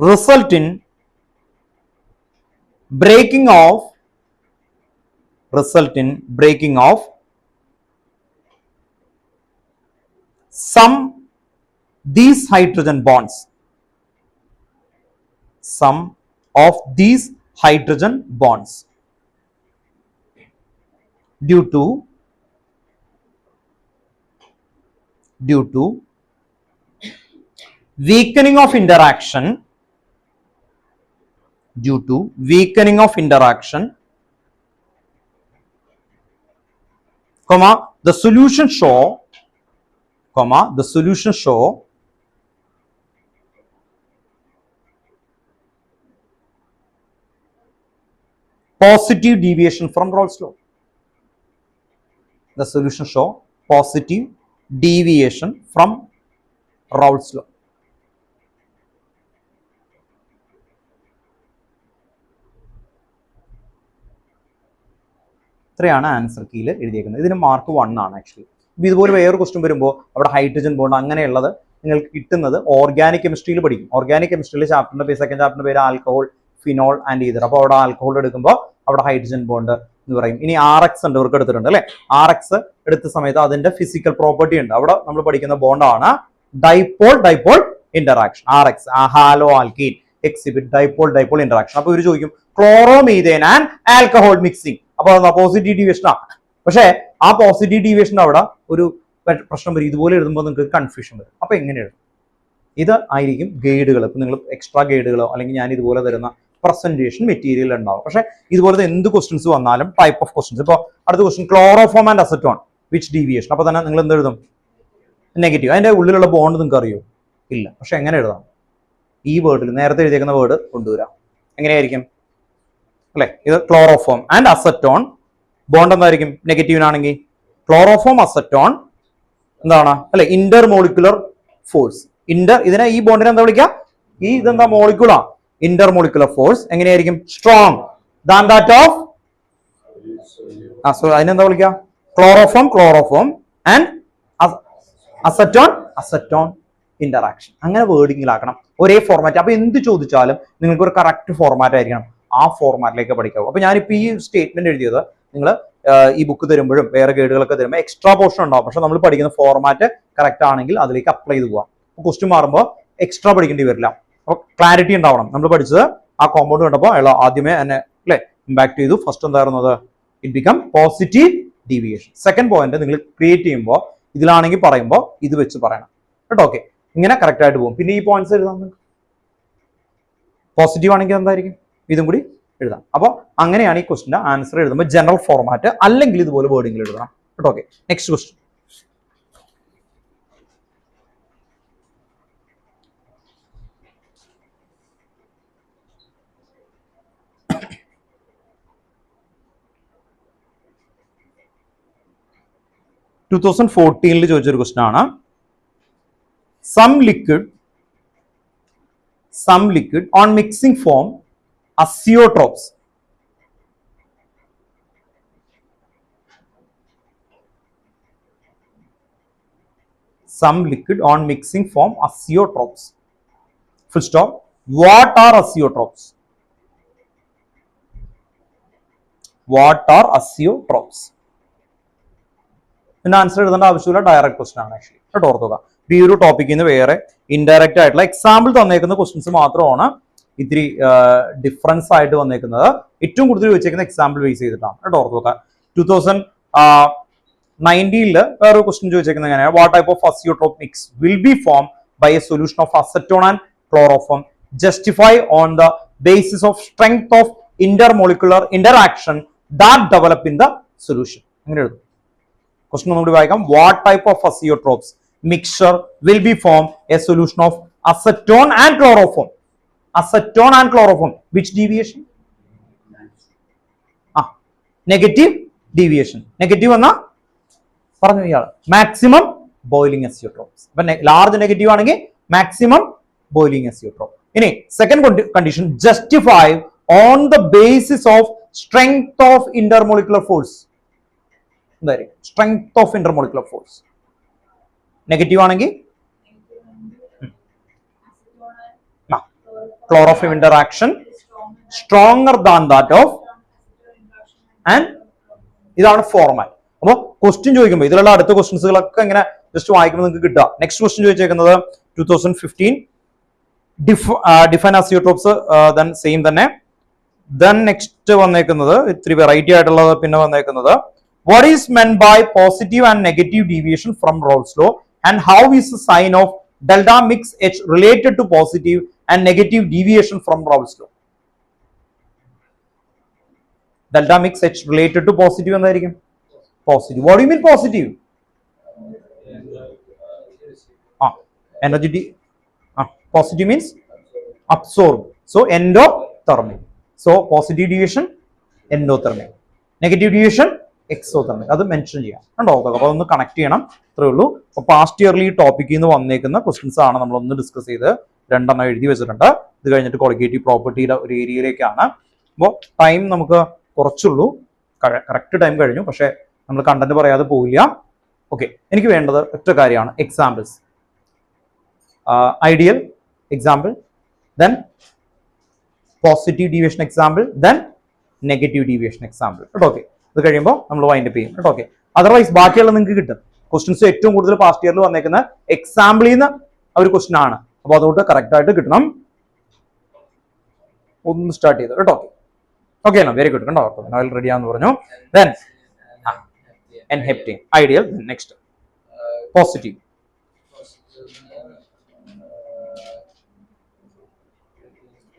result in breaking of some these hydrogen bonds, due to weakening of interaction, comma, the solution show positive deviation from Raoult's law. The solution show positive deviation from Raoult's law. ഇത്രയാണ് ആൻസർ കീയിൽ എഴുതിയേക്കുന്നത്. ഇതിന് മാർക്ക് 1 ആണ് ആക്ച്വലി. ഇപ്പം ഇതുപോലെ വേറെ ക്വസ്റ്റ്യൻ വരുമ്പോൾ അവിടെ ഹൈഡ്രജൻ ബോണ്ട് അങ്ങനെയുള്ളത് നിങ്ങൾക്ക് കിട്ടുന്നത് ഓർഗാനിക് കെമിസ്ട്രിയിൽ പഠിക്കും. ഓർഗാനിക് കെമിസ്ട്രിയിൽ ചാപ്റ്ററിന്റെ പേര്, സെക്കൻഡ് ചാപ്റ്ററിന്റെ പേര് ആൽക്കഹോൾ, ഫിനോൾ ആൻഡ് ഈതർ. അപ്പോൾ അവിടെ ആൽക്കഹോൾ എടുക്കുമ്പോൾ അവിടെ ഹൈഡ്രജൻ ബോണ്ട് എന്ന് പറയും. ഇനി RX ഉണ്ട്, ഇവർക്ക് എടുത്തിട്ടുണ്ട് അല്ലെ. RX എടുത്ത സമയത്ത് അതിന്റെ ഫിസിക്കൽ പ്രോപ്പർട്ടി ഉണ്ട്. അവിടെ നമ്മൾ പഠിക്കുന്ന ബോണ്ടാണ് dipole interaction. RX haloalkene exhibit dipole interaction. അപ്പൊ ഇവർ ചോദിക്കും ക്ലോറോമീഥേൻ ആൻഡ് ആൽക്കഹോൾ മിക്സിംഗ്. അപ്പൊ പോസിറ്റീവ് ഡീവിയേഷൻ ആണ്. പക്ഷേ ആ പോസിറ്റീവ് ഡീവിയേഷൻ അവിടെ ഒരു പ്രശ്നം വരും. ഇതുപോലെ എഴുതുമ്പോൾ നിങ്ങൾക്ക് കൺഫ്യൂഷൻ വരും. അപ്പൊ എങ്ങനെ എഴുതും? ഇത് ആയിരിക്കും ഗൈഡുകൾ. ഇപ്പൊ നിങ്ങൾ എക്സ്ട്രാ ഗൈഡുകളോ അല്ലെങ്കിൽ ഞാൻ ഇതുപോലെ തരുന്ന പ്രസന്റേഷൻ മെറ്റീരിയൽ ഉണ്ടാവും. പക്ഷേ ഇതുപോലത്തെ എന്ത് ക്വസ്റ്റ്യൻസ് വന്നാലും ടൈപ്പ് ഓഫ് ക്വസ്റ്റ്യൻസ്, ഇപ്പോൾ അടുത്ത question chloroform and acetone which deviation. അപ്പൊ തന്നെ നിങ്ങൾ എന്ത് എഴുതും? നെഗറ്റീവ്. അതിന്റെ ഉള്ളിലുള്ള ബോണ്ട് നിങ്ങൾക്ക് അറിയോ? ഇല്ല. പക്ഷെ എങ്ങനെ എഴുതാം? ഈ വേർഡിൽ നേരത്തെ എഴുതിയേക്കുന്ന വേർഡ് കൊണ്ടുവരാം. എങ്ങനെയായിരിക്കും അല്ലെ? ഇത് ക്ലോറോഫോം ആൻഡ് അസറ്റോൺ ബോണ്ട് എന്തായിരിക്കും? നെഗറ്റീവിനാണെങ്കിൽ ക്ലോറോഫോം അസറ്റോൺ എന്താണ് അല്ലെ? Inter molecular force. ഇതിനെ ഈ ബോണ്ടിനെ എന്താ വിളിക്കുക? ഇതെന്താ മോളിക്യൂളാ? ഇന്റർ മോളിക്കുലർ ഫോഴ്സ് എങ്ങനെയായിരിക്കും? സ്ട്രോങ് ദാൻ ദാറ്റ് ഓഫ് അതിനെന്താ വിളിക്കുക? Chloroform and acetone interaction. അങ്ങനെ വേർഡിങ്ങിലാക്കണം, ഒരേ ഫോർമാറ്റ്. അപ്പൊ എന്ത് ചോദിച്ചാലും നിങ്ങൾക്ക് ഒരു കറക്റ്റ് ഫോർമാറ്റ് ആയിരിക്കണം. ആ ഫോർമാറ്റിലേക്ക് പഠിക്കാവൂ. അപ്പൊ ഞാനിപ്പോ ഈ സ്റ്റേറ്റ്മെന്റ് എഴുതിയത് നിങ്ങൾ ഈ ബുക്ക് തരുമ്പോഴും വേറെ ഗൈഡുകളൊക്കെ തരുമ്പോൾ എക്സ്ട്രാ പോർഷൻ ഉണ്ടാവും. പക്ഷെ നമ്മൾ പഠിക്കുന്ന ഫോർമാറ്റ് കറക്റ്റ് ആണെങ്കിൽ അതിലേക്ക് അപ്ലൈ ചെയ്ത് പോവാം. ക്വസ്റ്റ്യൻ മാറുമ്പോൾ എക്സ്ട്രാ പഠിക്കേണ്ടി വരില്ല. അപ്പൊ ക്ലാരിറ്റി ഉണ്ടാവണം. നമ്മൾ പഠിച്ചത് ആ കോമ്പൗണ്ട് കണ്ടപ്പോൾ അയാൾ ആദ്യമേ എന്നെ അല്ലെ ഇമ്പാക്ട് ചെയ്തു. ഫസ്റ്റ് എന്തായിരുന്നത്? It become positive deviation. Second point നിങ്ങൾ ക്രിയേറ്റ് ചെയ്യുമ്പോൾ ഇതിലാണെങ്കിൽ പറയുമ്പോൾ ഇത് വെച്ച് പറയണം കേട്ടോ. ഓക്കെ, ഇങ്ങനെ കറക്റ്റ് ആയിട്ട് പോകും. പിന്നെ ഈ പോയിന്റ്സ് എഴുതാം. പോസിറ്റീവ് ആണെങ്കിൽ എന്തായിരിക്കും? ഇതും കൂടി എഴുതാം. അപ്പോൾ അങ്ങനെയാണ് ഈ ക്വസ്റ്റിന്റെ ആൻസർ എഴുതുമ്പോൾ ജനറൽ ഫോർമാറ്റ്, അല്ലെങ്കിൽ ഇതുപോലെ വേർഡിംഗിൽ എഴുതണം കേട്ടോ. Okay, next question. ചോദിച്ചൊരു ക്വസ്റ്റ്യൻ ആണ്. Some liquid on mixing form azeotropes. Some liquid on mixing form azeotropes. Full stop. What are azeotropes? ഇതിന്റെ ആൻസർ എഴുതേണ്ട ആവശ്യമില്ല, ഡയറക്റ്റ് ക്വസ്റ്റൻ ആണ് ആക്ച്വലി കേട്ടോ. ഓർത്തുക, ഈ ഒരു ടോപ്പിക്കിൽ നിന്ന് വേറെ ഇൻഡയറക്റ്റ് ആയിട്ടുള്ള എക്സാമ്പിൾ തന്നേക്കുന്ന ക്വസ്റ്റൻസ് മാത്രമാണ് ഇത്തിരി ഡിഫറൻസ് ആയിട്ട് വന്നേക്കുന്നത്. ഏറ്റവും കൂടുതൽ വെച്ചേക്കുന്ന എക്സാമ്പിൾ ബേസ് ചെയ്തിട്ടാണ് കേട്ടോ. ഓർത്തുക, 2019 വേറൊരു ക്വസ്റ്റൻ ചോദിച്ചേക്കുന്നത് എങ്ങനെയാണ്? What type of azeotrope mix will be form by a solution of acetone and chloroform justify on the basis of strength of intermolecular interaction that develop in the solution. അങ്ങനെ എഴുതും. ക്വസ്റ്റൻ ഒന്നുകൂടി വായിക്കാം. What type of azeotropes mixture will be formed a solution of acetone and chloroform. Acetone and chloroform. Which deviation? Negative deviation. Negative എന്നാ പറഞ്ഞു ഇയാൾ. Maximum boiling azeotrope. അപ്പൊ large negative ആണെങ്കിൽ maximum boiling azeotrope. ഇനി second condition, justify on the basis of strength of intermolecular force. എന്തായിരിക്കും? Strength of intermolecular force. Negative ആണെങ്കിൽ chloroform interaction stronger than that of and ഇതാണ് ഫോർമാറ്റ്. അപ്പോൾ ക്വസ്റ്റ്യൻ ചോദിക്കുമ്പോൾ ഇതിലുള്ള അടുത്ത ക്വസ്റ്റ്യൻസുകളൊക്കെ ഇങ്ങനെ ജസ്റ്റ് വായിക്കുമ്പോൾ നിങ്ങൾക്ക് കിട്ടുക. നെക്സ്റ്റ് ക്വസ്റ്റ്യൻ ചോദിച്ചേക്കുന്നത് 2015 ഡിഫൈൻ അസിയോട്രോപ്സ് ദെൻ സെയിം തന്നെ. ദെൻ നെക്സ്റ്റ് വന്നേക്കുന്നത് ഇത്തിരി വെറൈറ്റി ആയിട്ടുള്ളത് പിന്നെ വന്നേക്കുന്നത് what is meant by positive and negative deviation from Raoult's law and how is the sign of delta mix H related to positive and negative deviation from Raoult's law. Delta mix H related to positive എന്തായിരിക്കും? Positive. What do you mean positive? Energy. Positive means absorb. So endothermic. So positive deviation endothermic. Negative deviation exothermic. അത് മെൻഷൻ ചെയ്യാം കണ്ടോ. അപ്പോൾ അതൊന്ന് കണക്ട് ചെയ്യണം. അത്രേ ഉള്ളൂ. അപ്പോൾ പാസ്റ്റ് ഇയർലി ഈ ടോപ്പിക്കിൽ നിന്ന് വന്നേക്കുന്ന ക്വസ്റ്റ്യൻസ് ആണ് നമ്മളൊന്ന് ഡിസ്കസ് ചെയ്ത് രണ്ടെണ്ണം എഴുതി വെച്ചിട്ടുണ്ട്. ഇത് കഴിഞ്ഞിട്ട് കൊളിഗേറ്റീവ് പ്രോപ്പർട്ടിയുടെ ഒരു ഏരിയയിലേക്കാണ്. അപ്പോൾ ടൈം നമുക്ക് കുറച്ചുള്ളൂ. കറക്റ്റ് ടൈം കഴിഞ്ഞു, പക്ഷെ നമ്മൾ കണ്ടന്റ് പറയാതെ പോവില്ല. ഓക്കെ, എനിക്ക് വേണ്ടത് ഒറ്റ കാര്യമാണ് examples. Ideal example, then positive deviation example, then negative deviation example. കേട്ടോ. ഓക്കെ, ഇത് കഴിയുമ്പോൾ നമ്മൾ വൈൻഡ് അപ്പ് ചെയ്യും. കേട്ടോ. ഓക്കെ, അതർവൈസ് ബാക്കിയുള്ള നിങ്ങൾക്ക് കിട്ടും. ക്വസ്റ്റ്യൻസ് ഏറ്റവും കൂടുതൽ പാസ്റ്റ് ഇയറിൽ വന്നേക്കുന്ന എക്സാമ്പിളിൽ നിന്ന് ഒരു ക്വസ്റ്റ്യൻ ആണ്. അപ്പോൾ അതുകൊണ്ട് കറക്റ്റ് ആയിട്ട് കിട്ടണം. ഒന്ന് സ്റ്റാർട്ട് ചെയ്ത് കേട്ടോ. ഓക്കെ ആണോ? Very good. കണ്ടോ, നോവൽ റെഡി ആണെന്ന് പറഞ്ഞു. ദെൻ എൻഹെപ്റ്റിംഗ് ഐഡിയൽ. Next positive.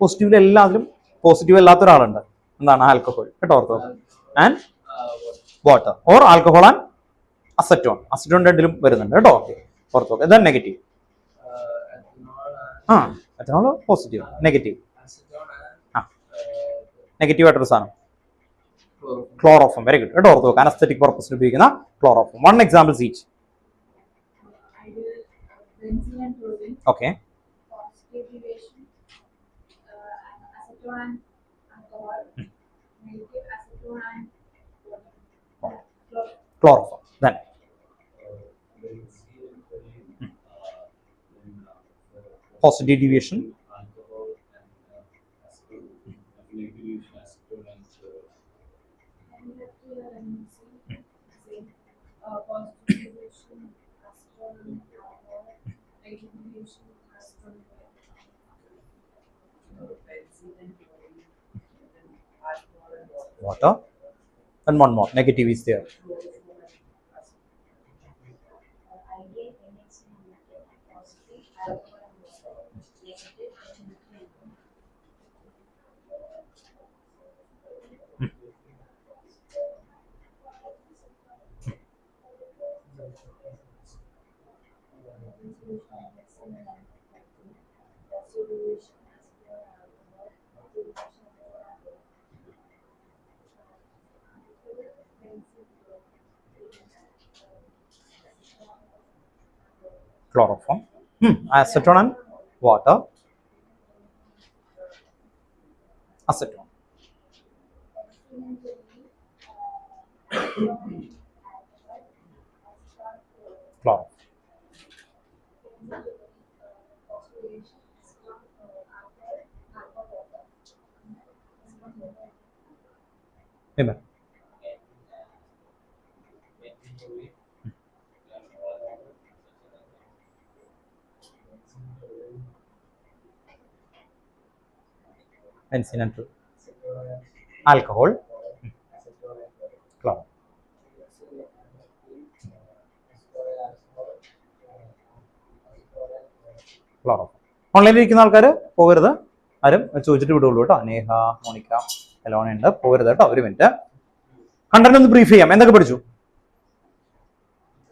പോസിറ്റീവിൽ എല്ലാത്തിലും പോസിറ്റീവ് അല്ലാത്ത ഒരാളുണ്ട്. എന്താണ്? ആൽക്കഹോൾ. കേട്ടോ. ഓർത്തോ. And water or alcohol and acetone. Acetone രണ്ടിലും വരുന്നുണ്ട്. കേട്ടോ. ഓക്കെ, ഓർത്തോ. Then negative. Ethanol positive. Negative negative ആയിട്ടൊരു സാധനം ക്ലോറോഫോം. Very good. കേട്ടോ. ഓർത്ത് വെക്കുക. അനസ്തെറ്റിക് പർപ്പസിന് ഉപയോഗിക്കുന്ന chloroform. One example each. Okay. Chloroform. Then positive deviation. Water, and one more negative is there. Chloroform, acetone and water. Acetone. Chloroform. Amen. Benzene and alcohol, chlorine. Chloroform. ഓൺലൈനിൽ ഇരിക്കുന്ന ആൾക്കാർ പോകരുത്. ആരും ചോദിച്ചിട്ട് വിടുള്ളൂ കേട്ടോ. നേഹ, മോണിക്ക, എലോണ ഉണ്ട്. പോകരുത് കേട്ടോ. ഒരു മിനിറ്റ്. കണ്ടന്റ് ഒന്ന് ബ്രീഫ് ചെയ്യാം. എന്തൊക്കെ പഠിച്ചു?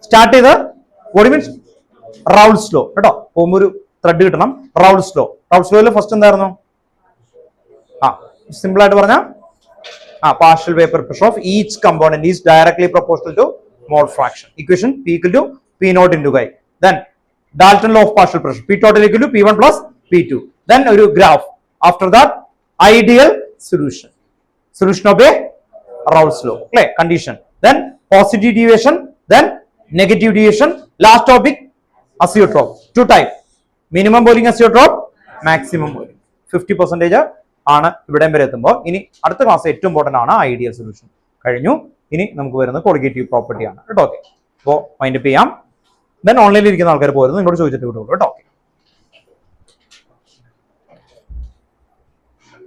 സ്റ്റാർട്ട് ചെയ്ത് വാട്ട് മീൻസ് റൗൾസ് ലോ കേട്ടോ. പോകുമ്പോൾ ഒരു ത്രെഡ് കിട്ടണം. റൗൾസ് ലോയിൽ ഫസ്റ്റ് എന്തായിരുന്നു? സിമ്പിൾ ആയിട്ട് പറഞ്ഞ partial vapor pressure of each component is directly proportional to mole fraction. Equation P equal to P naught into Y. Then Dalton law of partial pressure, P total equal to P1 plus P2. Then ഒരു graph. After that ideal solution of a Raoult's law, okay, condition. Then positive deviation, then negative deviation. Last topic azeotrope. Two type: minimum boiling azeotrope, maximum boiling. 50% ആണ് ഇവിടെ വരെ എത്തുമ്പോൾ. ഇനി അടുത്ത ക്ലാസ് ഏറ്റവും ഇമ്പോർട്ടന്റ് ആണ് ഐഡിയൽ സൊല്യൂഷൻ. കഴിഞ്ഞു. ഇനി നമുക്ക് വരുന്നത് കൊളിഗേറ്റീവ് പ്രോപ്പർട്ടി ആണ് കേട്ടോ. ഓക്കെ, അപ്പോൾ മൈൻഡ് അപ്പ് ചെയ്യാം. ദെൻ ഓൺലൈനിൽ ഇരിക്കുന്ന ആൾക്കാർ പോയിരുന്നു നിങ്ങളോട് ചോദിച്ചിട്ട് വിടുള്ളൂ കേട്ടോ.